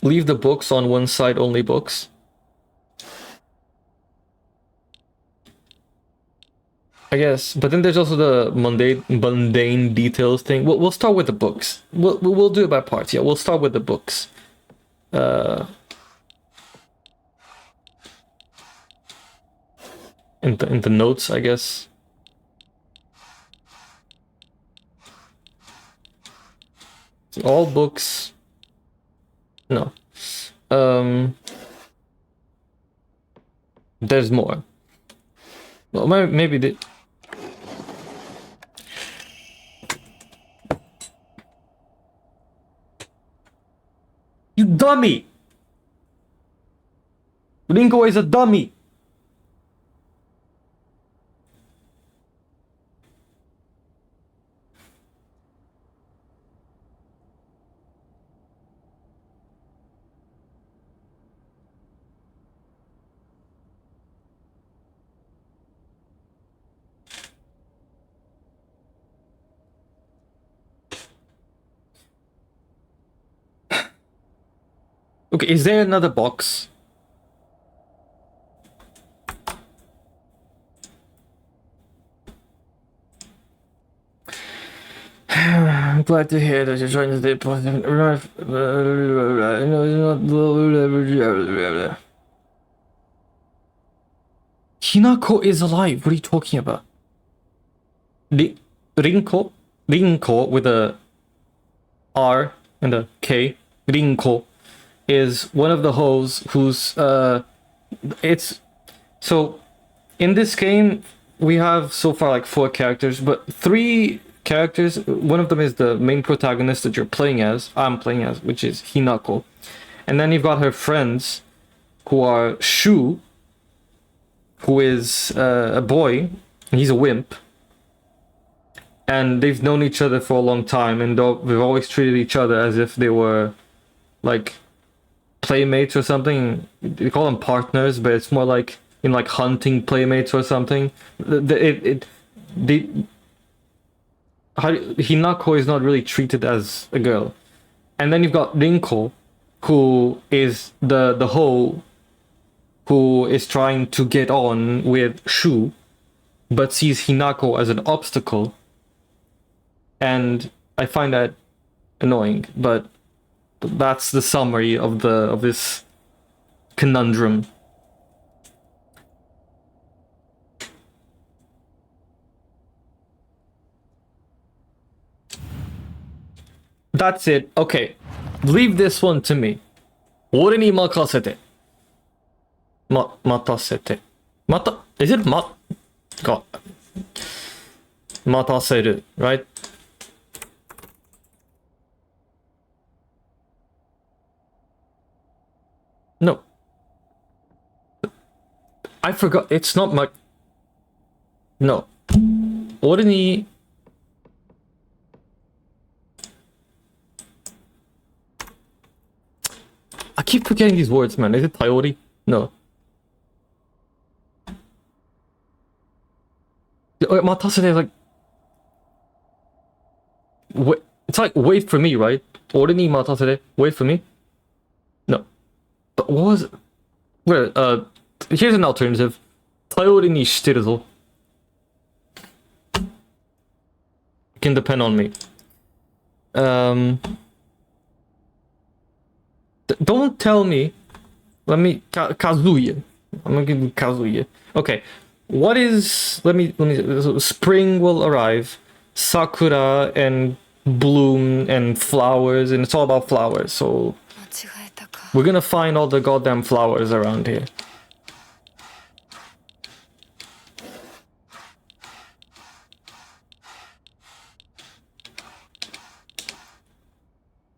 Speaker 1: Leave the books on one side, only books. I guess, but then there's also the mundane details thing. We'll start with the books. We'll do it by parts. Yeah, we'll start with the books. In the notes, I guess. All books. No. There's more. Well, maybe the. You dummy! Ringo is a dummy! Okay, is there another box? I'm glad to hear that you're trying to stay positive. Hinako is alive. What are you talking about? Rinko with a R and a K. Rinko is one of the hoes who's it's so in this game we have so far like 4 characters, but 3 characters. One of them is the main protagonist that I'm playing as, which is Hinako. And then you've got her friends who are Shu, who is a boy, and he's a wimp. And they've known each other for a long time, and they've always treated each other as if they were like playmates or something. They call them partners, but it's more like in like hunting playmates or something. Hinako is not really treated as a girl. And then you've got Rinko, who is the hoe who is trying to get on with Shu, but sees Hinako as an obstacle. And I find that annoying, but that's the summary of this conundrum. That's it. Okay. Leave this one to me. 俺に任せて。待たせて。is it God. 待たせる, right? No. I forgot. It's not my. No. Ordinary. I keep forgetting these words, man. Is it Tayori? No. Matasune is like. Wait, it's like wait for me, right? Ordinary Matasune. Wait for me. No. But what was it? Wait, here's an alternative. Tayori ni shiteru zo. Can depend on me. Don't tell me. Let me Kazuya. I'm gonna give you Kazuya. Okay. What is? Let me. So spring will arrive. Sakura and bloom and flowers, and it's all about flowers. So
Speaker 2: 間違えたか。
Speaker 1: we're gonna find all the goddamn flowers around here.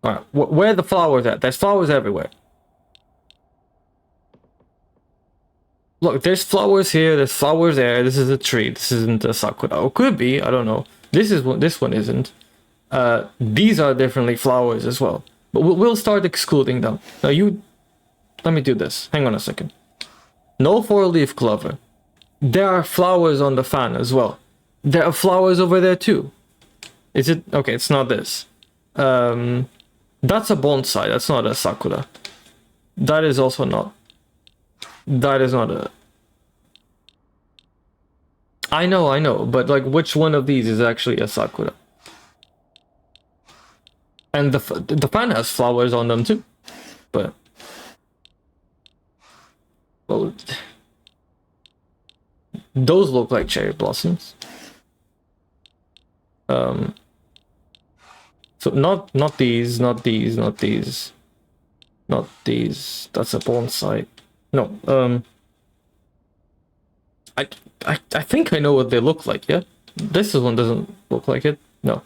Speaker 1: Alright, where are the flowers at? There's flowers everywhere. Look, there's flowers here, there's flowers there, this is a tree, this isn't a sakura. Or could be, I don't know. This one isn't. These are definitely flowers as well. But we'll start excluding them. Now let me do this. Hang on a second. No four-leaf clover. There are flowers on the fan as well. There are flowers over there too. Is it? Okay, it's not this. That's a bonsai, that's not a sakura. That is also not. That is not a... I know, but like which one of these is actually a sakura? And the fan has flowers on them too. But... well, those look like cherry blossoms. So not these, not these, not these. Not these. That's a bonsai. No, I think I know what they look like, yeah? This one doesn't look like it. No.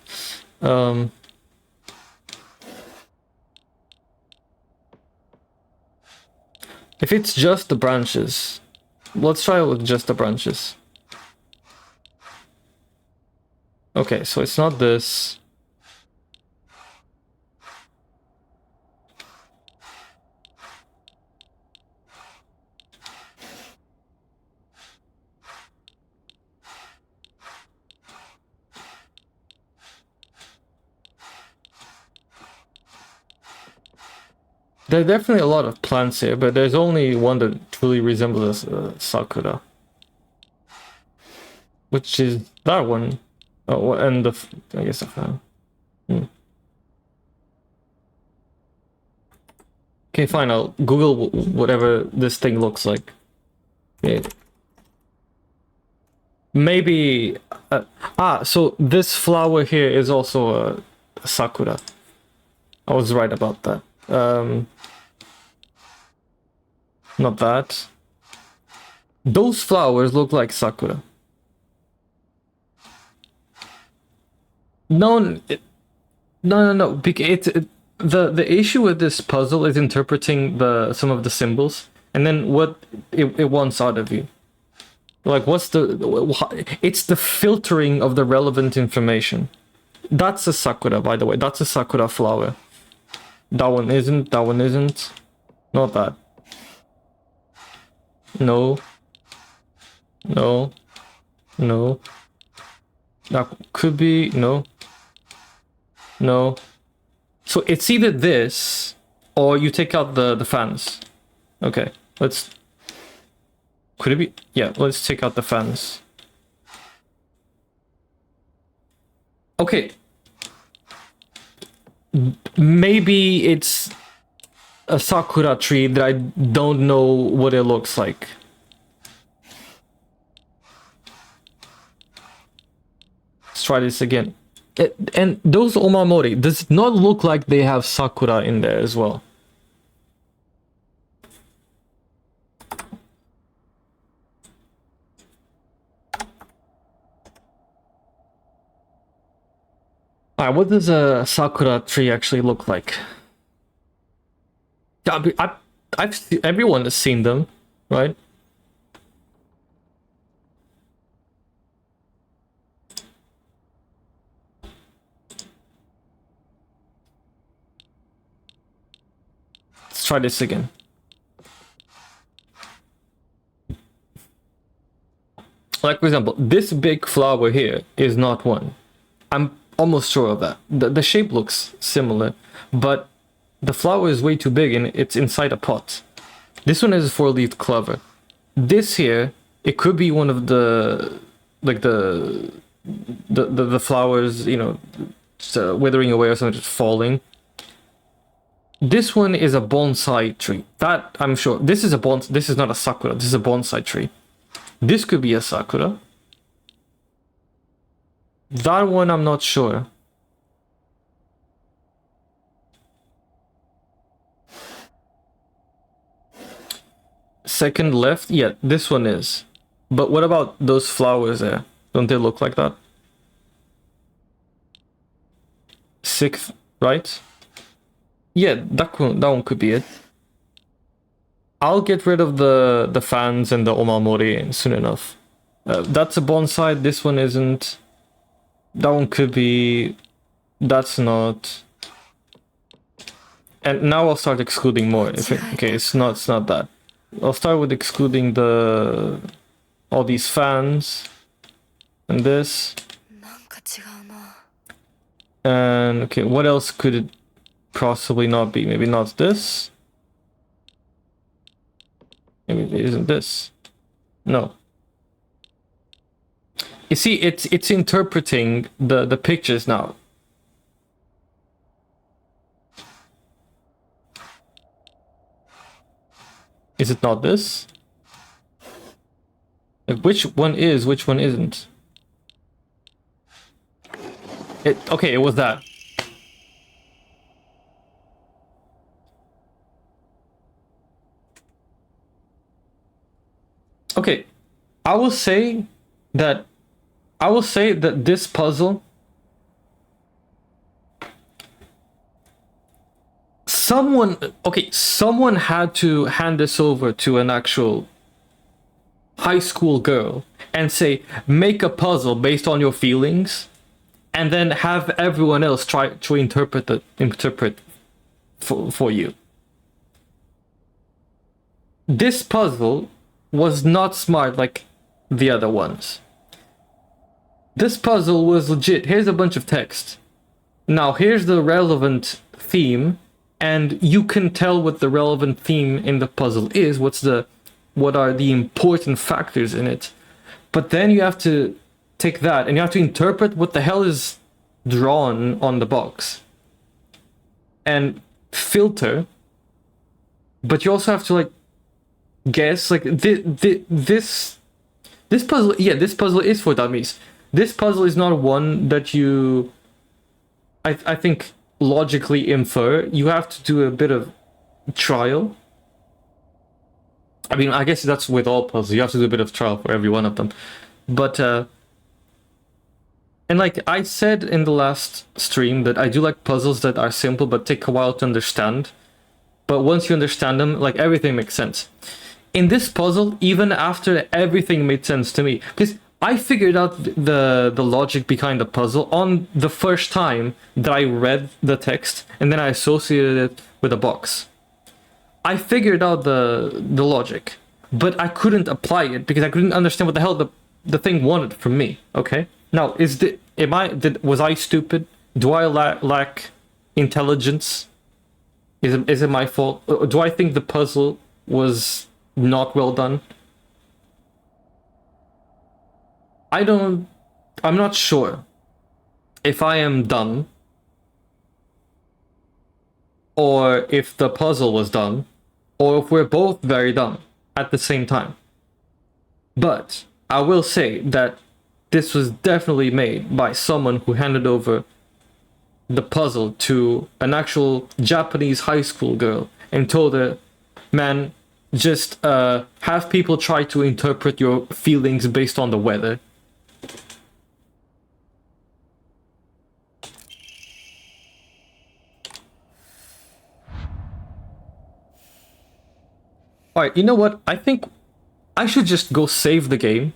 Speaker 1: If it's just the branches, let's try it with just the branches. Okay, so it's not this. There are definitely a lot of plants here, but there's only one that truly resembles sakura. Which is that one. Oh, and I guess the fan. Okay, fine, I'll Google whatever this thing looks like. Yeah. Maybe... so this flower here is also a sakura. I was right about that. Not that. Those flowers look like sakura. No, no. Because the issue with this puzzle is interpreting some of the symbols and then what it wants out of you. Like, it's the filtering of the relevant information. That's a sakura, by the way. That's a sakura flower. That one isn't. That one isn't. Not that. No. No. No. That could be. No. No. So it's either this or you take out the fans. Okay. Let's... could it be? Yeah, let's take out the fans. Okay. Maybe it's a sakura tree that I don't know what it looks like. Let's try this again. And those omamori, does it not look like they have sakura in there as well? Alright, what does a sakura tree actually look like? Everyone has seen them, right? try this again. Like, for example, this big flower here is not one. I'm almost sure of that. The shape looks similar, but the flower is way too big and it's inside a pot. This one is a 4-leaf clover. This here, it could be one of the, like the flowers, you know, withering away or something, just falling. This one is a bonsai tree. That I'm sure. This is not a sakura. This is a bonsai tree. This could be a sakura. That one I'm not sure. Second left, yeah, this one is. But what about those flowers there? Don't they look like that? Sixth, right? Yeah, that one could be it. I'll get rid of the fans and the omamori soon enough. That's a bonsai. This one isn't. That one could be. That's not. And now I'll start excluding more. Okay, it's not that. I'll start with excluding all these fans and this. And okay, what else could it possibly not be? Maybe not this. Maybe it isn't this. No. You see, it's interpreting the pictures now. Is it not this? Like, which one is, which one isn't? Okay, it was that. Okay, I will say that this puzzle, someone had to hand this over to an actual high school girl and say, make a puzzle based on your feelings, and then have everyone else try to interpret for you. This puzzle was not smart like the other ones. This puzzle was legit. Here's a bunch of text. Now here's the relevant theme, and you can tell what the relevant theme in the puzzle is, what are the important factors in it. But then you have to take that and you have to interpret what the hell is drawn on the box and filter. But you also have to like guess, like this puzzle. Yeah, this puzzle is for dummies. This puzzle is not one that you I think logically infer. You have to do a bit of trial. I mean, I guess that's with all puzzles. You have to do a bit of trial for every one of them. But and like I said in the last stream, that I do like puzzles that are simple but take a while to understand. But once you understand them, like everything makes sense. In this puzzle, even after everything made sense to me, because I figured out the logic behind the puzzle on the first time that I read the text and then I associated it with a box. I figured out the logic, but I couldn't apply it because I couldn't understand what the hell the thing wanted from me. Okay, now was I stupid? Do I lack intelligence? Is it my fault? Do I think the puzzle was not well done? I'm not sure if I am dumb or if the puzzle was dumb, or if we're both very dumb at the same time. But I will say that this was definitely made by someone who handed over the puzzle to an actual Japanese high school girl and told her, man, just have people try to interpret your feelings based on the weather. Alright, you know what? I think I should just go save the game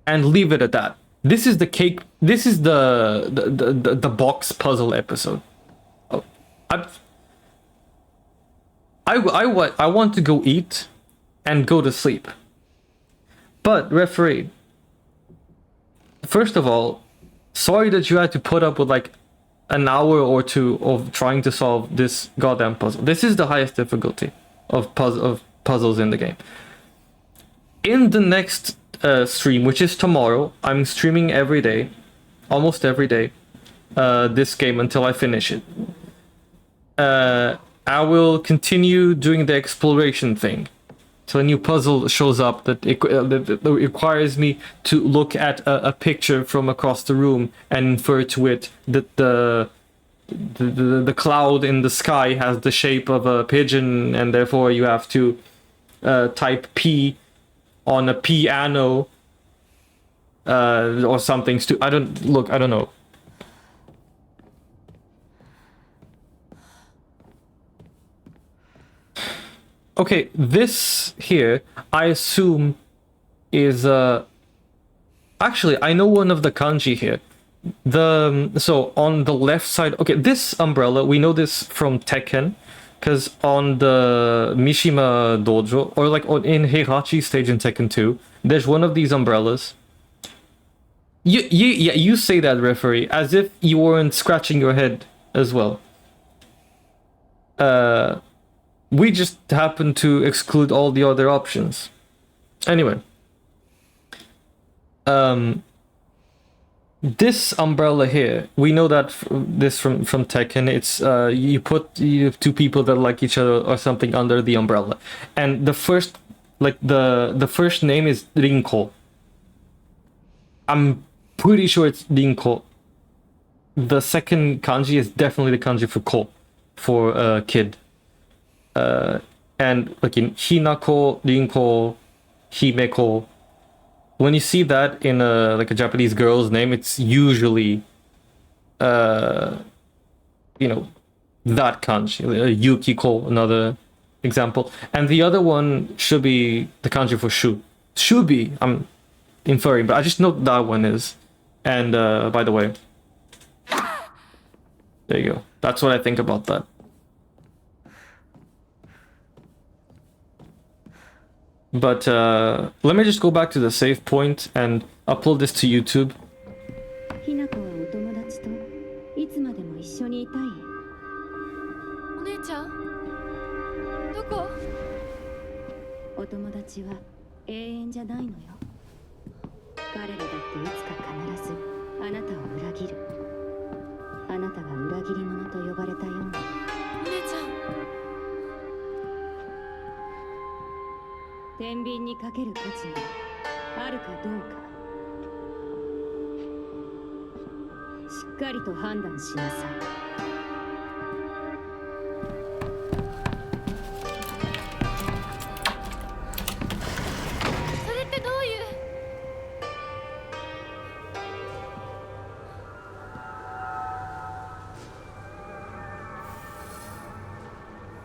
Speaker 1: and leave it at that. This is the cake. This is the box puzzle episode. Oh, I want to go eat and go to sleep. But referee, first of all, sorry that you had to put up with like an hour or two of trying to solve this goddamn puzzle. This is the highest difficulty of puzzles in the game. In the next stream, which is tomorrow, I'm streaming every day, almost every day, this game until I finish it. I will continue doing the exploration thing till a new puzzle shows up that requires me to look at a picture from across the room and infer to it that the cloud in the sky has the shape of a pigeon, and therefore you have to type P on a piano or something. I don't know. Okay, this here, I assume, is actually, I know one of the kanji here. So on the left side, okay, this umbrella, we know this from Tekken, because on the Mishima Dojo, or like in Heihachi stage in Tekken 2, there's one of these umbrellas. You say that, referee, as if you weren't scratching your head as well. We just happen to exclude all the other options. Anyway. This umbrella here, we know that this from Tekken, it's you put two people that like each other or something under the umbrella. And the first, like the first name is Rinko. I'm pretty sure it's Rinko. The second kanji is definitely the kanji for ko, for kid. And like in Hinako, Rinko, Himeko, when you see that in like a Japanese girl's name, it's usually that kanji. Yukiko, another example, and the other one should be the kanji for shu. Should be, I'm inferring, but I just know that one is. And by the way, there you go. That's what I think about that. But let me just go back to the save point and upload this to YouTube.
Speaker 2: ひなこはお友達といつまでも一緒にいたい。
Speaker 4: お姉ちゃんどこ？
Speaker 2: お友達は永遠じゃないのよ。彼らだっていつか必ずあなたを裏切る。あなたが裏切り者と呼ばれたように。
Speaker 4: お姉ちゃん。
Speaker 2: 天秤にかける価値があるかどうかしっかりと判断しなさい。
Speaker 4: それってどういう？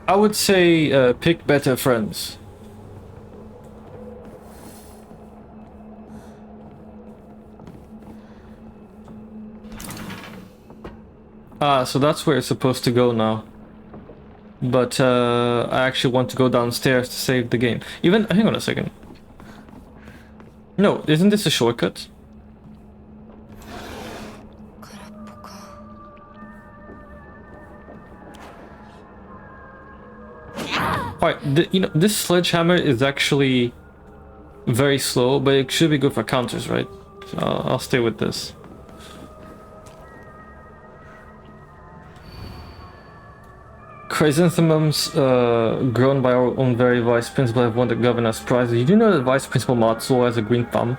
Speaker 1: I would say pick better friends. So that's where it's supposed to go now. But I actually want to go downstairs to save the game. Even, hang on a second. No, isn't this a shortcut?
Speaker 4: 空っぽか。
Speaker 1: Alright, this sledgehammer is actually very slow, but it should be good for counters, right? So I'll stay with this. Chrysanthemums grown by our own very vice principal have won the governor's prize. Did you know that Vice Principal Matsuo has a green thumb?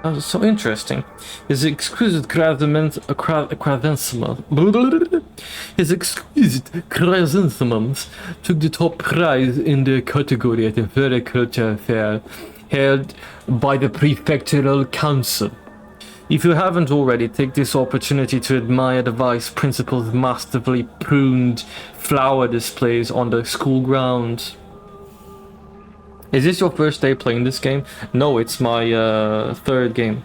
Speaker 1: That was so interesting. His exquisite chrysanthemums took the top prize in their category at the Viticulture Fair held by the Prefectural Council. If you haven't already, take this opportunity to admire the Vice Principal's masterfully pruned flower displays on the school grounds. Is this your first day playing this game? No, it's my third game.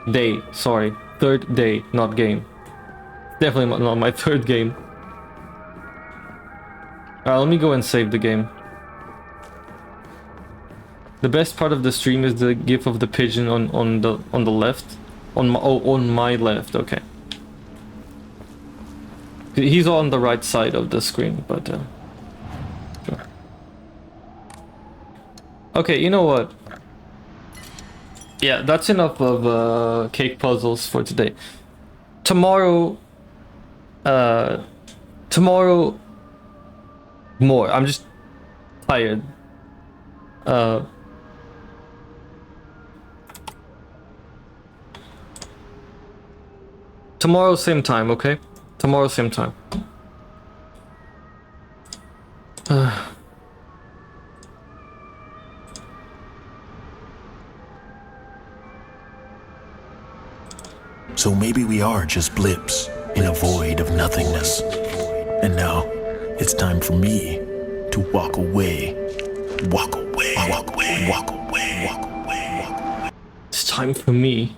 Speaker 1: Day, sorry. Third day, not game. Definitely not my third game. Alright, let me go and save the game. The best part of the stream is the gif of the pigeon on the left. On my left, okay. He's on the right side of the screen, but sure. Okay, you know what? Yeah, that's enough of cake puzzles for today. Tomorrow more. I'm just tired. Tomorrow same time, okay? Tomorrow same time.
Speaker 5: So maybe we are just blips in a void of nothingness. And now it's time for me to walk away. Walk away. Walk away. Walk away. Walk away.
Speaker 1: It's time for me